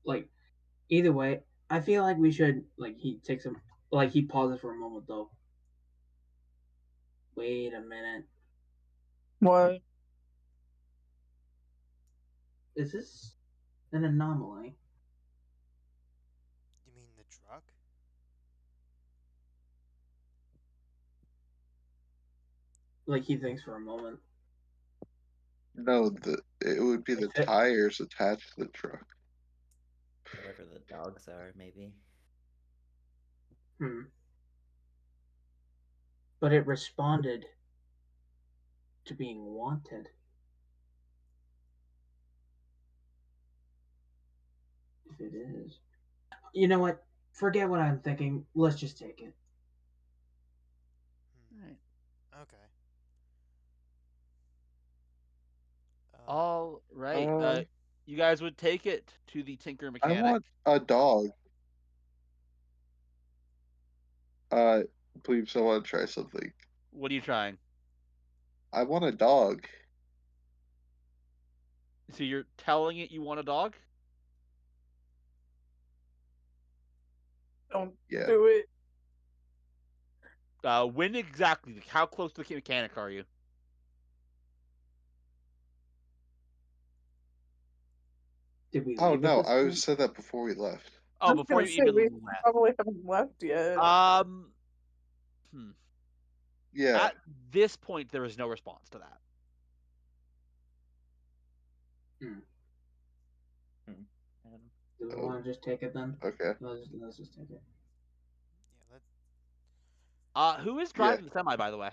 Like, either way, I feel like we should, like, he takes him, like, he pauses for a moment, though. Wait a minute. What? Is this an anomaly? You mean the truck? Like, he thinks for a moment. no, it would be the tires attached to the truck. Whatever the dogs are, maybe. But but it responded to being wanted. If it is. You know what? Forget what I'm thinking. Let's just take it. Right. Okay. All right. Uh, You guys would take it to the Tinker I Mechanic. want a dog. Please, I want to try something. What are you trying? I want a dog. So you're telling it you want a dog? Don't Yeah. do it. When exactly? How close to the mechanic are you? Did we Oh leave at no, this I point? said that before we left. Oh, I was before gonna you say even we left. probably haven't left yet. Hmm. Yeah. At this point, there is no response to that. Do we Oh, want to just take it then? okay. Let's just take it. Yeah. Let. Who is Yeah. driving the semi, by the way?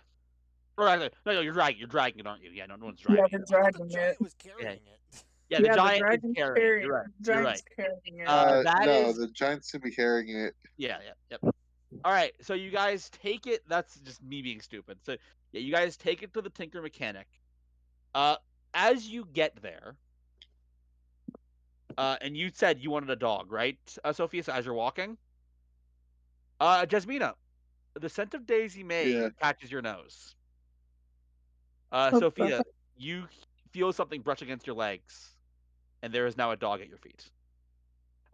Or actually, no, you're dragging it, aren't you? Yeah, no one's Yeah, driving the it. I thought the dragging giant it. was carrying it. Yeah, the Yeah, the giant is dragon's carrying. carrying. You're right. You're Giant's right. carrying it. That No, is. the giant's gonna be carrying it. Yeah. Yep. All right, so you guys take it. That's just me being stupid. So yeah, you guys take it to the Tinker Mechanic. As you get there, and you said you wanted a dog, right, Sophia? So as you're walking, Jasmina, the scent of Daisy May Yeah. catches your nose. What the Sophia, heck? you feel something brush against your legs, and there is now a dog at your feet.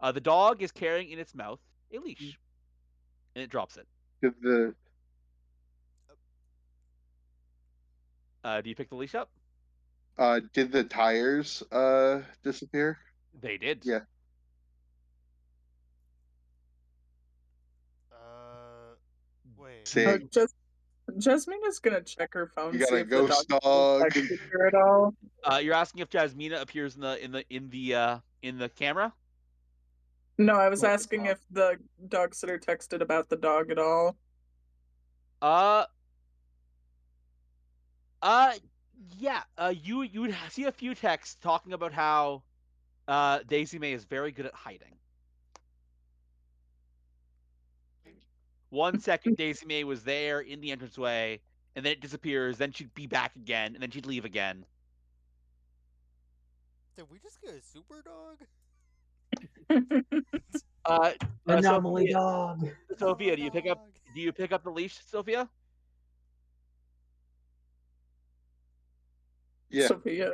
The dog is carrying in its mouth a leash, and it drops it. Did the Do you pick the leash up? tires disappear? They did. Yeah. Wait. Sick. Jasmina's gonna check her phone, You got see a if the dog ghost dog. texted her at all. You're asking if Jasmina appears in the camera? No, I was What, the asking dog? if the dog sitter texted about the dog at all. Uh, uh, yeah. You would see a few texts talking about how Daisy May is very good at hiding. One second Daisy May was there in the entranceway, and then it disappears. Then she'd be back again, and then she'd leave again. Did we just get a super dog? Anomaly Sophia, dog. Sophia, Anomaly do dog. you pick up the leash, Sophia? Yeah. Sophia.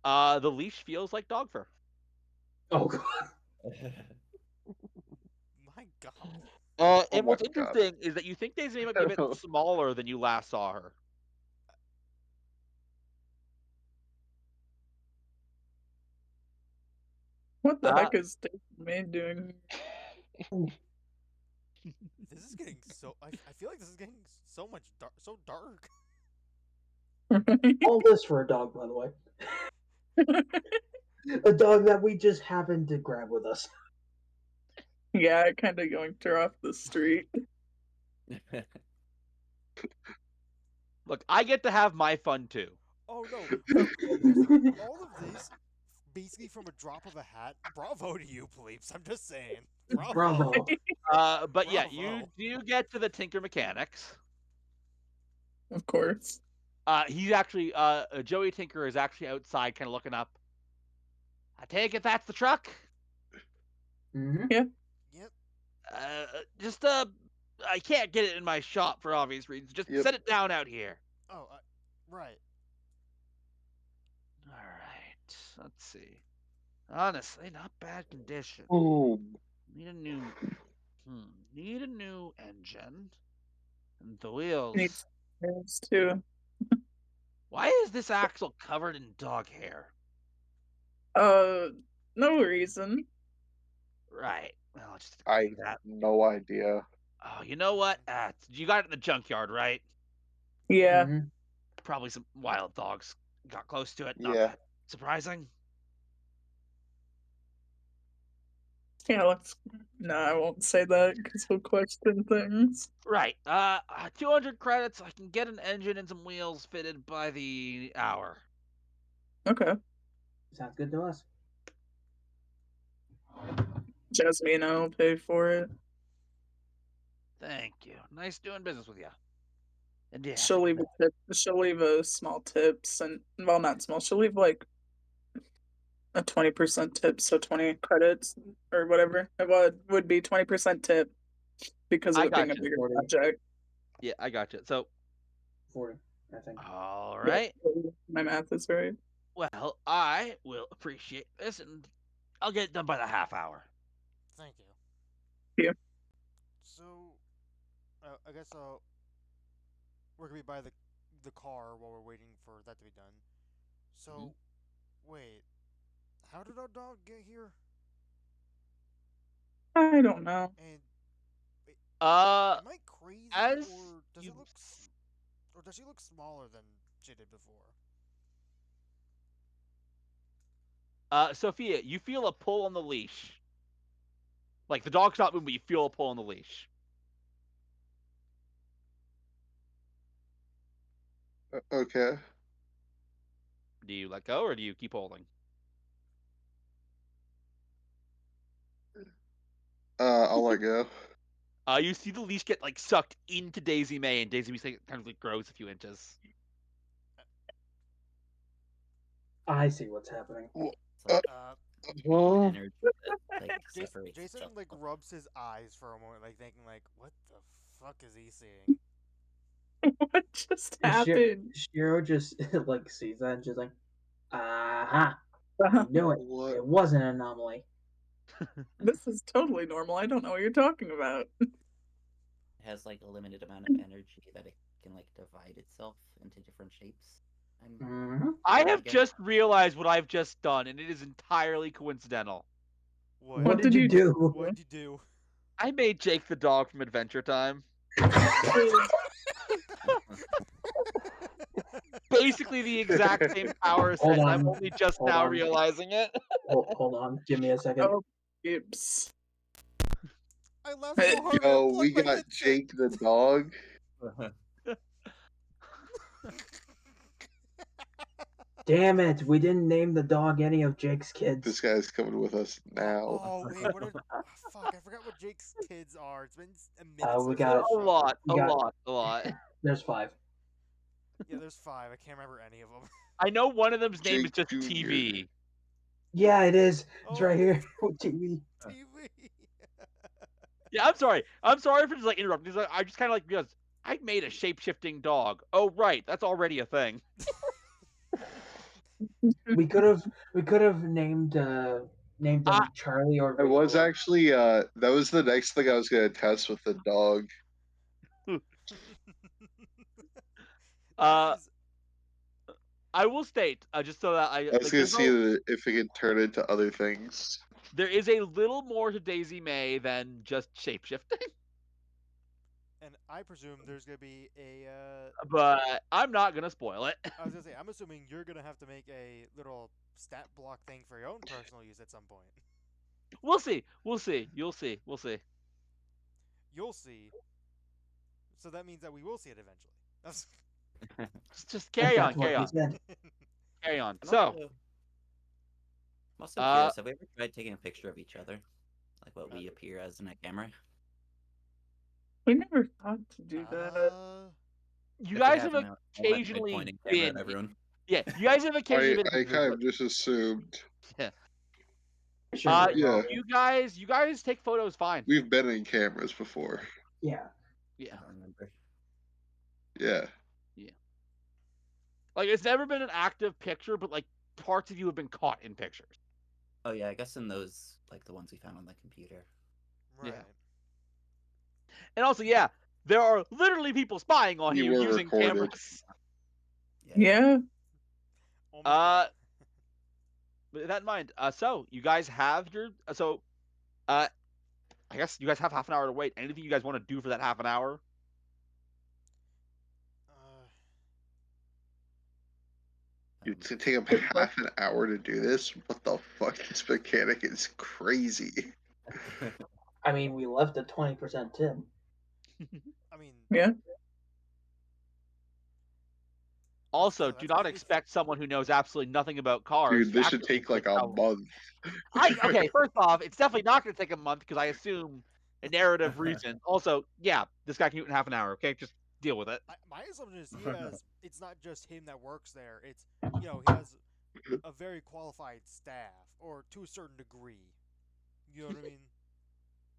The leash feels like dog fur. Oh god. My God. Oh And my what's god. interesting is that you think Daisy May might be a bit smaller than you last saw her. What the Uh, heck is Daisy May doing? This is getting so. I feel like this is getting so much so dark. All this for a dog, by the way. A dog that we just happened to grab with us. Yeah, I kind of yoinked her off the street. Look, I get to have my fun too. Oh no! Seriously, all of this, basically from a drop of a hat. Bravo to you, plebes. I'm just saying. Bravo. Bravo. But yeah, you Bravo. do get to the Tinker Mechanics. Of course. He's actually Joey Tinker is actually outside, kind of looking up. I take it that's the truck. Mm-hmm. Yeah. Yep. Just I can't get it in my shop for obvious reasons. Just Yep. set it down out here. Oh, right. All right. Let's see. Honestly, not bad condition. Oh, Need a new. Need a new engine. And the wheels. Needs hairs too. Why is this axle covered in dog hair? No reason. Right. Well, I'll just I do that. no idea. Oh, you know what? You got it in the junkyard, right? Yeah. Mm-hmm. Probably some wild dogs got close to it. Not Yeah. that surprising. Yeah, let's. No, I won't say that because he'll question things. Right. 200 credits. I can get an engine and some wheels fitted by the hour. Okay. Sounds good to us. Jasmine, I'll pay for it. Thank you. Nice doing business with you. And yeah, She'll leave a tip. She'll leave a small tips and well, not small. She'll leave like a 20% tip, so 20 credits or whatever. It would be 20% tip because of I it being a gotcha. bigger 40. project. Yeah, I gotcha. So, 40, I think. all right. My math is right. Well, I will appreciate this, and I'll get it done by the half hour. Thank you. Yeah. So, I guess we're gonna be by the car while we're waiting for that to be done. So, wait, how did our dog get here? I don't know. And wait, Uh, am I crazy, as or does you, it look, or does she look smaller than she did before? Sophia, you feel a pull on the leash. Like the dog's not moving, but you feel a pull on the leash. Okay. Do you let go or do you keep holding? I'll let go. You see the leash get like sucked into Daisy May, and Daisy May kind of like grows a few inches. I see what's happening. It's like Well, energy that like separates Jason itself. like rubs his eyes for a moment, like thinking like, what the fuck is he seeing? What just And happened? Shiro just like sees that and just like, aha! I Uh-huh. knew it. what? It was an anomaly. This is totally normal. I don't know what you're talking about. It has like a limited amount of energy that it can like divide itself into different shapes. Mm-hmm. I have Again. just realized what I've just done, and it is entirely coincidental. What did you do? What did you do? I made Jake the dog from Adventure Time. Basically the exact same power set, Hold and I'm on. only just Hold now on. realizing it. Hold on. Give me a second. Oh, oops. I laughed so hard I Yo, we unplugged my got headset. Jake the dog. Damn it! We didn't name the dog any of Jake's kids. This guy's coming with us now. Oh wait, what are? Fuck, I forgot what Jake's kids are. It's been a minute we since got- that A show. lot, We got- a lot. There's 5. Yeah, there's 5. I can't remember any of them. I know one of them's name is Jake just Jr.. TV. Yeah, it is. It's Oh. right here. TV. TV. Yeah, I'm sorry. I'm sorry for just like interrupting. I just kind of like realized I made a shape-shifting dog. Oh right, that's already a thing. We could have named them Charlie or I was Victor. actually that was the next thing I was gonna test with the dog. Uh, That is- I will state just so that I was like, gonna there's see if it could turn into other things. there is a little more to Daisy May than just shape-shifting, and I presume there's gonna be a. but I'm not gonna spoil it. I was gonna say, I'm assuming you're gonna have to make a little stat block thing for your own personal use at some point. We'll see. We'll see. You'll see. We'll see. You'll see. So that means that we will see it eventually. That's... Just carry on. That's what Carry he on. said. Carry on. I'm So, also curious. Have we ever tried taking a picture of each other, like what we appear as in a camera? We never thought to do that. you If we guys have haven't, I'll have my occasionally pointing camera at been. everyone. Yeah, you guys have occasionally I been. kind of just assumed. Sure, Yeah. You guys take photos fine. We've been in cameras before. Yeah. Yeah. I don't remember. Yeah. Like it's never been an active picture, but like parts of you have been caught in pictures. Oh yeah, I guess in those like the ones we found on the computer. Right. Yeah. And also, yeah, there are literally people spying on You you were using recorded. cameras. Yeah. Oh my God. With that in mind, so you guys have your I guess you guys have half an hour to wait. Anything you guys want to do for that half an hour? It's gonna take him half an hour to do this. What the fuck? This mechanic is crazy. I mean, we left a 20% tip. I mean, Yeah. Also, still, do that's not basically expect someone who knows absolutely nothing about cars Dude, to this should accurately take like predict a how. month. Okay, first off, it's definitely not going to take a month because I assume a narrative reason. Also, yeah, this guy can do it in half an hour. Okay, just deal with it. my assumption is he has. It's not just him that works there. It's he has a very qualified staff, or to a certain degree. You know what I mean?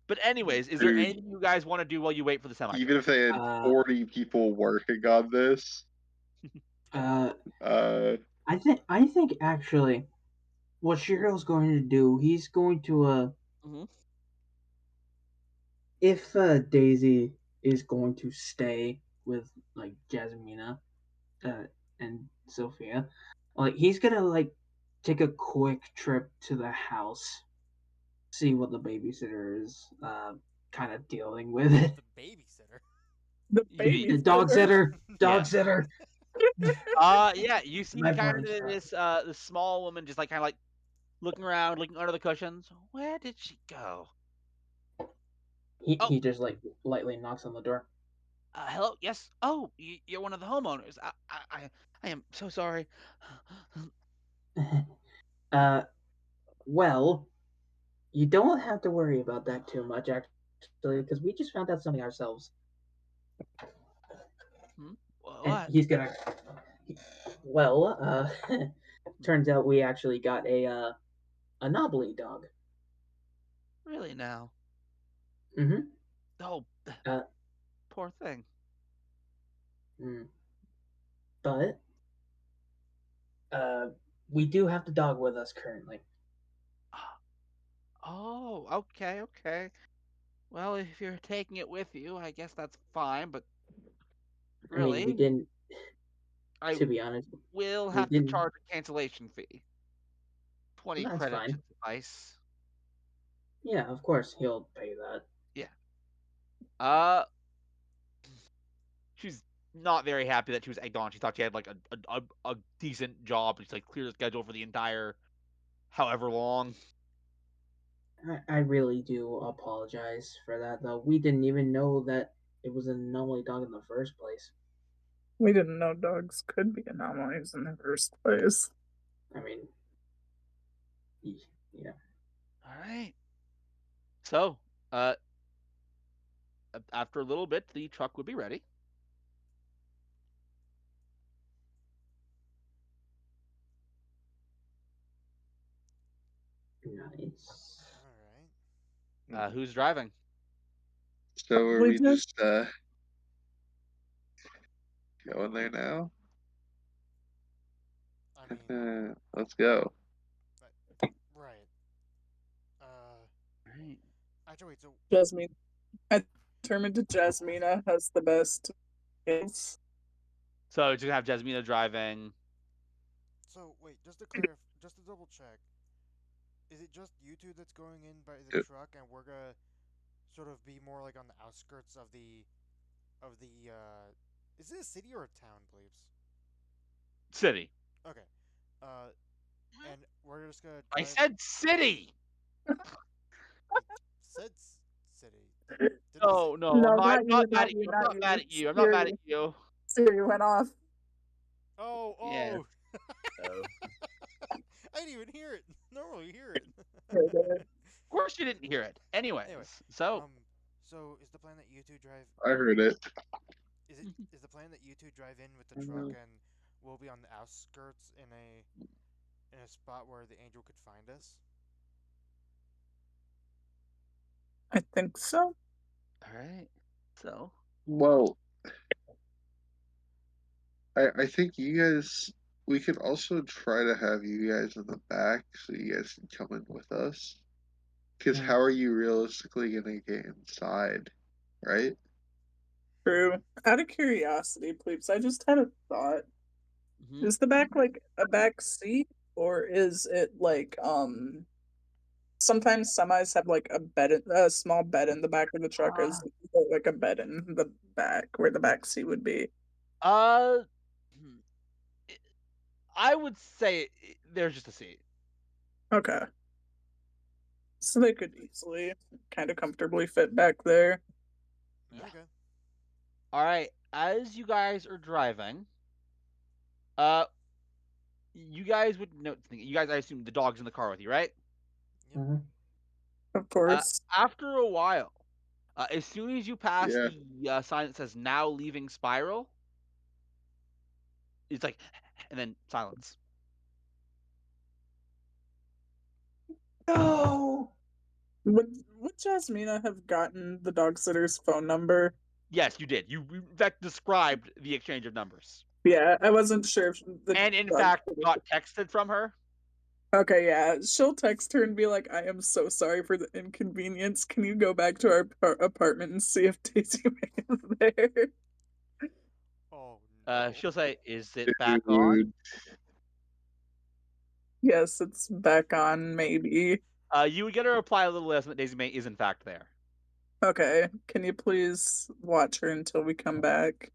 But anyways, is there Dude, anything you guys want to do while you wait for the semi? even if they had 40 people working on this, Uh, uh, I think actually, what Shiro's going to do, he's going to Mm-hmm. if Daisy is going to stay with like Jasmina, and Sophia, like he's gonna like take a quick trip to the house, see what the babysitter is kind of dealing with it. The babysitter. The Ye- baby Dog sitter, Yeah. dog sitter. Yeah, you see My kind brain's of this small woman just like kind of like looking around, looking under the cushions. Where did she go? Oh, He just like lightly knocks on the door. hello. Yes. Oh, you're one of the homeowners. I am so sorry. uh, well, you don't have to worry about that too much actually, because we just found out something ourselves. Hmm? And What? he's gonna. Well, turns out we actually got a knobbly dog. Really now? Mm-hmm. Oh, Uh, poor thing. but we do have the dog with us currently. Oh, okay, okay. Well, if you're taking it with you, I guess that's fine. But I mean, we really, didn't. I To be honest, will we have to didn't. charge a cancellation fee. 20 That's credit fine. should suffice. Yeah, of course he'll pay that. Yeah. Uh, she's not very happy that she was egged on. She thought she had like a decent job. She's like clear the schedule for the entire however long. I really do apologize for that, though. We didn't even know that it was an anomaly dog in the first place. We didn't know dogs could be anomalies in the first place. I mean, yeah. All right. So, uh, after a little bit, the truck would be ready. Nice. All right. Who's driving? so are We we did. just going there now? I mean, Let's go. right. Right. Actually, wait. So Jasmine. I determined Jasmina has the best skills. So you're gonna have Jasmina driving. wait. Just to clarify, just to double check. Is it just you two that's going in by the Yep. truck, and we're gonna sort of be more like on the outskirts of the? Is it a city or a town, please? City. Okay. Uh, and we're just gonna I drive. said city. Said city. Didn't I No, say? no, No, I'm not not you, mad not at you, you. I'm not not mad you. at you. I'm not mad at Siri. you. Siri went off. Oh, Yes. oh. Oh. I didn't even hear it. Normally you hear it. Of course you didn't hear it. Anyways, Anyway, so so is the plan that you two drive? I heard it. Is the plan that you two drive in with the truck and we'll be on the outskirts in a spot where the angel could find us? I think so. all right. So Well, I think you guys. We could also try to have you guys in the back so you guys can come in with us. Because how are you realistically gonna get inside, right? True. Out of curiosity, please. I just had a thought. mhm. Is the back like a back seat, or is it like Sometimes semis have like a small bed in the back of the truck, is like a bed in the back where the back seat would be. uh, hmm, I would say there's just a seat. Okay. So they could easily kind of comfortably fit back there. Yeah. Okay. All right. As you guys are driving, you guys would know. You guys, I assume the dog's in the car with you, right? Yep. Mhm. Of course. After a while, as soon as you pass Yeah. the sign that says "Now leaving Spiral," it's like, and then silence. No. Would Jasmina have gotten the dog sitter's phone number? Yes, you did. You in fact described the exchange of numbers, Yeah, I wasn't sure if the and in dog fact sitter- got texted from her. Okay, yeah. She'll text her and be like, I am so sorry for the inconvenience. Can you go back to our apartment and see if Daisy May is there? Oh no. She'll say, "Is it back on?" Dude, Yes, it's back on, maybe. You would get a reply a little less that Daisy May is in fact there. Okay, can you please watch her until we come back?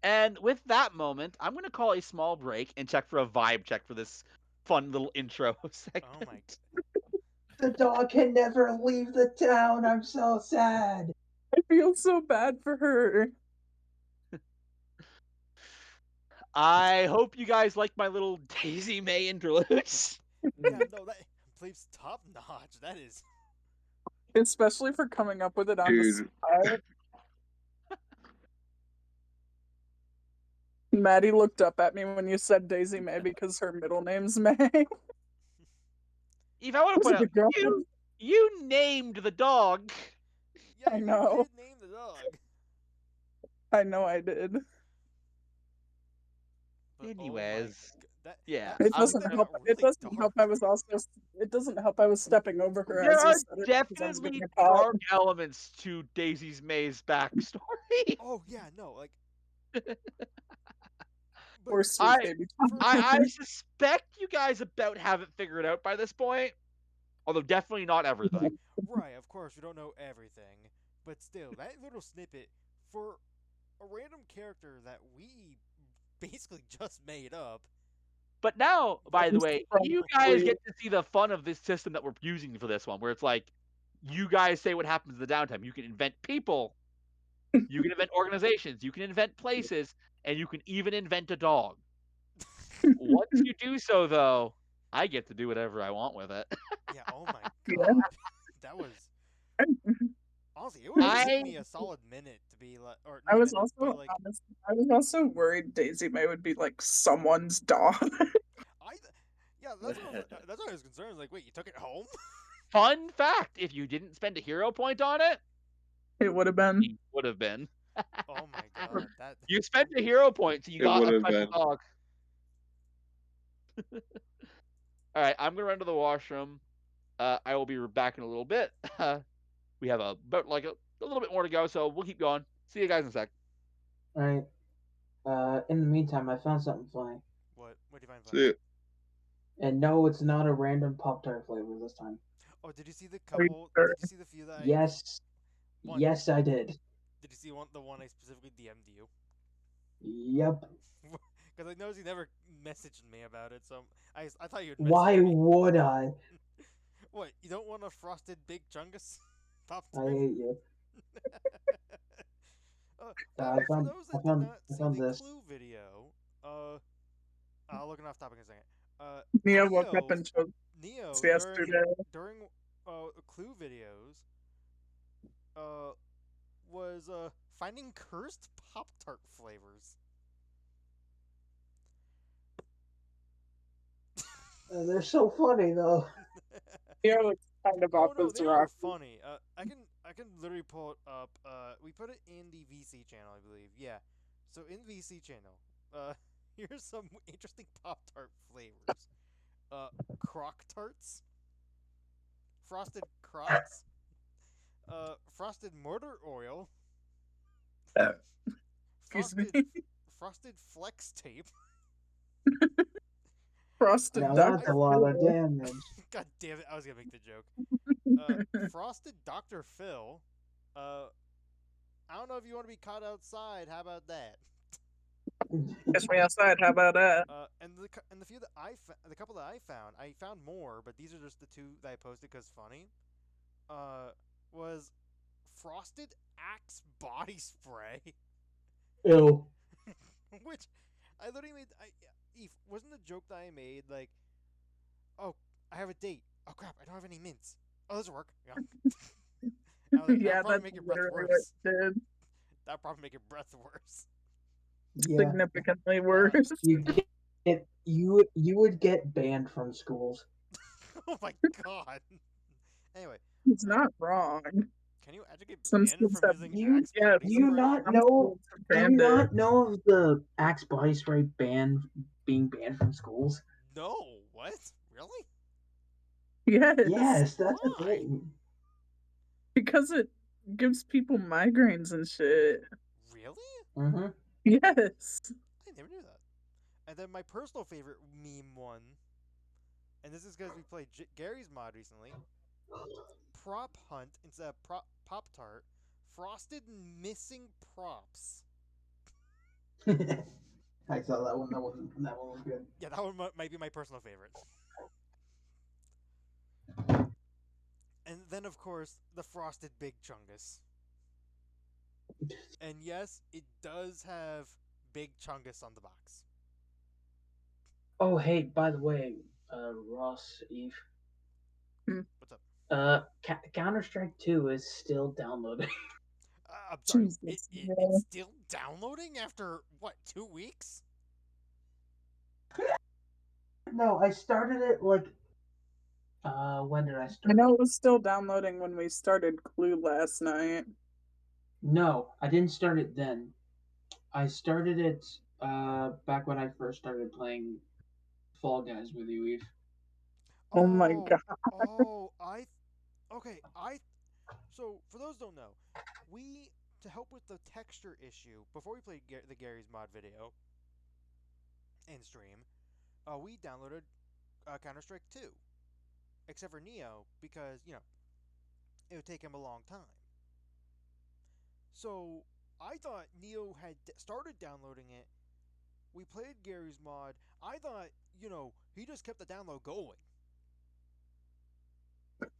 And with that moment, I'm going to call a small break and check for a vibe check for this fun little intro segment. Oh my. The dog can never leave the town. I'm so sad. I feel so bad for her. I hope you guys like my little Daisy May interludes. Yeah, no, that Please top notch. That is. Especially for coming up with it on the dude. spot. Maddie looked up at me when you said Daisy May because her middle name's May. Eve, I want to Was point it the out, girl? you named the dog. Yeah, I you know. did name the dog. I know I did. But, Anyways, that, yeah, that It I'm sounds doesn't like gonna- help. a It really doesn't help. I dark. was also. It doesn't help. I was stepping over her there as you are said it because I was definitely getting a call. dark elements to Daisy's May's backstory. Oh yeah, no, like. Or But sweet baby. I suspect you guys about have it figured out by this point, although definitely not everything. right, of course, we don't know everything, but still, that little snippet for a random character that we basically just made up. But now, by the way, you guys Probably. get to see the fun of this system that we're using for this one, where it's like, you guys say what happens in the downtime. You can invent people, you can invent organizations, you can invent places, and you can even invent a dog. Once you do so, though, I get to do whatever I want with it. Yeah, oh my Yeah. god. That was. Honestly, it would have taken I me a solid minute to be like. Or I not a was minute, also but like. honest. I was also worried Daisy May would be like someone's dog. I. Yeah, that's what I was concerned. Like, wait, you took it home? fun fact: if you didn't spend a hero point on it, It would have been. it would have been. Oh my god, that. You spent a hero point, so you It got would a have special been. dog. All right, I'm gonna run to the washroom. I will be back in a little bit. We have about like a little bit more to go, so we'll keep going. See you guys in a sec. All right. In the meantime, I found something funny. What? What do you find funny? See, And no, it's not a random Pop Tart flavor this time. Oh, did you see the Are you couple? sure? Did you see the few that I? Yes. One. Yes, I did. Did you see the one I specifically DM'd you? Yep. Because I noticed you never messaged me about it, so I thought you'd. Why message me. would I? What? You don't want a frosted big chungus? Pop I Tart? hate you. Now, I for found- those I that found- did not I see found the this. Clue video, looking off topic in a second. Nia woke up and chose Neo yesterday. during Clue videos, was finding cursed Pop Tart flavors. They're so funny though. Nia was kind of Oh off no, his they rock. are funny. I can literally pull it up. We put it in the VC channel, I believe. Yeah. So in VC channel, here's some interesting Pop Tart flavors. Croc Tarts, Frosted Crocs, Frosted Mortar Oil, Excuse me. Frosted Flex Tape. Frosted Now Dr. that's a lot of Phil. damage. God damn it! I was gonna make the joke. Frosted Dr. Phil. I don't know if you want to be caught outside. How about that? Catch me outside. How about that? And the few that the couple that I found more, but these are just the two that I posted because funny. Was frosted axe body spray, Ew. which I literally made. Eve, wasn't the joke that I made like, oh, I have a date. Oh crap, I don't have any mints. Oh, this will work. Yeah. I was like, that'll Yeah, probably that's make your breath literally what worse. it did. That'll probably make your breath worse. Yeah. Significantly worse. You would get banned from schools. Oh my god. Anyway, He's not wrong. can you actually get Some banned schools from have using You axe yeah, body do you spray? not some know? schools have Do you banned it. not know of the Axe body spray being banned from schools? No. What? Really? Yes, Yes, that's the Why? thing. because it gives people migraines and shit. Really? Mm-hmm. Yes. I never knew that. And then my personal favorite meme one, and this is because we played Gary's mod recently. Prop hunt instead of Pop Tart. Frosted missing props. I saw that one. That one was good. Yeah, that one might be my personal favorite. And then, of course, the frosted Big Chungus. And yes, it does have Big Chungus on the box. Oh, hey, by the way, Ross, Eve, What's up? Counter Strike 2 is still downloading. I'm sorry. Jesus. It's still downloading after what, 2 weeks? No, I started it like. When did I I start? know it was still downloading when we started Clue last night. No, I didn't start it then. I started it back when I first started playing Fall Guys with you, Eve. Oh my Oh, god. oh, okay, so for those who don't know, to help with the texture issue, before we played the Gary's mod video in stream, we downloaded Counter Strike 2, except for Neo because it would take him a long time. So I thought Neo had started downloading it. We played Gary's mod. I thought he just kept the download going.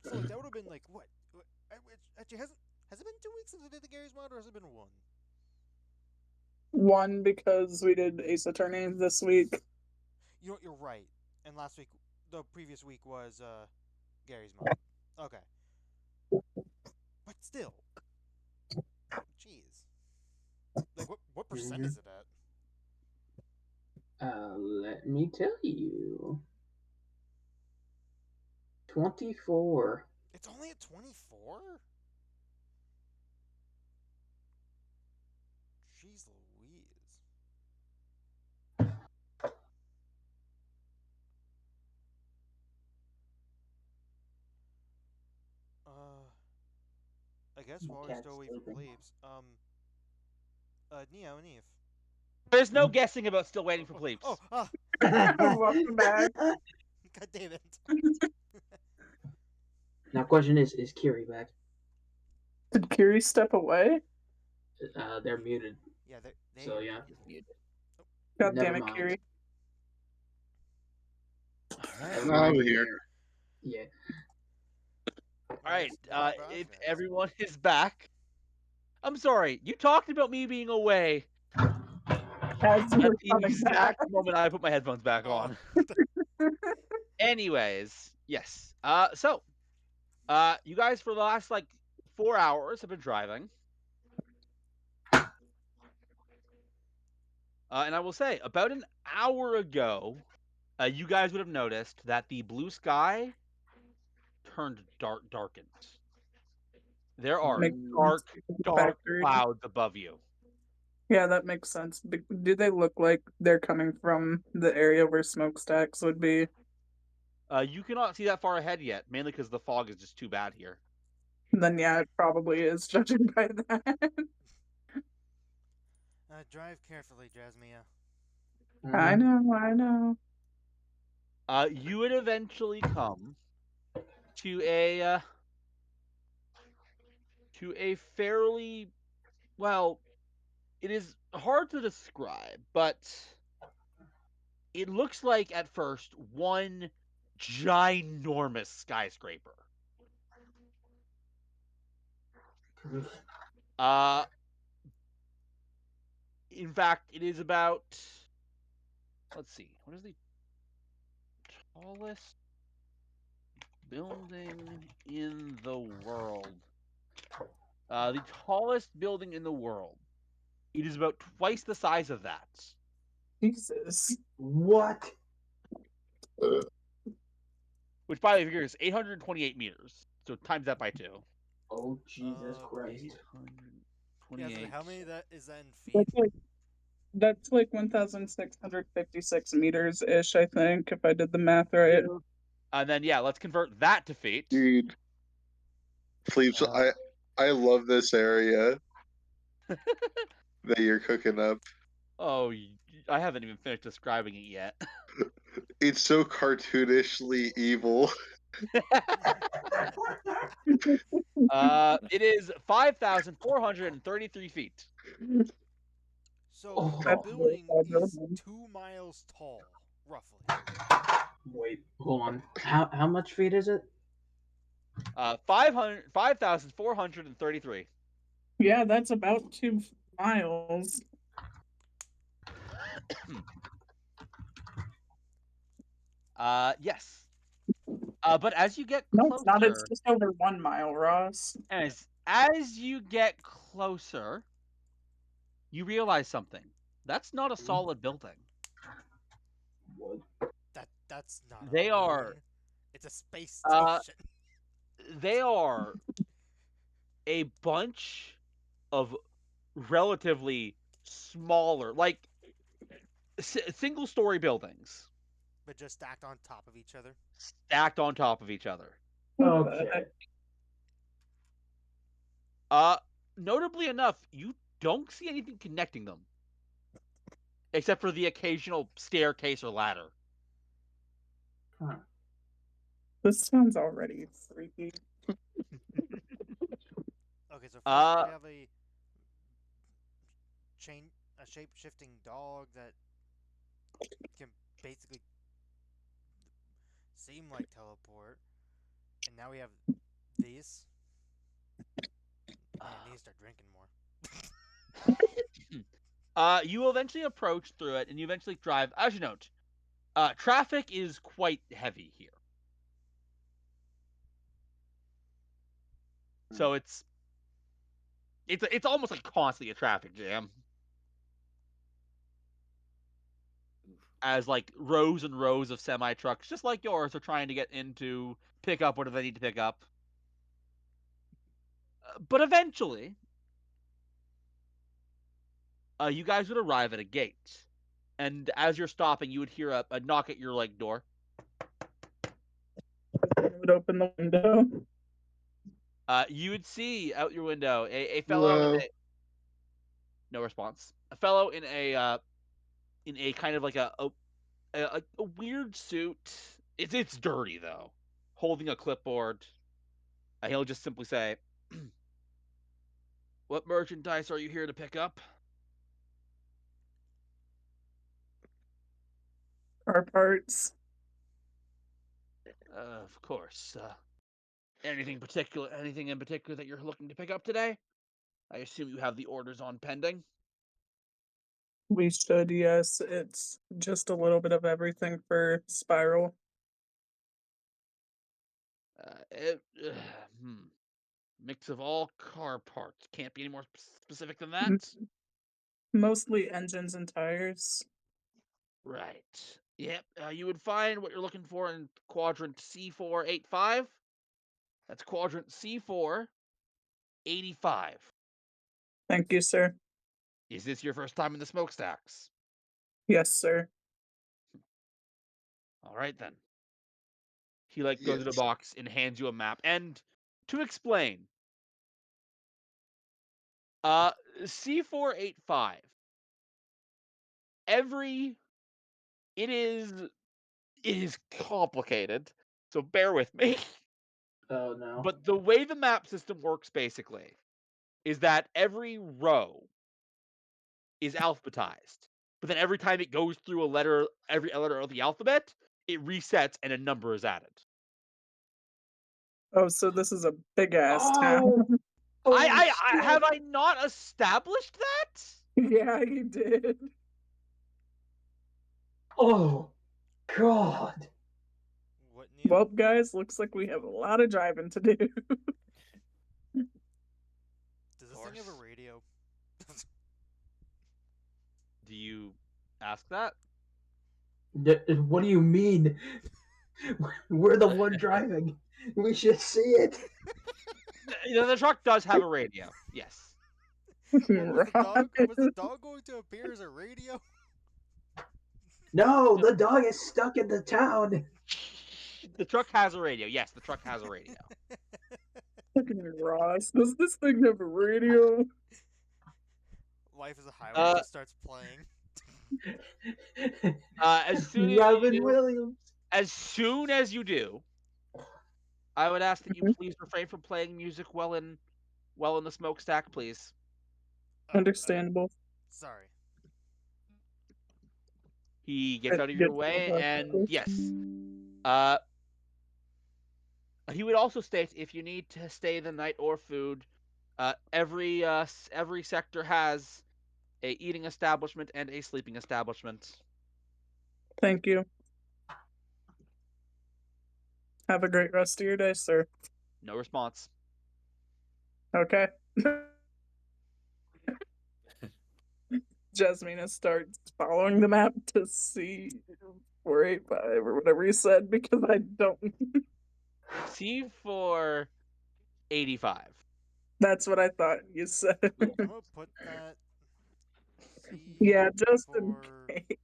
So like that would have been like what? Actually, has it been 2 weeks since we did the Gary's mod, or has it been one? One, because we did Ace Attorney this week. You know what? You're right. And last week, the previous week was Gary's mod. Okay, but still, jeez. Like what percent is it at? Let me tell you. 24. It's only at 24. Jeez Louise. I guess My while we're cat's still waiting for sleeping. plebes, Neo and Eve. There's no guessing about still waiting for bleeps. Oh, Welcome back. god damn it. Now, question is Kiri back? Did Kiri step away? They're muted. Yeah, they So, yeah. God Never damn it, mind. Kiri. Alright. No, I'm here. Yeah. Alright, Well, if guys. everyone is back. I'm sorry, you talked about me being away As you at were the coming exact back. moment I put my headphones back Oh. on. Anyways, yes. So, you guys for the last like 4 hours have been driving. And I will say, about an hour ago, you guys would have noticed that the blue sky turned darkened. There are Makes dark, sense. dark Factory. clouds above you. Yeah, that makes sense. Do they look like they're coming from the area where smokestacks would be? You cannot see that far ahead yet, mainly because the fog is just too bad here. Then yeah, it probably is, judging by that. Drive carefully, Jasmia. I know. You would eventually come to a fairly, well, It is hard to describe, but it looks like at first one ginormous skyscraper. Uh, in fact, it is about. Let's see. What is the tallest building in the world? The tallest building in the world. It is about twice the size of that. Jesus. What? Which, by the way, figures 828 meters. So times that by 2. Oh, Jesus Christ. 828. Yeah, so how many that is that in feet? That's like 1,656 meters ish, I think, if I did the math right. And then, yeah, let's convert that to feet. Dude, Fleeps, I love this area that you're cooking up. Oh, I haven't even finished describing it yet. It's so cartoonishly evil. It is 5,433 feet. So Oh. the That's building really tall is building. 2 miles tall, roughly. Wait, hold on. How much feet is it? 5,433. Yeah, that's about 2 miles. Yes. But as you get No, it's not. It's closer, just over 1 mile, Ross. as you get closer, you realize something. That's not a solid building. What? That's not They a are- moon. It's a space Uh, station. They are a bunch of relatively smaller, like single-story buildings But just stacked on top of each other. stacked on top of each other. What the Okay. heck? Notably enough, you don't see anything connecting them, except for the occasional staircase or ladder. Huh. This sounds already freaky. Okay, so first we have a shape-shifting dog that can basically seem like teleport. And now we have these. Man, I need to start drinking more. You eventually approach through it, and you eventually drive. As you note, traffic is quite heavy here, so it's almost like constantly a traffic jam. As like rows and rows of semi trucks, just like yours, are trying to get into pick up whatever they need to pick up. But eventually, you guys would arrive at a gate, and as you're stopping, you would hear a knock at your door. I would open the window. You would see out your window a fellow Hello. no response. A fellow in a kind of like a weird suit. It's dirty though, holding a clipboard. He'll just simply say, "What merchandise are you here to pick up?" Car parts. Of course. Anything in particular that you're looking to pick up today? I assume you have the orders on pending. We should, yes. It's just a little bit of everything for Spiral. Hmm. Mix of all car parts. Can't be any more specific than M- that. Mostly engines and tires. Right. Yep. You would find what you're looking for in quadrant C485. That's quadrant C485. Thank you, sir. Is this your first time in the smokestacks? Yes, sir. All right then. He goes to the Yes. box and hands you a map. And to explain, C485. Every it is complicated, so bear with me. Oh no. But the way the map system works basically is that every row is alphabetized. But then every time it goes through every letter of the alphabet, it resets and a number is added. Oh, so this is a big ass town. Oh, holy I shit. have I not established that? Yeah, you did. Oh, God. What, Neil? Well, guys, looks like we have a lot of driving to do. Does this thing have a course. radio? Do you ask that? What do you mean? We're the one driving. We should see it. The truck does have a radio. Yes. Was the Right. dog going to appear as a radio? No, the dog is stuck in the town. The truck has a radio. Yes, the truck has a radio. Fucking Ross, does this thing have a radio? Life is a Highway Uh, just starts playing. As soon as Robin you, Williams. as soon as you do, I would ask that you Mhm. please refrain from playing music while in the smokestack, please. Oh, Understandable. sorry. He gets out of your Good way, stuff. and yes, uh, he would also state if you need to stay the night or food, every sector has a eating establishment and a sleeping establishment. Thank you. Have a great rest of your day, sir. No response. Okay. Jasmina starts following the map to see 485 or whatever you said because I don't. C485. That's what I thought you said. I'm gonna put that. Yeah, just in C4. case.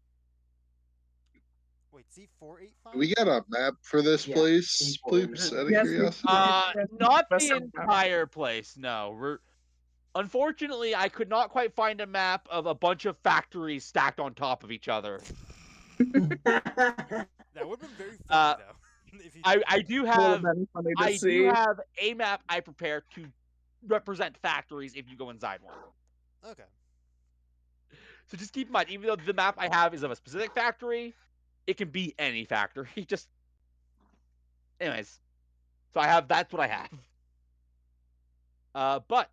Wait, C485? We got a map for this Yeah, place, equal. please, out of Yes, curiosity. Not That's the not bad. entire place. No. Unfortunately, I could not quite find a map of a bunch of factories stacked on top of each other. That would have been very funny though. If you I do Would have have been funny to I see. do have a map I prepared to represent factories if you go inside one. Okay. So just keep in mind, even though the map I have is of a specific factory, it can be any factory. Just anyways. So that's what I have. But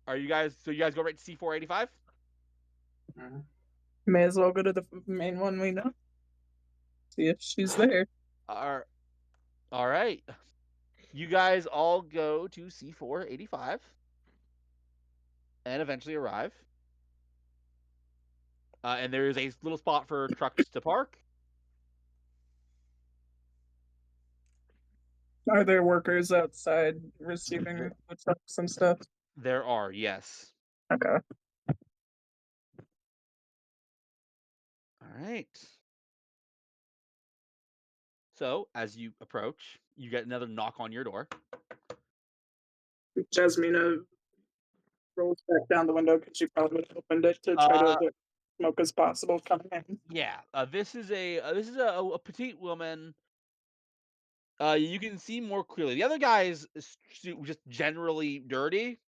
are you guys go right to C485? May as well go to the main one we know. See if she's there. All right. You guys all go to C485 and eventually arrive. And there is a little spot for trucks to park. Are there workers outside receiving the trucks and stuff? There are, yes. Okay. All right. So, as you approach, you get another knock on your door. Jasmina rolls back down the window because she probably would have opened it to try to avoid smoke as possible coming in. Yeah, this is a petite woman. You can see more clearly. The other guy is just generally dirty.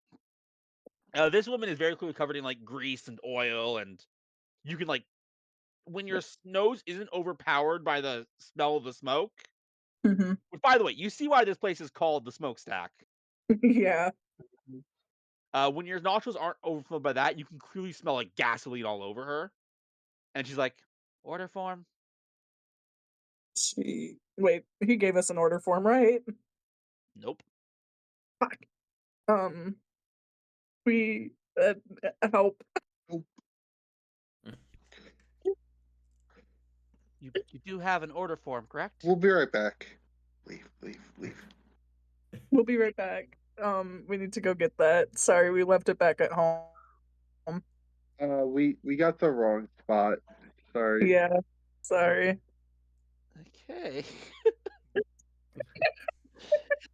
This woman is very clearly covered in like grease and oil, and you can like when your nose isn't overpowered by the smell of the smoke. Mm-hmm. Which, by the way, you see why this place is called the smokestack. Yeah. When your nostrils aren't overflowed by that, you can clearly smell like gasoline all over her. And she's like, "Order form." Wait, he gave us an order form, right? Nope. Fuck. We help. You do have an order form, correct? We'll be right back. Leave. We'll be right back. We need to go get that. Sorry, we left it back at home. We got the wrong spot. Sorry. Yeah. Sorry. Okay.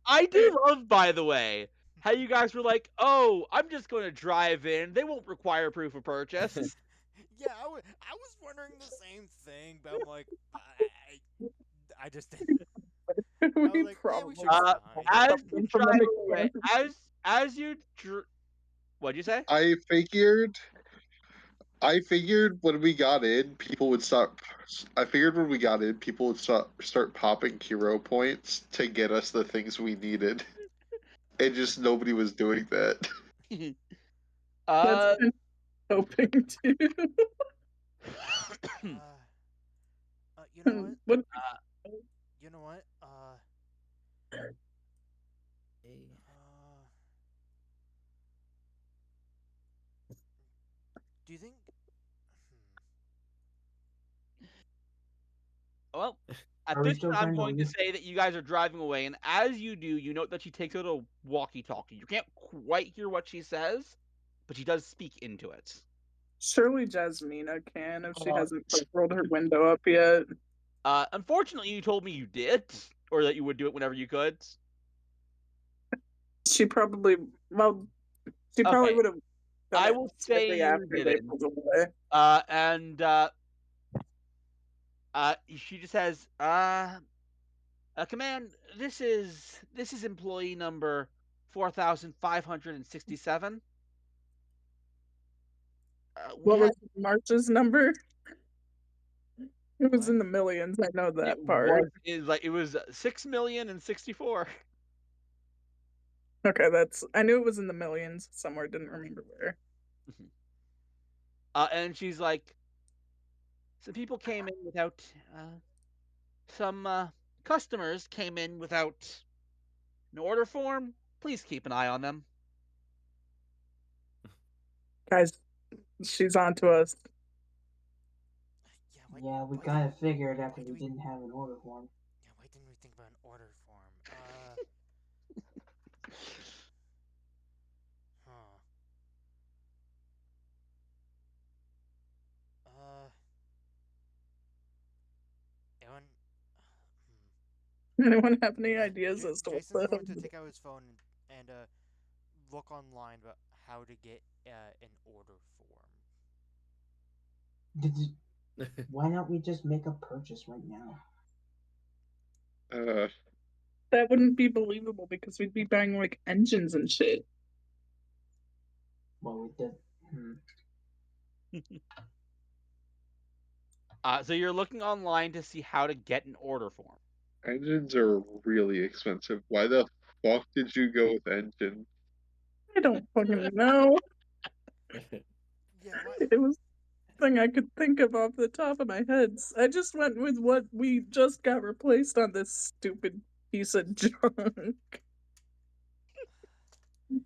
I do love, by the way, how you guys were like, "Oh, I'm just going to drive in. They won't require proof of purchase." Yeah, I was wondering the same thing, but I'm like, I just didn't. I was We like, yeah, probably we should be fine. As something you from drive the away, mechanic. as you what'd you say? I figured I figured when we got in, people would start. I figured when we got in, people would start popping hero points to get us the things we needed, and just nobody was doing that. That's uh, kind of hoping too. You know what? What? You know what? Okay. Do you think? well, at Are we this still point, I'm trying to going to leave? say that you guys are driving away, and as you do, you note that she takes out a walkie-talkie. You can't quite hear what she says, but she does speak into it. Surely Jasmina can if she Uh, hasn't rolled her window up yet. Unfortunately, you told me you did, or that you would do it whenever you could. She probably she probably Okay, would have done I it will say shortly you after they didn't. pulled away. And she just says, command, this is employee number 4,567. We What had was March's number? It was What? in the millions. I know it that part. was 6,064. Okay, I knew it was in the millions somewhere. Didn't remember where. And she's like, some people came in without some customers came in without an order form. Please keep an eye on them. Guys, she's on to us. Yeah. Yeah, we why kind didn't- of figured after why do we we? didn't have an order form. Yeah. Why didn't we think about an order form? Huh. Uh. Anyone? Anyone have any ideas as to Jason's what going to the take out his phone and look online about how to get an order form. Why don't we just make a purchase right now? that wouldn't be believable because we'd be buying like engines and shit. Well, we did. So you're looking online to see how to get an order form. Engines are really expensive. Why the fuck did you go with engine? I don't fucking know. Yeah. Why? It was the thing I could think of off the top of my head. I just went with what we just got replaced on this stupid piece of junk. Hey,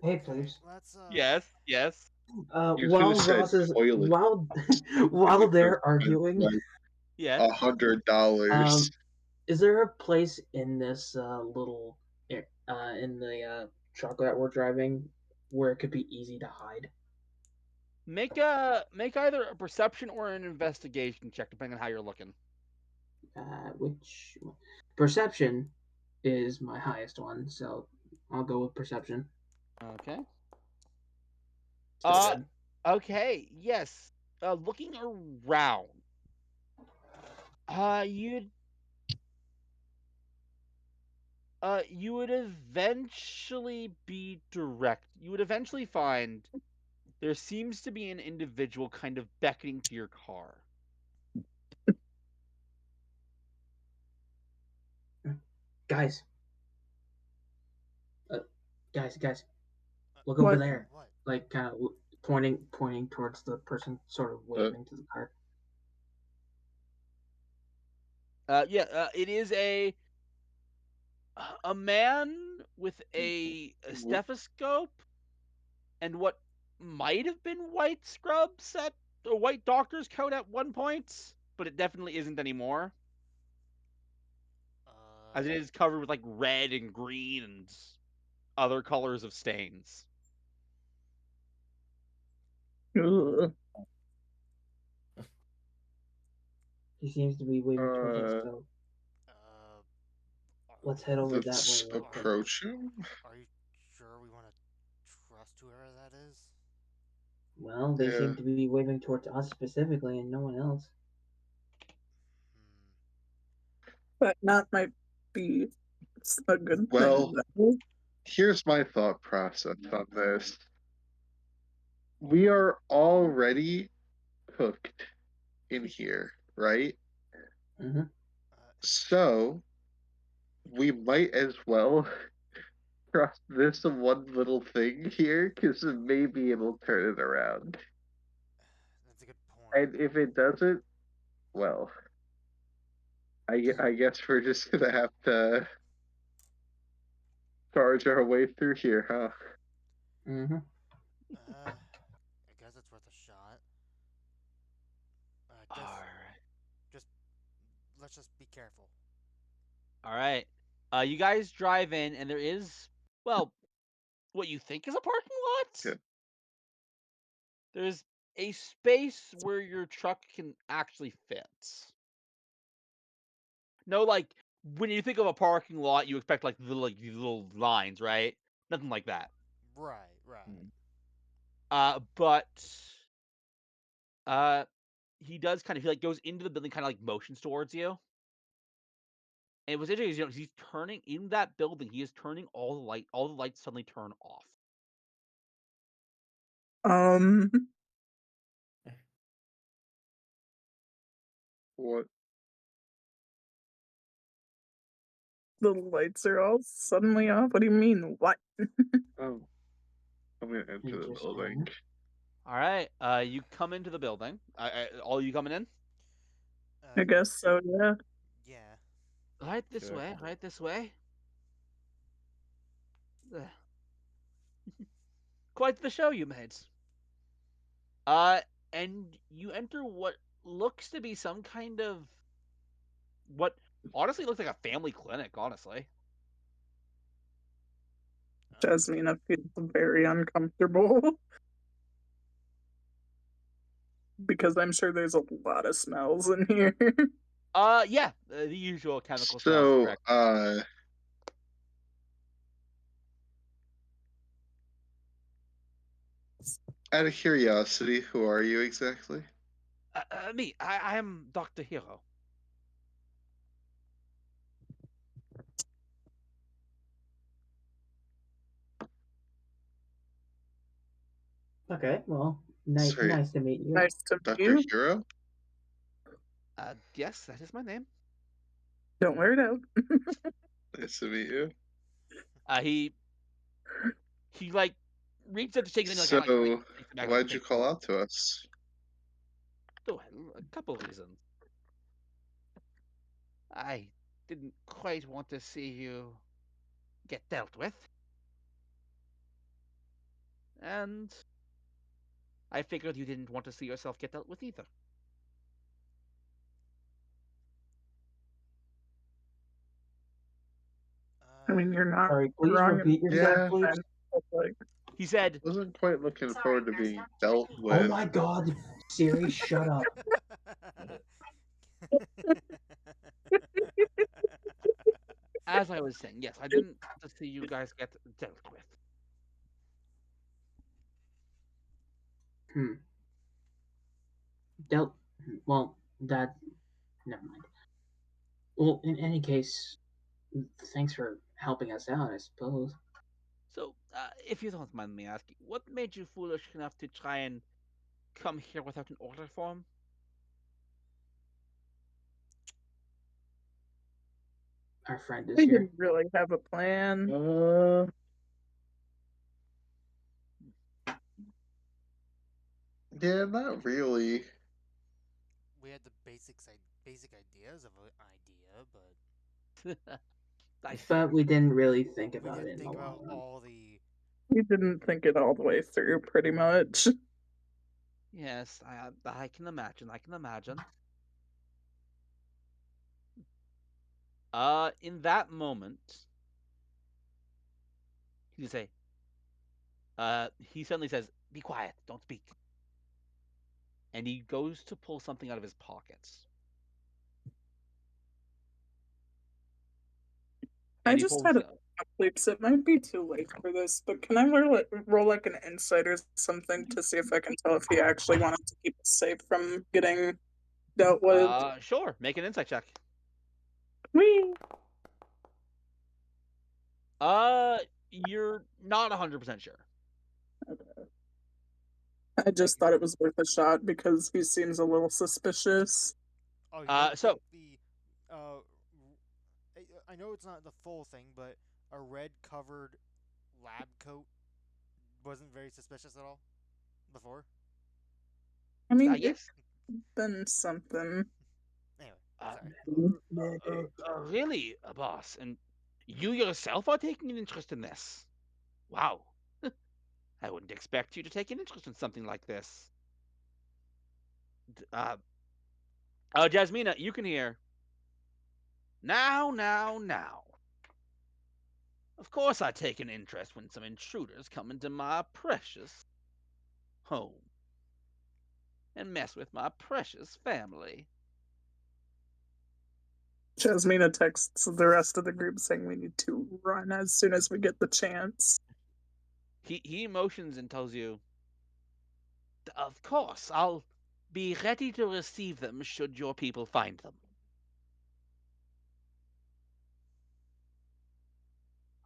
Okay. plebes. Let's. Yes. You could have While said Ross is toilet. while You could have they're spent arguing, like Yes. $100. is there a place in this little in the truck that we're driving where it could be easy to hide? Make either a perception or an investigation check, depending on how you're looking. Which perception is my highest one, so I'll go with perception. Okay. Still good. Okay. Yes. Looking around. You'd you would eventually be direct. You would eventually find there seems to be an individual kind of beckoning to your car. Guys. Guys. Look over What? there. What? Like kind of pointing towards the person sort of waving to the car. It is a man with a stethoscope and what might have been white scrubs at a white doctor's coat at one point, but it definitely isn't anymore. As it is covered with like red and green and other colors of stains. Ugh. He seems to be waving towards us, so let's head over that way Let's real quick. approach him. Are you sure we want to trust whoever that is? Well, they Yeah. seem to be waving towards us specifically and no one else. That not might be a good Well, thing. here's my thought process on this. we are already cooked in here, right? Hmm. So we might as well trust this one little thing here, because maybe it'll turn it around. That's a good point. And if it doesn't, well, I guess we're just gonna have to charge our way through here, huh? Hmm. I guess it's worth a shot. All Just, right. just let's just be careful. All right. You guys drive in, and there is, well, what you think is a parking lot. Good. There's a space where your truck can actually fit. No, like when you think of a parking lot, you expect like these little lines, right? Nothing like that. Right, right. But uh, he does kind of he like goes into the building, kind of like motions towards you. And what's interesting is, he's turning in that building. He is turning all the light. All the lights suddenly turn off. Um, What? the lights are all suddenly off. What do you mean? What? Oh, I'm gonna enter the building. Interesting. All right. You come into the building. All you coming in? I guess so. Yeah. Yeah. Right this Okay. way. Right this way. Ugh. Quite the show you made. Uh, and you enter what looks to be some kind of what honestly looks like a family clinic. Honestly. Jasmine, I feel very uncomfortable because I'm sure there's a lot of smells in here. Yeah, the usual chemical smells, So, correct. out of curiosity, who are you exactly? Me, I am Dr. Hero. Okay, well, Sorry, nice to meet you. Nice to meet Dr. you. Hero? Yes, that is my name. Don't wear it out. Nice to meet you. He like reaches out to shake it, and like kind of So, takes it back, like why'd you takes call out to us? Oh, a couple reasons. I didn't quite want to see you get dealt with, and I figured you didn't want to see yourself get dealt with either. I mean, you're not Sorry, please wrong in repeat yourself, Yeah, please. that, but, like, He said, wasn't quite looking forward to being dealt Oh with. my god, Siri, shut up. as I was saying, yes, I didn't want to see you guys get dealt with. Hmm. Dealt. Well, that. Never mind. Well, in any case, thanks for helping us out, I suppose. So, if you don't mind me asking, what made you foolish enough to try and come here without an order form? Our friend is we here. didn't really have a plan. Yeah, not really. We had the basic ideas of an idea, but I see. But we didn't really think we about it didn't in the think about long run. all the. We didn't think it all the way through, pretty much. Yes, I can imagine. I can imagine. In that moment, he say, he suddenly says, "Be quiet, don't speak," and he goes to pull something out of his pockets, I and he just had pulls. a eclipse. It might be too late for this, but can I roll like an insight or something to see if I can tell if he actually wanted to keep us safe from getting dealt with? Sure, make an insight check. Whee! Uh, you're not 100% sure. I just thought it was worth a shot because he seems a little suspicious. Oh, you don't So think the uh, I know it's not the full thing, but a red covered lab coat wasn't very suspicious at all before. I mean, it yes. been something. Anyway, Uh, sorry. really, boss, and you yourself are taking an interest in this. Wow, I wouldn't expect you to take an interest in something like this. Uh, Jasmina, you can hear. Now. Of course, I take an interest when some intruders come into my precious home and mess with my precious family. Jasmina texts the rest of the group saying we need to run as soon as we get the chance. He motions and tells you, "Of course, I'll be ready to receive them should your people find them."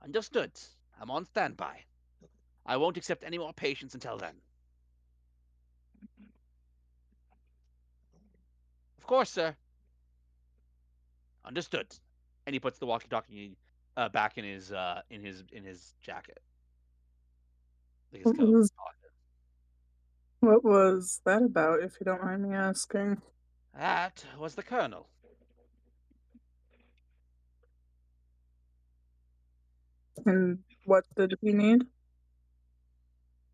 Understood. I'm on standby. I won't accept any more patients until then. Of course, sir. Understood. And he puts the walkie-talkie back in his jacket, like his What coat. was, what was that about, if you don't mind me asking? That was the colonel. And what did he need?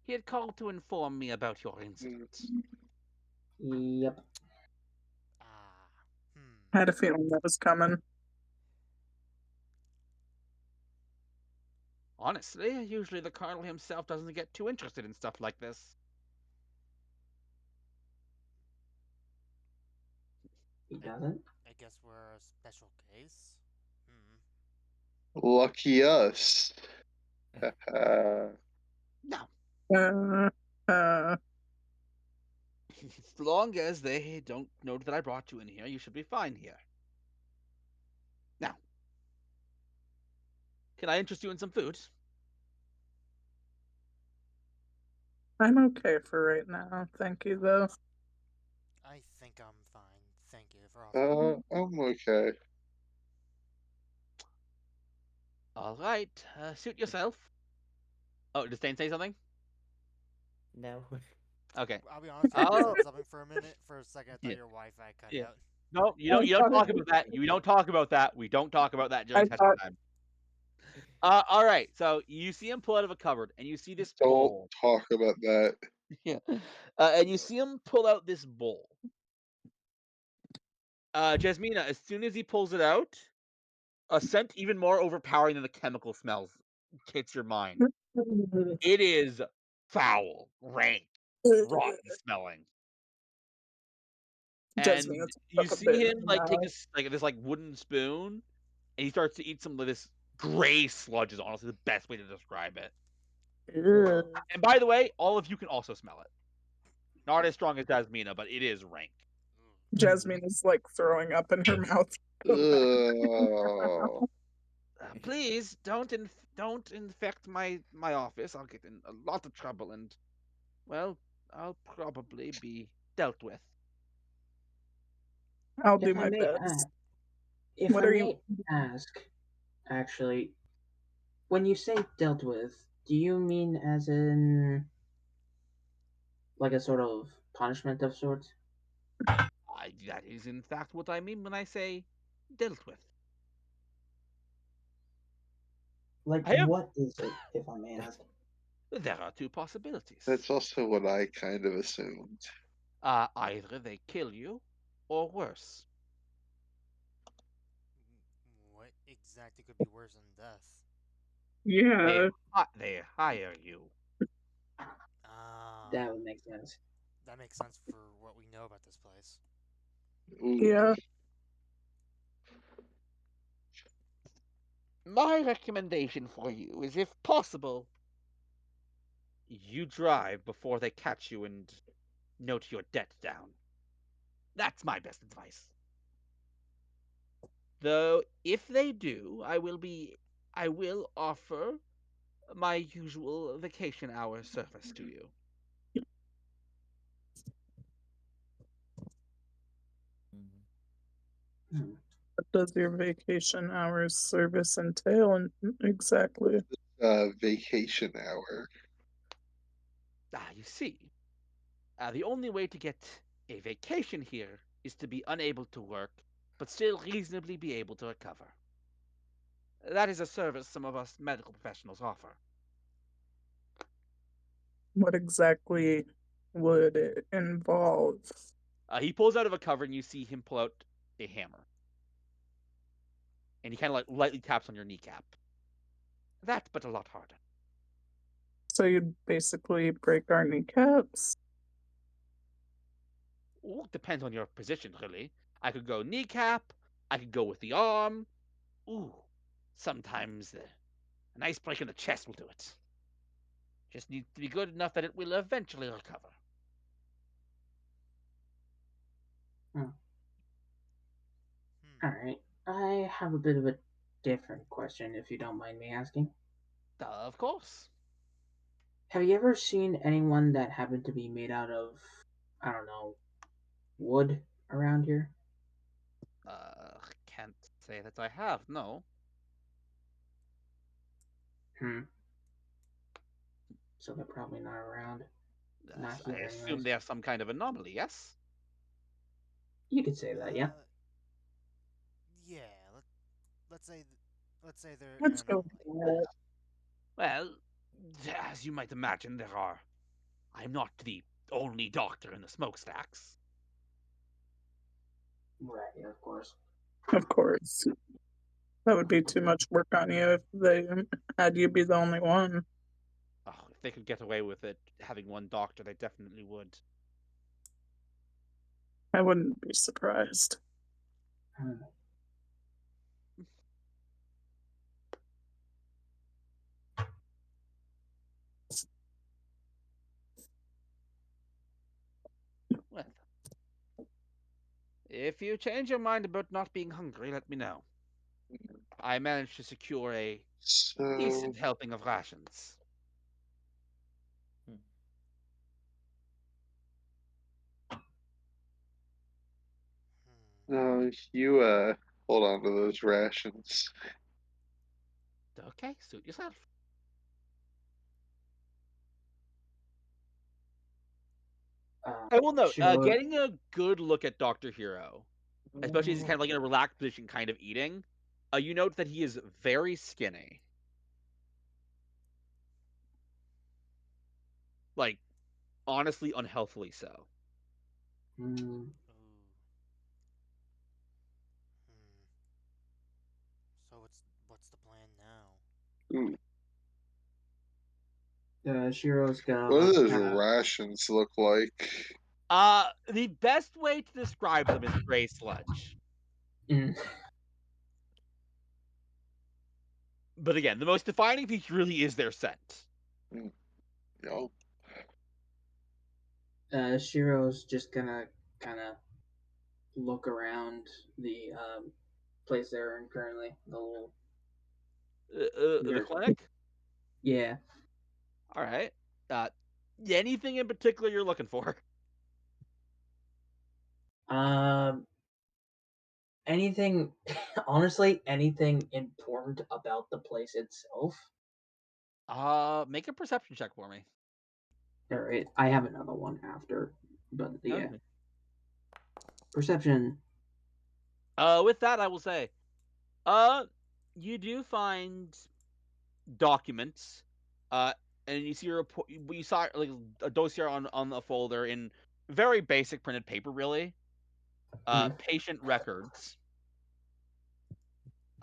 He had called to inform me about your incident. Yep. Ah, I had a feeling that was coming. Honestly, usually the colonel himself doesn't get too interested in stuff like this. He I, doesn't. I guess we're a special case. Hmm. Lucky us. No, Uh, uh, as long as they don't know that I brought you in here, you should be fine here. Now, can I interest you in some food? I'm okay for right now. Thank you, though. I think I'm fine. Thank you for offering. I'm okay. All right, suit yourself. Oh, did Stain say something? No. Okay. I'll be honest. When you I'll said something for a minute, for a second, I thought yeah your Wi-Fi cut yeah. out. No, you I don't. You don't thought talk it. about that. You don't talk about that. We don't talk about that I during testing thought. time. All right. So you see him pull out of a cupboard, and you see this Don't bowl. talk about that. Yeah. And you see him pull out this bowl. Jasmina, as soon as he pulls it out, a scent even more overpowering than the chemical smells hits your mind. It is foul, rank, rotten smelling. Jasmine And you took a bit see in him her like take mouth. this wooden spoon, and he starts to eat some of this gray sludge. Is honestly the best way to describe it. Ugh. And by the way, all of you can also smell it. Not as strong as Jasmina, but it is rank. Jasmine is like throwing up in her mouth. Ugh. Please don't infect my office. I'll get in a lot of trouble, and well, I'll probably be dealt with. I'll do If I my may best. if What I are you? may ask, actually, when you say dealt with, do you mean as in like a sort of punishment of sorts? That is in fact what I mean when I say dealt with. Like, I have what is it, if I may ask? There are two possibilities. That's also what I kind of assumed. Either they kill you, or worse, What exactly could be worse than death? they Yeah. they hire you. Ah, That would make sense. that makes sense for what we know about this place. Ooh. Yeah. My recommendation for you is, if possible, you drive before they catch you and note your debt down. That's my best advice. Though, if they do, I will offer my usual vacation hour service to you. What does your vacation hours service entail? And exactly. Vacation hour. You see, the only way to get a vacation here is to be unable to work, but still reasonably be able to recover. That is a service some of us medical professionals offer. What exactly would it involve? He pulls out of a cover, and you see him pull out a hammer. And he kind of like lightly taps on your kneecap. That, but a lot harder. So you'd basically break our kneecaps? Ooh, depends on your position, really. I could go kneecap. I could go with the arm. Ooh, sometimes a nice break in the chest will do it. Just needs to be good enough that it will eventually recover. Hmm. Hmm. Alright. I have a bit of a different question, if you don't mind me asking. Of course. Have you ever seen anyone that happened to be made out of, I don't know, wood around here? Can't say that I have, no. Hmm. So they're probably not around. Not I here, assume anyways. they are some kind of anomaly, yes? You could say that, yeah. Yeah. Let's say let's say they're an Let's go anomaly. with that. Well, as you might imagine, I'm not the only doctor in the smokestacks. Right, yeah, of course. Of course. That would be too much work on you if they had you be the only one. Oh, if they could get away with it, having one doctor, they definitely would. I wouldn't be surprised. Hmm. Well, if you change your mind about not being hungry, let me know. I managed to secure a So decent helping of rations. Hmm. no, you hold on to those rations. Okay, suit yourself. I will note, Shiro, getting a good look at Dr. Hero, especially as he's kind of like in a relaxed position, kind of eating, you note that he is very skinny. Like, honestly, unhealthily so. hmm, Ooh. Hmm. So what's the plan now? Ooh, Shiro's what do gonna those kind of. rations look like? The best way to describe them is gray sludge. Mm, But again, the most defining feature really is their scent. No. Shiro's just gonna kind of look around the place they're in currently. The little. The Your, clinic? yeah. All right. Uh, anything in particular you're looking for? Um. Anything, honestly, anything important about the place itself? Make a perception check for me. All right, I have another one after, but yeah, Okay. perception. With that, I will say, uh, you do find documents, uh, and you see a report. You saw like a dossier on a folder in very basic printed paper, really. Mhm. Patient records.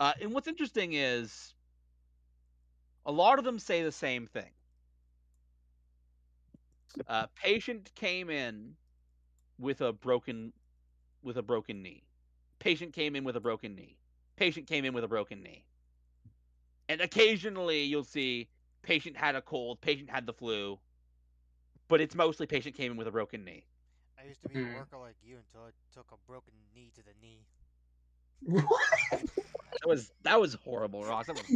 And what's interesting is a lot of them say the same thing. Patient came in with a broken knee. Patient came in with a broken knee. Patient came in with a broken knee. And occasionally you'll see patient had a cold, patient had the flu, but it's mostly patient came in with a broken knee. I used to be a Mm. worker like you until I took a broken knee to the knee. What? That was horrible, Ross. That was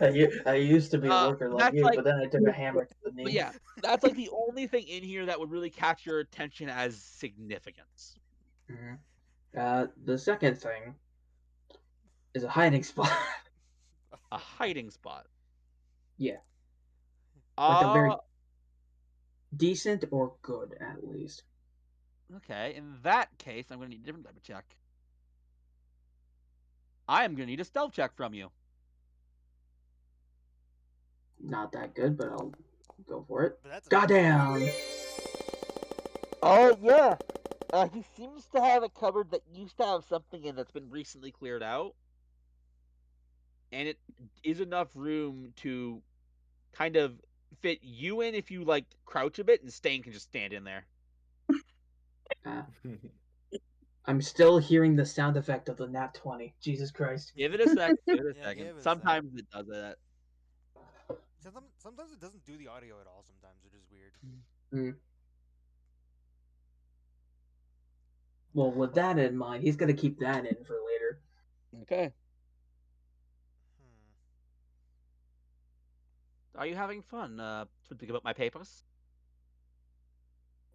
horrible. I used to be a worker like That's you, like, but then I took a hammer to the but knee. yeah, that's like the only thing in here that would really catch your attention as significance. Mhm. The second thing is a hiding spot. A hiding spot. Yeah, like a Uh, very decent or good at least. okay. In that case, I'm going to need a different type of check. I am going to need a stealth check from you. Not that good, but I'll go for it. But that's a Goddamn! Oh, yeah. He seems to have a cupboard that used to have something in that's been recently cleared out. And it is enough room to kind of fit you in if you, like, crouch a bit, and Stain can just stand in there. Uh, I'm still hearing the sound effect of the nat 20. Jesus Christ. Give it a second. Give it a Yeah, second. give it a Sometimes it does that. Sometimes it doesn't do the audio at all. Sometimes, which is weird. Hmm. Well, with that in mind, he's gonna keep that in for later. Okay. Hmm. Are you having fun? Think about my papers?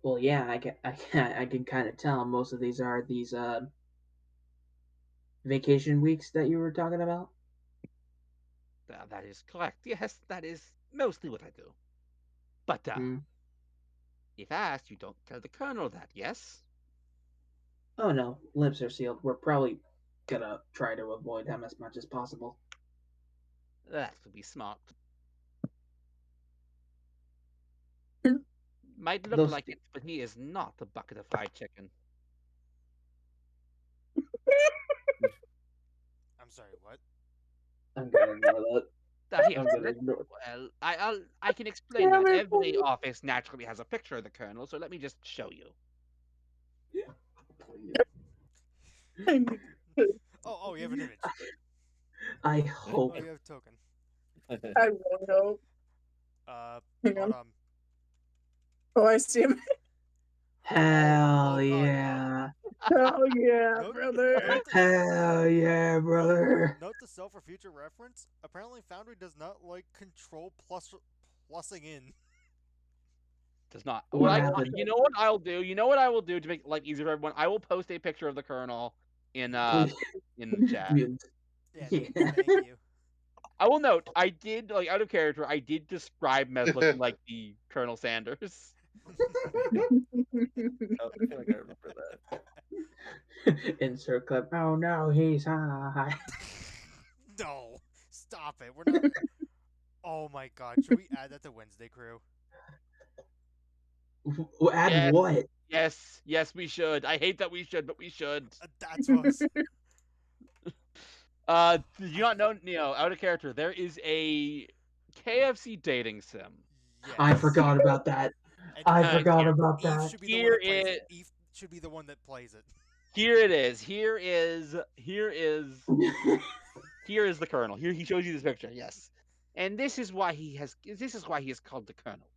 Well, yeah, I can kind of tell most of these are these vacation weeks that you were talking about. That is correct. Yes, that is mostly what I do. But, Hmm. if asked, you don't tell the Colonel that, yes? Oh no, lips are sealed. We're probably gonna try to avoid him as much as possible. That would be smart. Might look Those. like it, but he is not a bucket of fried chicken. I'm sorry. What? I'm gonna ignore that. Here, I'm gonna let, ignore. well, I can explain that. Every office naturally has a picture of the Colonel, so let me just show you. Oh, you have an image. I Oh, hope. you have a token. I really hope. Hang Hold on. on. Oh, I see him. Hell God, yeah. Oh yeah, Note, brother. note, to, Hell yeah, brother. note to self for future reference. Apparently, Foundry does not like control plussing in. Does not. What Well, happened? you know what I'll do? You know what I will do to make life easier for everyone? I will post a picture of the Colonel in Please. in chat. Yeah, Yeah. thank you. I will note, I did, like, out of character, I did describe him as looking like the Colonel Sanders. Oh, I feel like I remember that. Insert clip. Oh no, he's high. No, stop it. We're not. Oh my God, should we add that to Wednesday Crew? Add Yes, what? yes, we should. I hate that we should, but we should. That's what I was. Did you not know, out of character, there is a KFC dating sim. Yes. I forgot about that. And I Uh, forgot here, about Eve that. should be the one here that plays is it. Eve should be the one that plays it. here it is. Here is the Colonel. Here he shows you this picture. Yes, and this is why he is called the Colonel.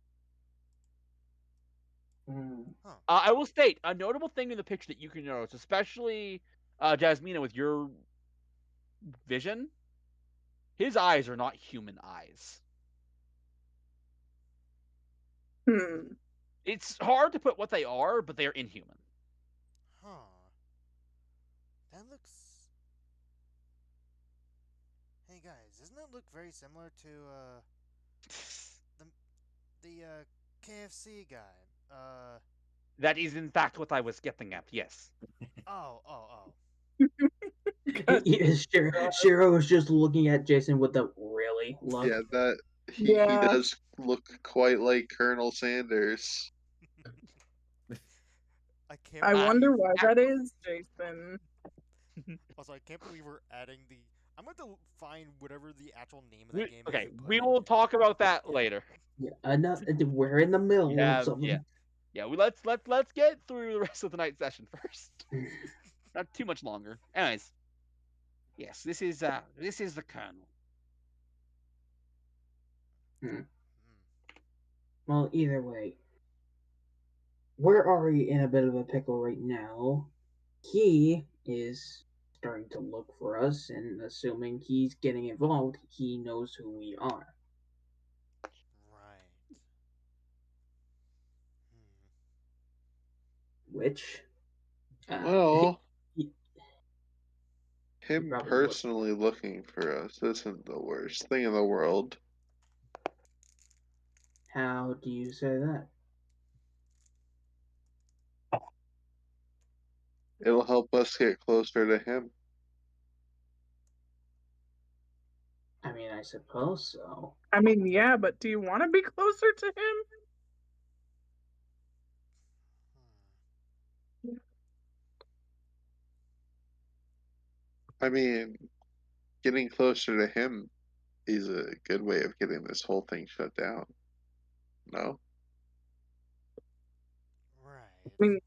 Mm. Huh. I will state a notable thing in the picture that you can notice, especially Jasmina with your vision. His eyes are not human eyes. Hmm. It's hard to put what they are, but they are inhuman. Huh. That looks. Hey guys, doesn't that look very similar to the KFC guy? That is in fact what I was getting at. Yes. Oh. Shiro was just looking at Jason with a really look. Yeah, that he Yeah. does look quite like Colonel Sanders. I can't. I Ah, wonder he's why that is, Jason. Also, I can't believe we're adding the. I'm going to find whatever the actual name of that game is. Okay, And put we it will in. talk about that Yeah. later. Yeah, we're in the middle of Yeah, something. yeah. Let's get through the rest of the night session first. Not too much longer. Anyways, yes, this is the Colonel. Hmm. Hmm. Well, either way, we're already in a bit of a pickle right now. He is starting to look for us, and assuming he's getting involved, he knows who we are. Right. Hmm. Which, uh, Well, Him probably would. personally looking for us isn't the worst thing in the world. How do you say that? It'll help us get closer to him. I mean, I suppose so. I mean, yeah, but do you want to be closer to him? Hmm. I mean, getting closer to him is a good way of getting this whole thing shut down. No? Right. I mean,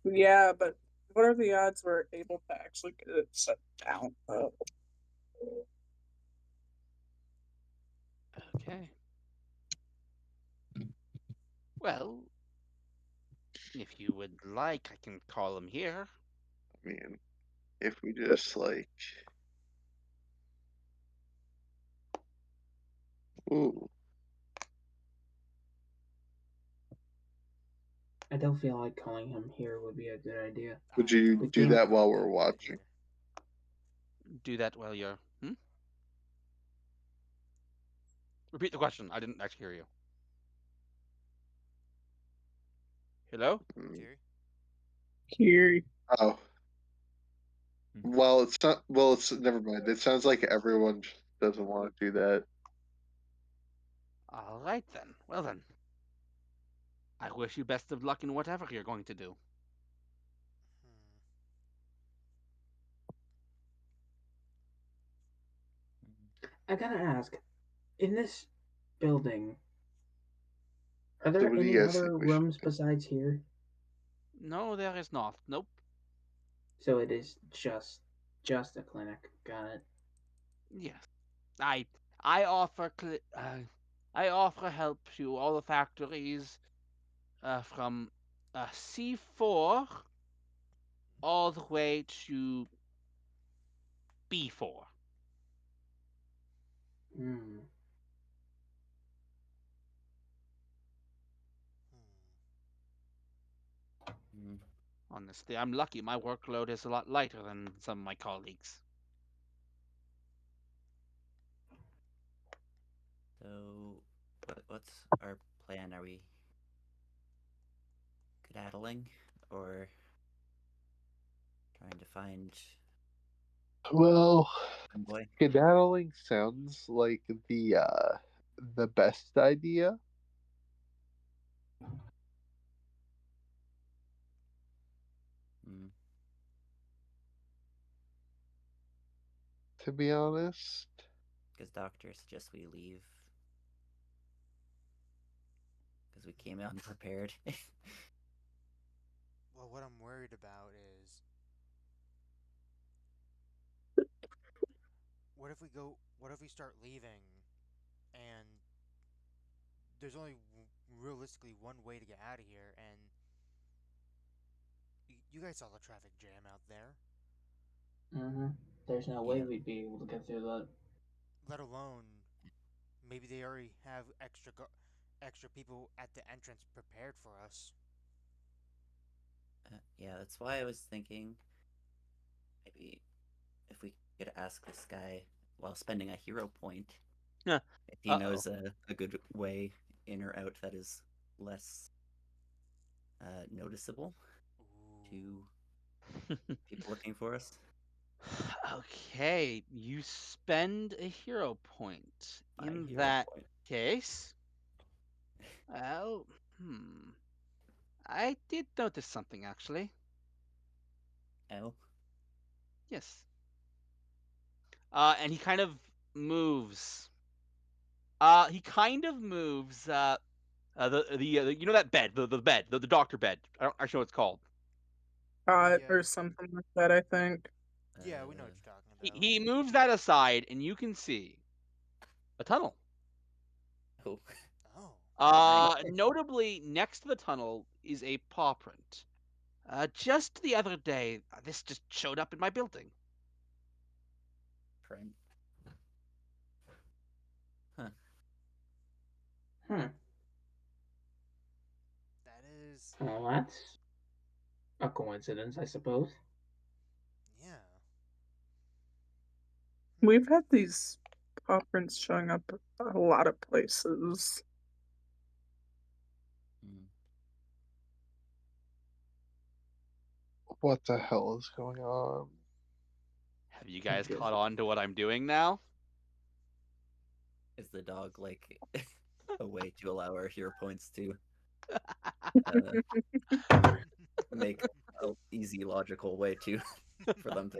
yeah, but what are the odds we're able to actually get it shut down? Okay. Well, if you would like, I can call him here. I mean, if we just like. Ooh. I don't feel like calling him here would be a good idea. Would I you don't do feel that that like while that we're would watching? either. Do that while you're. Repeat the question. I didn't actually hear you. Hello? Mm. Jerry? Here, Oh. Well, it's not. Well, it's never mind. It sounds like everyone doesn't want to do that. All right then. Well then. I wish you best of luck in whatever you're going to do. Hmm. I gotta ask, in this building, are So, there what do any you guys think other we should rooms do? besides here? No, there is not. Nope. So it is just a clinic. Got it. Yes. I I offer I offer help to all the factories from C4 all the way to B4. Hmm. Mm. Honestly, I'm lucky my workload is a lot lighter than some of my colleagues. So, what's our plan? Are we skedaddling or trying to find Well, convoy? skedaddling sounds like the best idea. Mm. To be honest. Because doctor suggests we leave because we came out unprepared. Well, what I'm worried about is what if we start leaving and there's only realistically one way to get out of here, and you guys saw the traffic jam out there. Mm-hmm. There's no way Yeah, we'd be able to get through that. Let alone maybe they already have extra people at the entrance prepared for us. yeah. That's why I was thinking maybe if we could ask this guy while spending a hero point Yeah. if he Uh-oh. knows a good way in or out that is less noticeable Ooh. to people looking for us. Okay, you spend a hero point. My In hero that point. case, well, I did notice something actually. Oh, Yes. And he kind of moves. He kind of moves. You know that bed, the bed, the doctor bed. I don't actually know what it's called. cot The or something like that, I think. Yeah, we know what you're talking He, about. he moves that aside, and you can see a tunnel. oh, Oh. right. Notably, next to the tunnel is a paw print. Just the other day, this just showed up in my building. Print. Huh. Hmm. That is. Well, that's a coincidence, I suppose. Yeah. We've had these paw prints showing up a lot of places. Hmm. What the hell is going on? Have you guys Just- caught on to what I'm doing now? Is the dog like a way to allow our hero points to uh, make an easy, logical way to for them to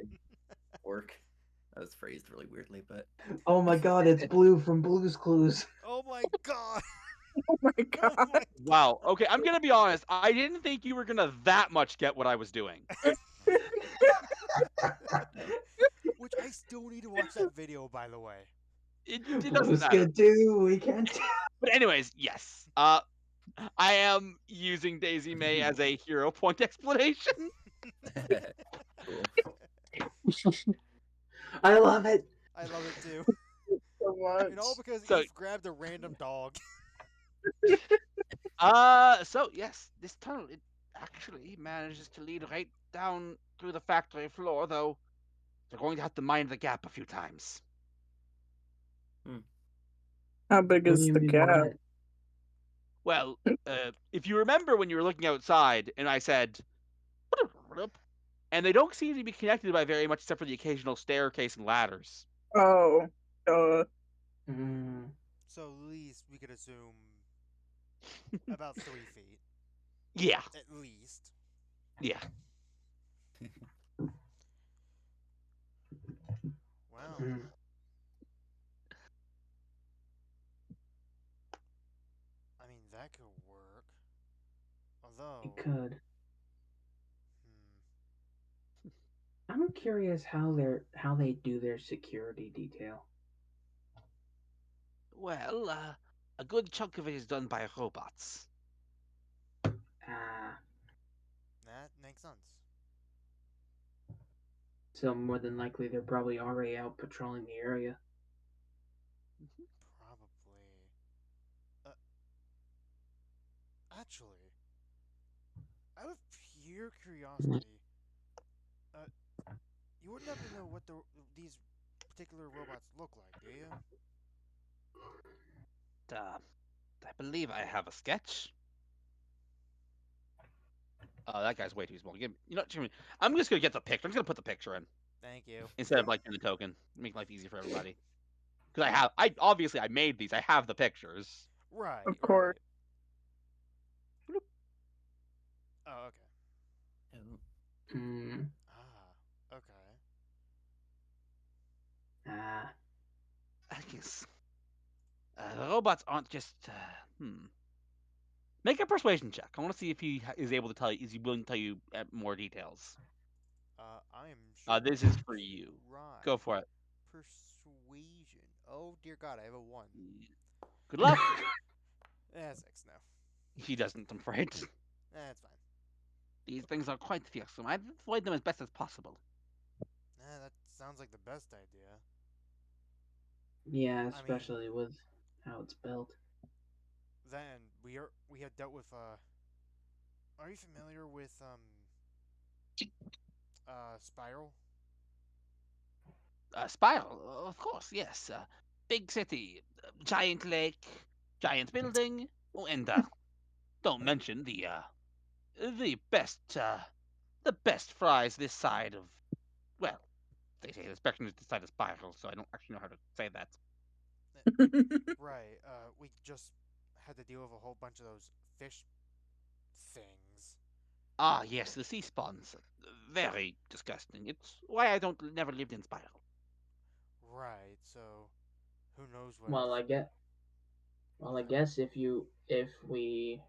work? That was phrased really weirdly, but Oh my god, it's Blue from Blue's Clues. Oh my god! Oh my Oh god. my Wow. Okay, I'm gonna be honest. I didn't think you were gonna that much get what I was doing. Which I still need to watch that video, by the way. It doesn't Blue's matter. good too. We can't. But anyways, yes. I am using Daisy May as a hero point explanation. cool. I love it. I love it too. So much. And all because So- Eve grabbed a random dog. So yes, this tunnel it actually manages to lead right down through the factory floor, though they're going to have to mind the gap a few times. How big What do is you the mean by gap? that? Well, if you remember when you were looking outside, and I said, and they don't seem to be connected by very much, except for the occasional staircase and ladders. Oh, Mm, So at least we could assume about 3 feet. Yeah, At least. yeah. Wow. mm, I mean, that could work. Although, it could. hmm, I'm curious how they do their security detail. Well, a good chunk of it is done by robots. Ah, that makes sense. so more than likely they're probably already out patrolling the area. Probably. Actually, out of pure curiosity, uh, you wouldn't happen to know what these particular robots look like, do you? I believe I have a sketch. That guy's way too small. You know, I'm just gonna get the picture. I'm just gonna put the picture in Thank you. instead of like in the token. Make life easy for everybody. Because I obviously I made these. I have the pictures. Right, Of course. right. Oh, okay. Oh, Mm, Ah, okay. ah, I guess the robots aren't just. Make a persuasion check. I want to see if he is able to tell you. Is he willing to tell you more details? I am sure This I is can for you. try. Go for it. Persuasion. Oh dear God, I have a 1. Good luck. 6 now. He doesn't. I'm afraid. That's fine. These things are quite fearsome. I'd avoid them as best as possible. That sounds like the best idea. yeah, mean- especially with how it's built. Then we had dealt with are you familiar with Spiral? Spiral, of course, yes. Big city, giant lake, giant building. Oh, and don't mention the the best fries this side of. Well, they say the spectrum is this side of Spiral, so I don't actually know how to say that. Right. We just had to deal with a whole bunch of those fish things. Ah, yes, the sea spawns. Very disgusting. It's why I don't never lived in Spiral. Right. So, who knows what? Well, I guess if we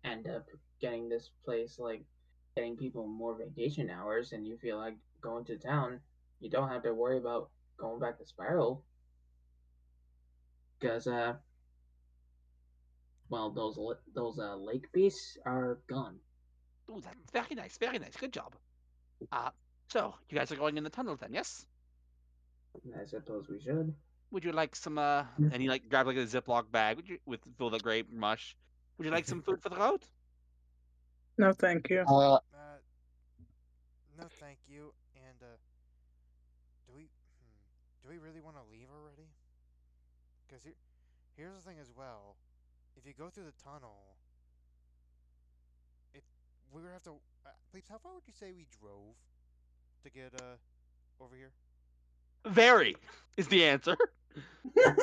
end up getting this place like getting people more vacation hours and you feel like going to town, you don't have to worry about going back to Spiral because well those lake beasts are gone. Ooh, that's very nice, very nice. Good job. Uh, so you guys are going in the tunnel then, yes? I suppose we should. Would you like some and he like grab like a Ziploc bag with filled with grape mush. Would you like some food for the road? No, thank you. No, thank you. And do we? do we really want to leave already? Because here's the thing as well. If you go through the tunnel, it we would have to. Please, how far would you say we drove to get over here? Very is the answer.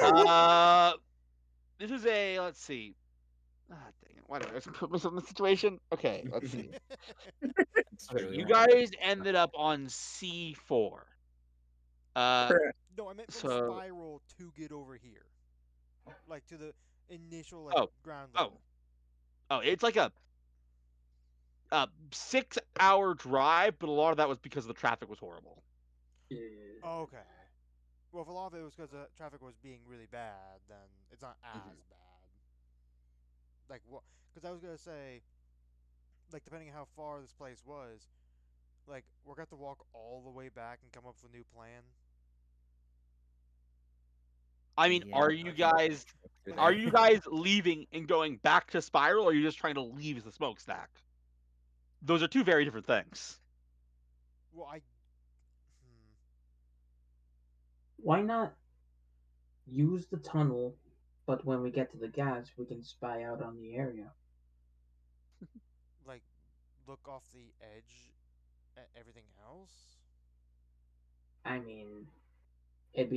Uh, this is a let's see. Ah, dang it! Why did I put myself in the situation? Okay, let's see. It's Okay, true, we you won't get guys ended up on C4. Uh, Correct. No, I meant from so Spiral to get over here, like to the initial oh ground oh level. oh, it's like a 6-hour drive, but a lot of that was because the traffic was horrible. Yeah. Okay. Well, if a lot of it was because the traffic was being really bad, then it's not as Mhm. bad. Like what? Because I was gonna say, like depending on how far this place was, like we're gonna have to walk all the way back and come up with a new plan. I mean, Yeah, we can through are there. you guys leaving and going back to Spiral, or are you just trying to leave the smokestack? Those are two very different things. Well, Why not use the tunnel, but when we get to the gas, we can spy out on the area? like look off the edge at everything else. I mean, it'd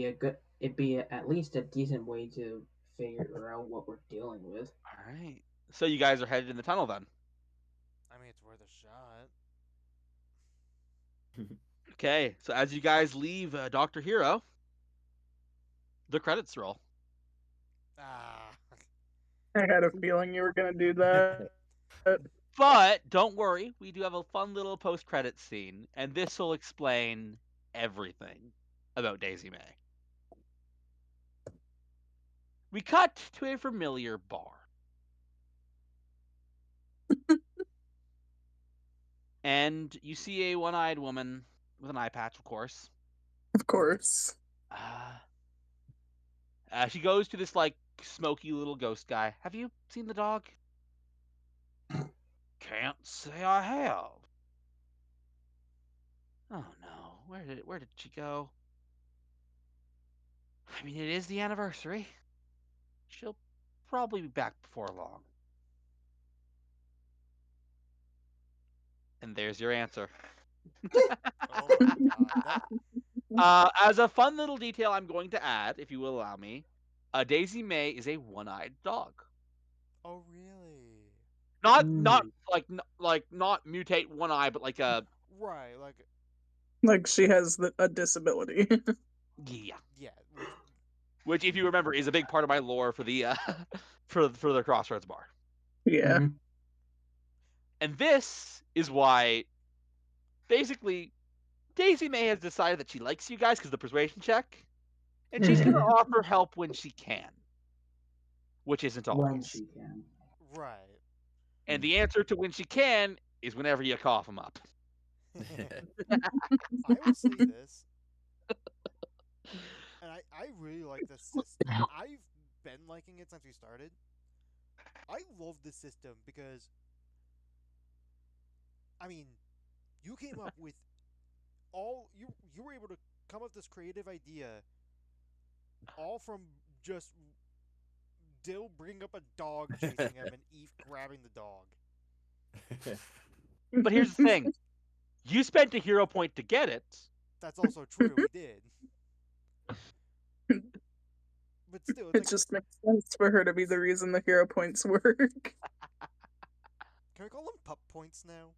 be at least a decent way to figure out what we're dealing with. All right. So you guys are headed in the tunnel then. I mean, it's worth a shot. Okay. So as you guys leave Doctor Hero, the credits roll. Ah, I had a feeling you were gonna do that. But don't worry, we do have a fun little post-credit scene, and this will explain everything about Daisy May. We cut to a familiar bar. And you see a one-eyed woman with an eye patch, of course. Of course. Uh, she goes to this like smoky little ghost guy. Have you seen the dog? Can't say I have. Oh no, where did she go? I mean, it is the anniversary. She'll probably be back before long. And there's your answer. oh my god, that. As a fun little detail, I'm going to add, if you will allow me, Daisy May is a one-eyed dog. Oh really? Not Mm. like not mutate one eye, but like a Right, like Like she has a disability. yeah. yeah, Which, if you remember, is a big part of my lore for the for the Crossroads bar. Yeah. Mhm. And this is why, basically, Daisy May has decided that she likes you guys because of the persuasion check, and she's going to offer help when she can, which isn't When always. she can. right. And the answer to when she can is whenever you cough them up. I will say this, and I really like this system. I've been liking it since we started. I love this system because, I mean, you came up with you were able to come up with this creative idea all from just Dill bringing up a dog chasing him and Eve grabbing the dog. But here's the thing: you spent a hero point to get it. That's also true. We did, but still, it's It like, just makes sense for her to be the reason the hero points work. can we call them pup points now?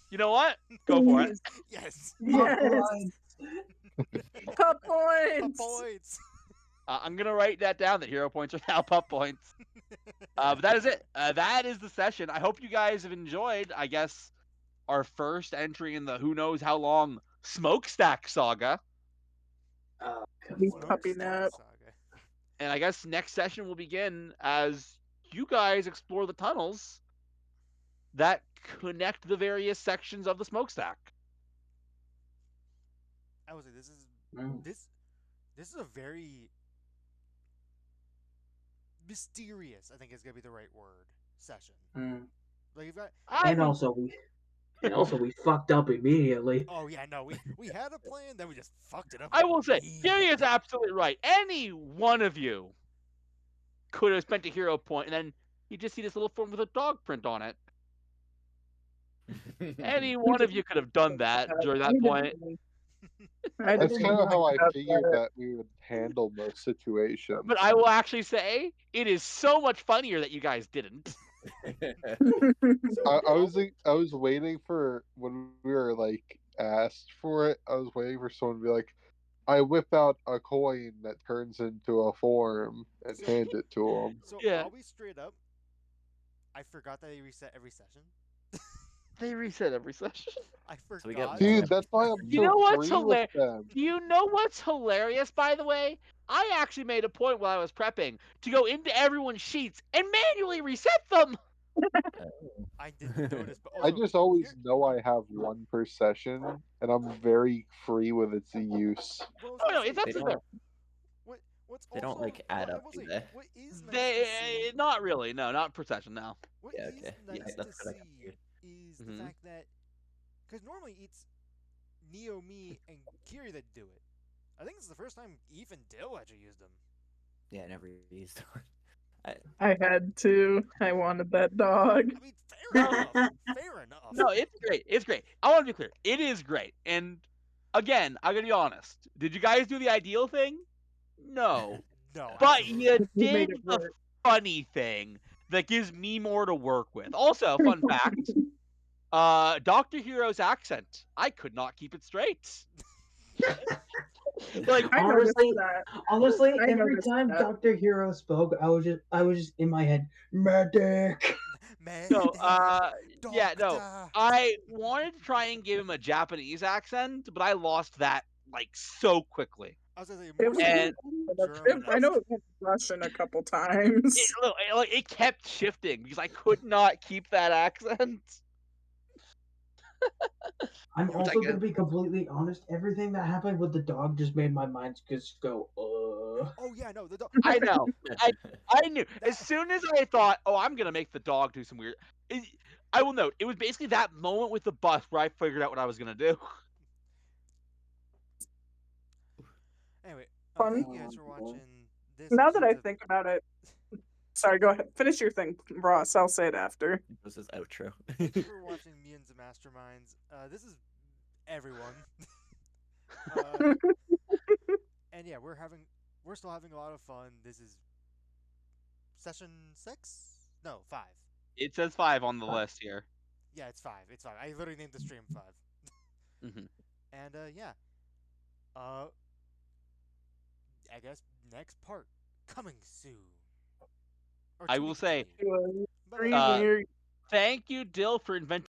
You know what? Go for it. Yes, Yes. Pup pup points. points. I'm gonna write that down. That hero points are now pup points. But that is it. That is the session. I hope you guys have enjoyed. I guess our first entry in the who knows how long smokestack saga. Oh, good These lord. puppy Smokestack nap. Saga. And I guess next session will begin as you guys explore the tunnels that connect the various sections of the smokestack. I would say this is Mm. this this is a very mysterious. I think is gonna be the right word. Session. Mm. Like you've got I And mean, also, And also, we fucked up immediately. Oh yeah, no, we had a plan, then we just fucked it up. I will say, Fury is immediately. absolutely right. Any one of you could have spent a hero point, and then you just see this little form with a dog print on it. Any one of you could have done that during that point. I That's didn't kind of think how I about figured that. that we would handle most situations. But I will actually say, it is so much funnier that you guys didn't. So I was waiting for when we were like asked for it. I was waiting for someone to be like, "I whip out a coin that turns into a form and So- hand it to him." so Yeah. I'll be straight up. I forgot that they reset every session. They reset every session. I So we get forgot. one Dude, every that's why I'm session. You so know what's free with hilarious? them. Do you know what's hilarious, by the way? I actually made a point while I was prepping to go into everyone's sheets and manually reset them. I didn't notice, but I also just always here, know I have one per session, and I'm very free with its use. well, I was Oh gonna no, say, it's They actually don't. what's They also don't like add well, I up, will do say, they? what is nice to they see, not really. No, not per session. No. what Yeah, is okay. Yeah, nice that's to what I got see weird. is the Mhm. fact that because normally it's Neo, me, and Kiri that do it. I think it's the first time Eve and Dill actually used them. Yeah, I never used one. I had to. I wanted that dog. I mean, fair enough. Fair enough. No, it's great. It's great. I want to be clear. It is great. And again, I'm gonna be honest. Did you guys do the ideal thing? No. No, But absolutely. you You did made it the work. funny thing that gives me more to work with. Also, fun fact, Dr. Hero's accent. I could not keep it straight. Like, I noticed Honestly, that. honestly, I every noticed time that. Dr. Hero spoke, I was just in my head, medic. Man, no, yeah, no. doctor. I wanted to try and give him a Japanese accent, but I lost that like so quickly. I was gonna say It more was so And German. I know it went Russian a couple times. it kept shifting because I could not keep that accent. I'm Which I also guess. gonna be completely honest. Everything that happened with the dog just made my mind just go, Oh yeah, no, the dog. I know. I knew. As soon as I thought, oh, I'm gonna make the dog do some weird. I will note, it was basically that moment with the bus where I figured out what I was gonna do. Anyway, Fun. thank you guys for watching this Now that I episode of think about it, sorry, go ahead. Finish your thing, Ross. I'll say it after. This is outro. Thank you for watching Mutants and Masterminds. This is everyone. uh, and yeah, we're still having a lot of fun. This is session 6? No, 5. It says 5 on the list here. Yeah, it's 5. It's 5. I literally named the stream 5. Hmm. And yeah, I guess next part coming soon. Or I to be will say, continued. But, thank you, Dill, for inventing